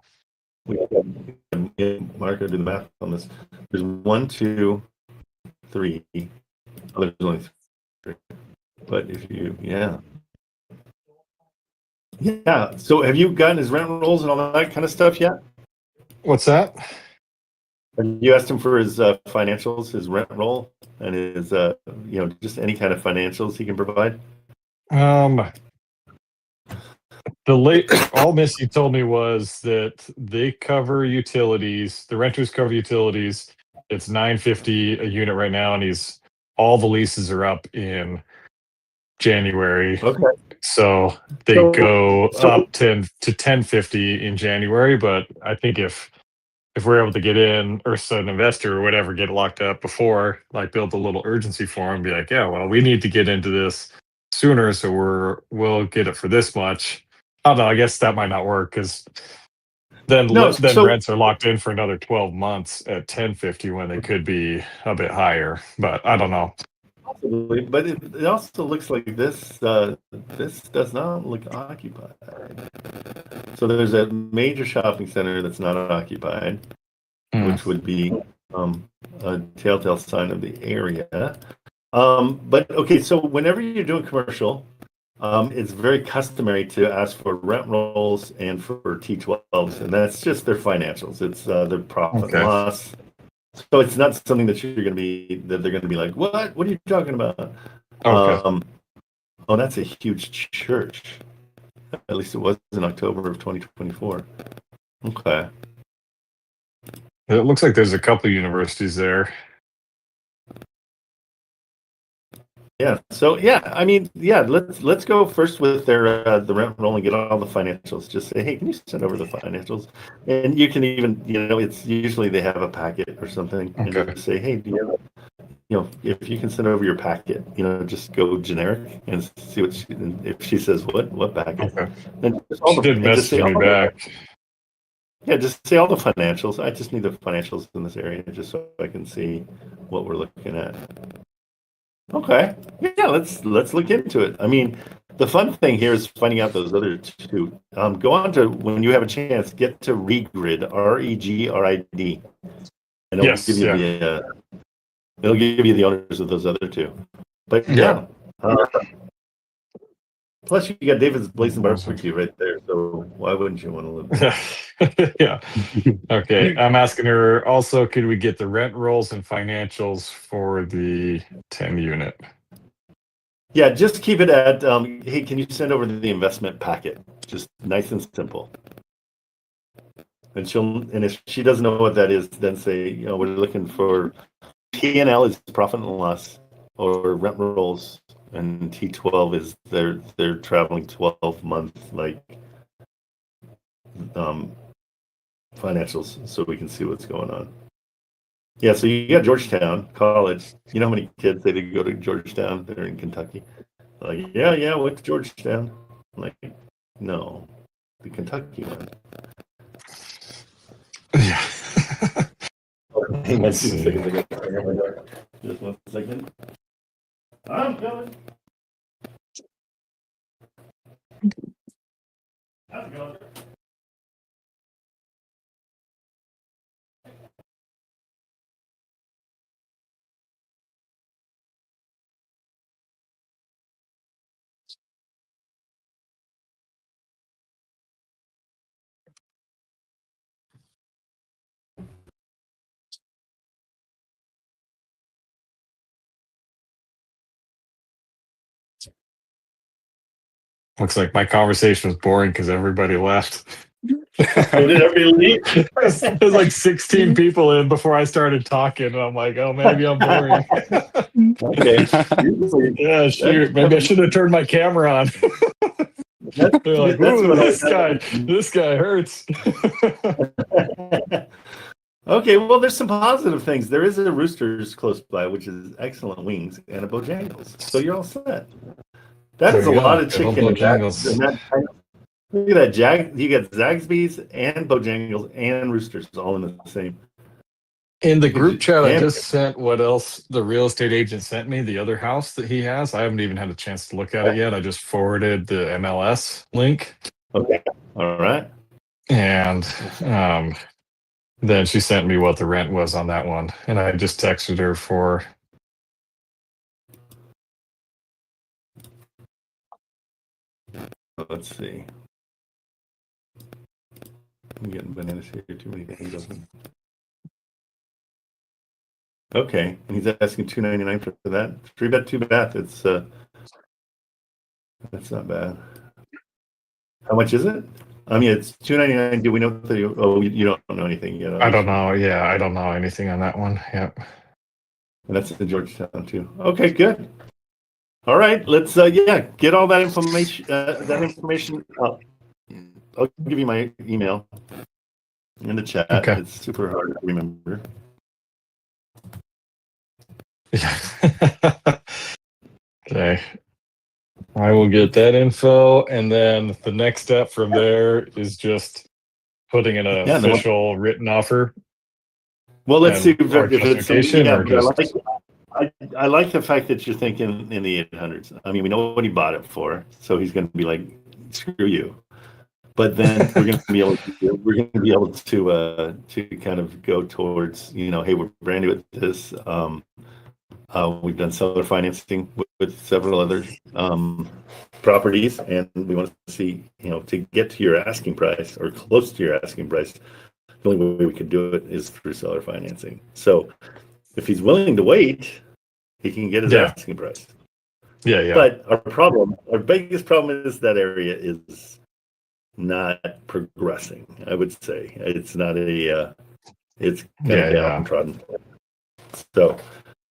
Marco, do the math on this. There's 1, 2, 3. Oh, there's only 3. But if you, yeah. So have you gotten his rent rolls and all that kind of stuff yet? What's that? Have you asked him for his financials, his rent roll, and his just any kind of financials he can provide? All Missy told me was that they cover utilities. The renters cover utilities. It's $950 a unit right now, and all the leases are up in January. Okay. So they go up to $1050 in January. But I think if we're able to get in, or so an investor or whatever, get locked up before, like build a little urgency for him, be like, yeah, well, we need to get into this sooner, so we'll get it for this much. I don't know. I guess that might not work because then rents are locked in for another 12 months at $1050 when they could be a bit higher. But I don't know. Possibly, but it also looks like this does not look occupied. So there's a major shopping center that's not occupied, which would be a telltale sign of the area. But okay, so whenever you're doing commercial, it's very customary to ask for rent rolls and for T12s, and that's just their financials. It's their profit and loss. So it's not something that they're going to be like, what? What are you talking about? Okay. Oh, that's a huge church. At least it was in October of 2024. Okay. It looks like there's a couple of universities there. Yeah. So let's go first with their the rent roll and get all the financials. Just say, hey, can you send over the financials? And you can even, it's usually they have a packet or something, and just say, hey, do you have, if you can send over your packet, just go generic and see what if she says what packet. Okay. Then She did message me back. Yeah, just say all the financials. I just need the financials in this area just so I can see what we're looking at. Okay. Yeah, let's look into it. I mean, the fun thing here is finding out those other two. Go on to, when you have a chance, get to Regrid, REGRID. And it'll give you it'll give you the owners of those other two. But yeah. Plus, you got David's Blazing Barbecue right there, so why wouldn't you want to live there? Yeah. Okay. I'm asking her also, could we get the rent rolls and financials for the 10 unit? Yeah, just keep it at, hey, can you send over the investment packet? Just nice and simple. And if she doesn't know what that is, then say, we're looking for P&L is profit and loss, or rent rolls, and T12 is they're traveling 12-month financials, so we can see what's going on. Yeah, so you got Georgetown College. You know how many kids they did go to Georgetown? They're in Kentucky. Like, yeah, went to Georgetown. I'm like, no, the Kentucky one. Yeah. Let's see. Just 1 second. I'm coming. How's it going? Looks like my conversation was boring because everybody left. So did everybody leave? There's like 16 people in before I started talking, and I'm like, oh, maybe I'm boring. Okay. Yeah, shoot. Maybe I should have turned my camera on. They're like, ooh, this guy hurts. Okay, well, there's some positive things. There is a Roosters close by, which is excellent wings, and a Bojangles. So you're all set. That is a lot of chicken. Look at that, you got Zaxby's and Bojangles and Roosters all in the same. In the group chat, I just sent what else the real estate agent sent me, the other house that he has. I haven't even had a chance to look at it yet. I just forwarded the MLS link. Okay. All right. And then she sent me what the rent was on that one, and I just texted her for. Let's see. I'm getting bananas here. Too many things open. Okay, and he's asking $299 for that. 3-bed, 2-bath. It's that's not bad. How much is it? I mean, it's $299. Do we know that you don't know anything yet? I don't know. Yeah, I don't know anything on that one. Yep. And that's in Georgetown too. Okay, good. All right, let's get all that information. I'll give you my email in the chat. Okay. It's super hard to remember. Okay. I will get that info, and then the next step from there is just putting in an official written offer. Well, let's see if it's justification, or just. I like the fact that you're thinking in the 800s. I mean, we know what he bought it for, so he's going to be like, "Screw you." But then we're going to be able to kind of go towards, hey, we're brand new at this. We've done seller financing with several other properties, and we want to see, to get to your asking price or close to your asking price. The only way we could do it is through seller financing. So if he's willing to wait, he can get his asking price. Yeah. But our biggest problem is that area is not progressing. I would say it's not it's kind of downtrodden. So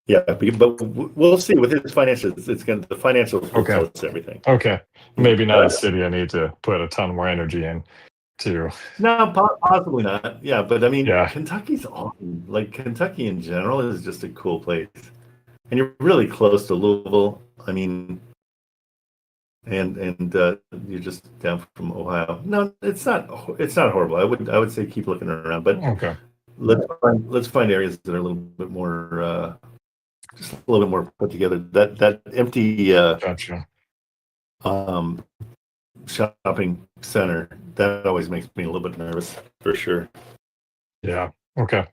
but we'll see with his financials. The financials will tell us everything. Okay, maybe not a city I need to put a ton more energy in. No, possibly not. Yeah, but I mean, Kentucky's awesome. Like, Kentucky in general is just a cool place, and you're really close to Louisville. I mean, and you're just down from Ohio. No, it's not horrible. I would say keep looking around, but let's find areas that are a little bit more just a little bit more put together. That empty gotcha. Shopping center, that always makes me a little bit nervous, for sure. Yeah. Okay.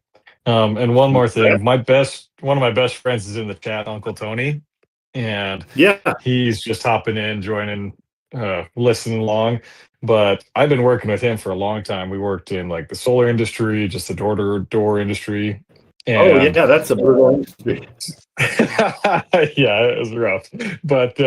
And one more thing. One of my best friends is in the chat, Uncle Tony. And he's just hopping in, joining, listening along. But I've been working with him for a long time. We worked in like the solar industry, just the door-to-door industry. And, that's a brutal industry. Yeah, it was rough. But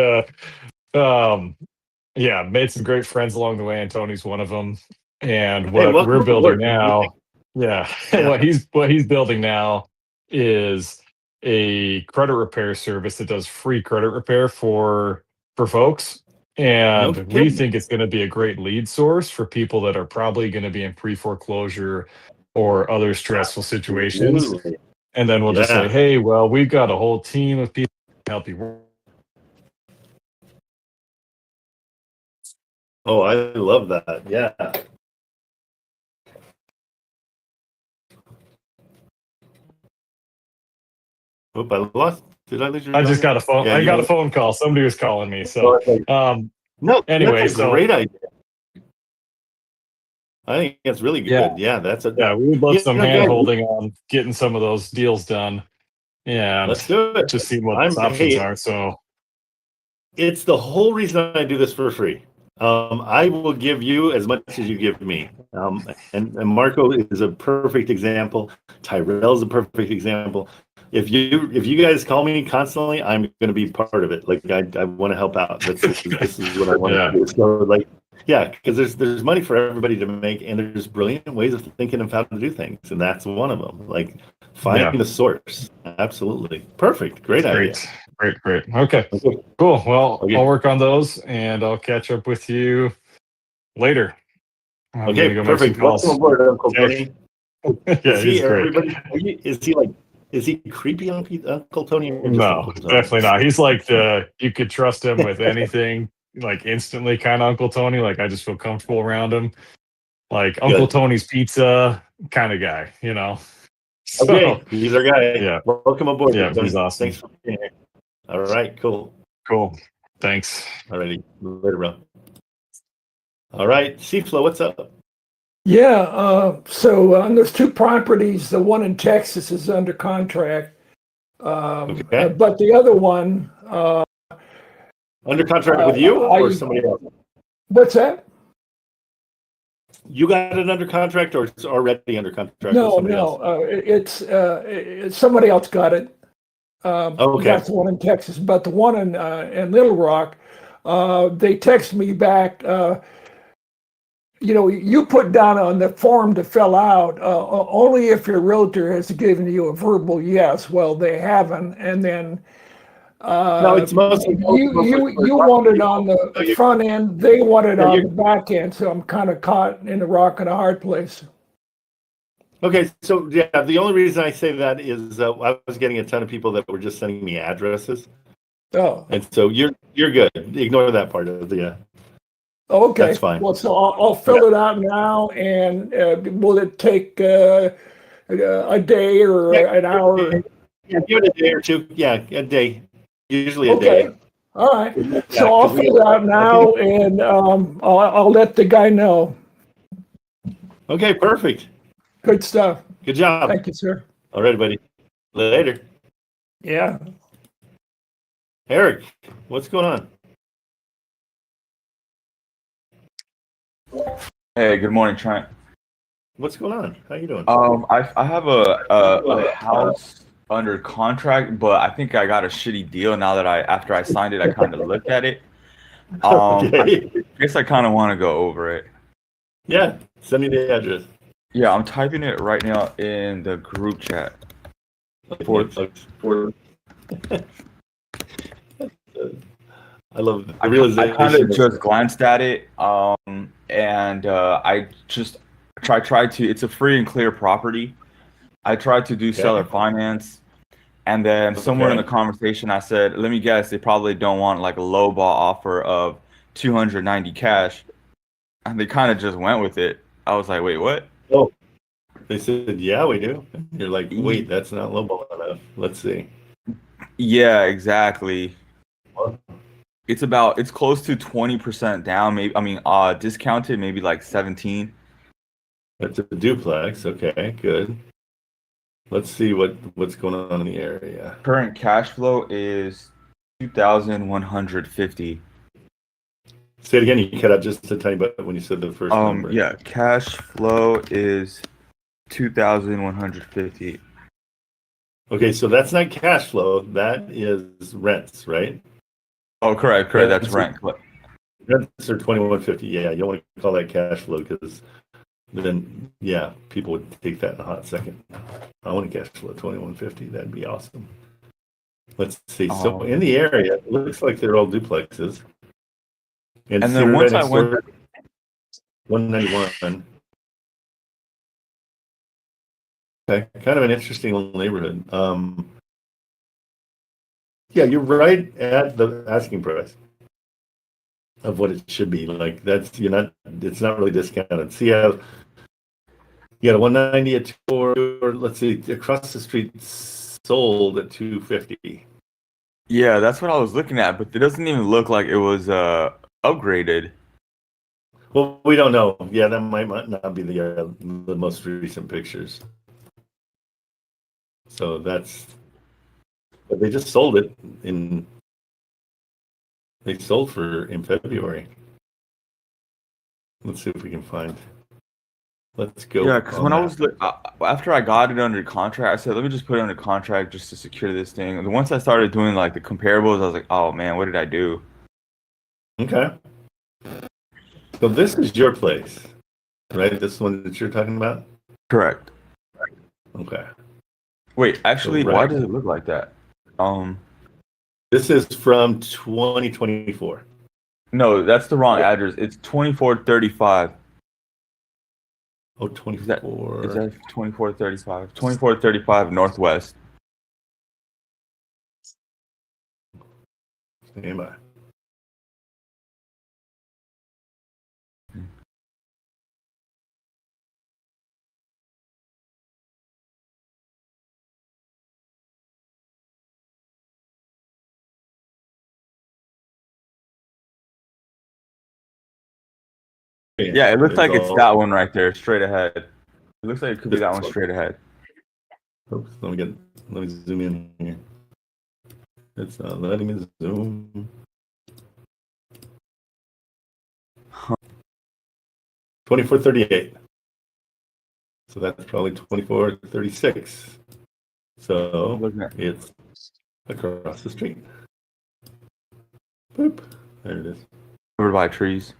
made some great friends along the way, and Tony's one of them. And what we're building now, what he's building now is a credit repair service that does free credit repair for folks. And we think it's going to be a great lead source for people that are probably going to be in pre-foreclosure or other stressful situations. Absolutely. And then we'll just say, hey, well, we've got a whole team of people to help you. Oh, I love that. Yeah. Oop, did I lose your I just got a phone. I got a phone call. Somebody was calling me. So, anyway, that's a great idea. I think it's really good. Yeah, we would love some hand holding on getting some of those deals done. Yeah, let's do it. Just see what the options are. So, it's the whole reason I do this for free. I will give you as much as you give me. And Marco is a perfect example. Tyrell's a perfect example. If you guys call me constantly, I'm going to be part of it. Like, I want to help out. This is what I want to do. So because there's money for everybody to make, and there's brilliant ways of thinking of how to do things, and that's one of them. Like, finding the source. Absolutely perfect. Great idea. Great. Okay, cool. Well, I'll work on those, and I'll catch up with you later. Okay, perfect. Welcome aboard, Uncle Tony. He's great. Is he creepy, Uncle Tony? No, definitely not. He's like you could trust him with anything, like instantly kind of Uncle Tony. Like, I just feel comfortable around him. Like Uncle Tony's Pizza kind of guy, So, okay, he's our guy. Yeah. Welcome aboard. Yeah, he's awesome. Thanks for being here. All right, cool. Thanks. Alrighty, later, bro. All right, C-Flow, what's up? Yeah, so there's two properties. The one in Texas is under contract, Okay. but the other one, Under contract with you or somebody else? What's that? You got it under contract, or it's already under contract with No, somebody else? it's somebody else got it. Okay. That's the one in Texas, but the one in Little Rock, they text me back. You put down on the form to fill out only if your realtor has given you a verbal yes. Well, they haven't, and then No, it's mostly you want it on the front end. They want it on the back end. So I'm kind of caught in a rock and a hard place. Okay, so yeah, the only reason I say that is I was getting a ton of people that were just sending me addresses. Oh, and so you're good. Ignore that part of the. Okay. That's fine. Well, so I'll fill it out now, and will it take a day or an hour? Yeah, give it a day or two. Yeah, a day. Usually a Okay. day. All right. So I'll fill it out now, and I'll let the guy know. Okay, perfect. Good stuff. Good job. Thank you, sir. All right, buddy. Later. Yeah. Eric, what's going on? Hey, good morning, Trent. What's going on? How you doing? I have a house under contract, but I think I got a shitty deal now that after I signed it, I kind of looked at it. Okay. I guess I kind of want to go over it. Yeah, send me the address. Yeah, I'm typing it right now in the group chat. I love the I realization. kind of just glanced at it, and I just tried to. It's a free and clear property. I tried to do seller finance, and then somewhere in the conversation, I said, "Let me guess, they probably don't want like a low ball offer of 290 cash," and they kind of just went with it. I was like, "Wait, what?" Oh, they said, "Yeah, we do." And you're like, "Wait, that's not lowball enough. Let's see." Yeah, exactly. It's close to 20% down. Maybe discounted maybe like 17. That's a duplex. Okay, good. Let's see what's going on in the area. Current cash flow is 2,150. Say it again. You cut out just a tiny bit when you said the first number. Yeah, cash flow is 2,150. Okay, so that's not cash flow. That is rents, right? Oh, correct. That's rent. Rents are 2,150. Yeah, you don't want to call that cash flow because then, yeah, people would take that in a hot second. I want to cash flow 2,150. That'd be awesome. Let's see. So in the area, it looks like they're all duplexes. And then once I went 191. Okay, kind of an interesting little neighborhood. Yeah, you're right at the asking price of what it should be. Like it's not really discounted. See how you got a 190 at 2, or let's see, across the street sold at 250. Yeah, that's what I was looking at, but it doesn't even look like it was upgraded. Well, we don't know. Yeah, that might not be the most recent pictures. So but they just sold it in February. Let's see if we can find. Let's go. Yeah, because when I was after I got it under contract, I said, let me just put it under contract just to secure this thing. And once I started doing like the comparables, I was like, oh man, what did I do? Okay. So this is your place, right? This one that you're talking about? Correct. Okay. Wait, actually, why does it look like that? This is from 2024. No, that's the wrong address. It's 2435. Oh, 24. Is that 2435? 2435 Northwest. Stand by. Yeah, it looks like it's that one right there, straight ahead. It looks like it could be that one straight ahead. Oops, let me zoom in here. It's not letting me zoom. 2438. So that's probably 2436. So it's across the street. Boop. There it is. Covered by trees.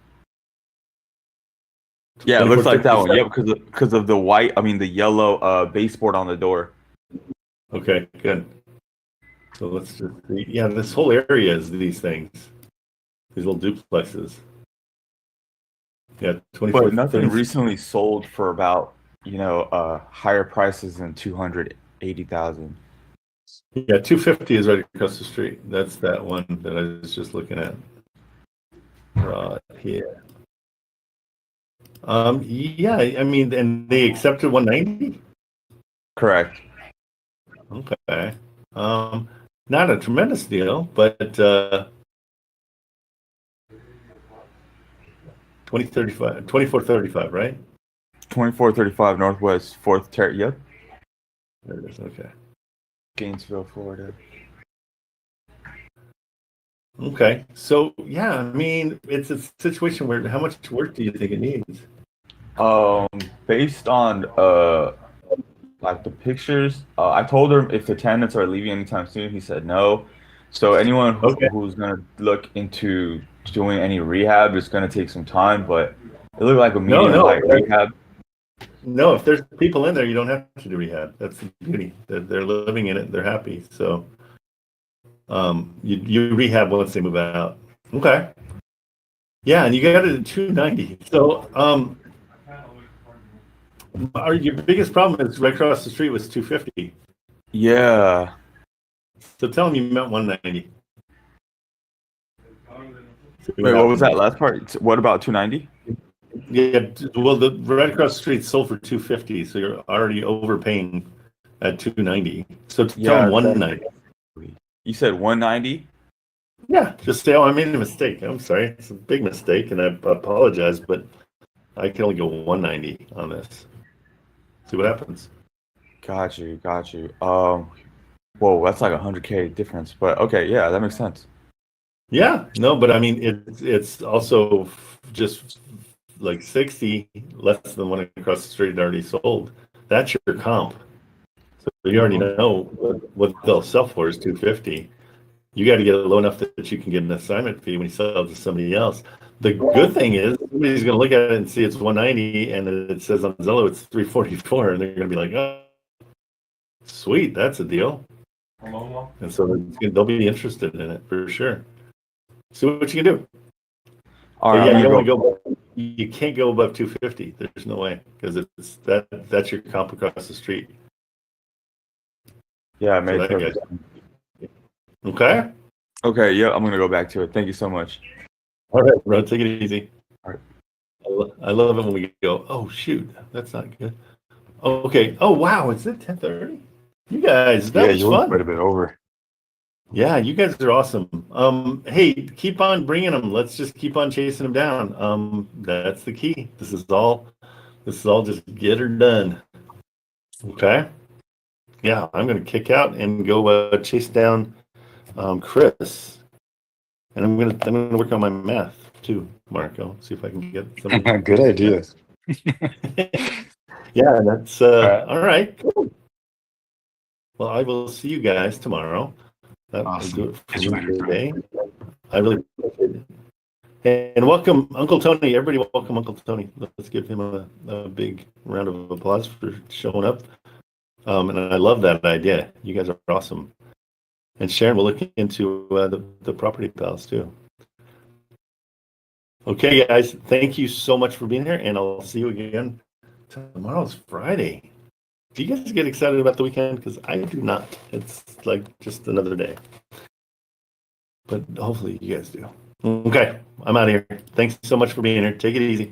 Yeah, it looks like that one. Yep, because of the white, the yellow baseboard on the door. Okay, good. So let's just see. Yeah, this whole area is these things. These little duplexes. Yeah, 24. But nothing recently sold for about, higher prices than 280,000. Yeah, 250 is right across the street. That's that one that I was just looking at. Right here. Yeah, and they accepted 190? Correct. Okay. Not a tremendous deal, but 2435, right? 2435 Northwest 4th Terrace. Yep. There it is. Okay. Gainesville, Florida. Okay. So, yeah, it's a situation where how much work do you think it needs? Based on like the pictures, I told her if the tenants are leaving anytime soon. He said no. So anyone who's gonna look into doing any rehab is gonna take some time, but it looked like a medium light rehab. No, if there's people in there, you don't have to do rehab. That's the beauty. They're living in it. They're happy. So, you rehab once they move out. Okay. Yeah, and you got it at 290. So, your biggest problem is right across the street was 250. Yeah. So tell them you meant 190. Wait, what was that last part? What about 290? Yeah, well, the right across the street sold for 250, so you're already overpaying at 290. So tell them 190. You said 190? Yeah, just say, I made a mistake. I'm sorry. It's a big mistake, and I apologize, but I can only go 190 on this. See what happens. Got you. Whoa, that's like $100K difference. But okay, yeah, that makes sense. Yeah, no, but it's also just like 60 less than one across the street already sold. That's your comp. So you already know what they'll sell for is 250. You got to get it low enough that you can get an assignment fee when you sell it to somebody else. The good thing is somebody's going to look at it and see it's 190 and it says on Zillow it's 344 and they're going to be like, oh, sweet, that's a deal. And so they'll be interested in it for sure. See what you can do. All right, yeah, you can't go above 250. There's no way because that's your comp across the street. Yeah, I made perfect. Okay. Okay. Yeah, I'm gonna go back to it. Thank you so much. All right, bro. Take it easy. All right. I love it when we go, oh shoot, that's not good. Oh, okay. Oh wow, is it 10:30? You guys, that was fun. Quite a bit over. Yeah, you guys are awesome. Hey, keep on bringing them. Let's just keep on chasing them down. That's the key. This is all just get her done. Okay. Yeah, I'm gonna kick out and go chase down Chris, and I'm gonna work on my math too, Marco. See if I can get some. Good idea. Yeah, that's all right. Cool. Well, I will see you guys tomorrow. That will do it for today. I really appreciate it. And welcome, Uncle Tony. Everybody, welcome, Uncle Tony. Let's give him a big round of applause for showing up. And I love that idea. You guys are awesome. And Sharon, we'll look into the property pals too. Okay, guys, thank you so much for being here, and I'll see you again. Tomorrow's Friday. Do you guys get excited about the weekend? Because I do not. It's like just another day. But hopefully you guys do. Okay, I'm out of here. Thanks so much for being here. Take it easy.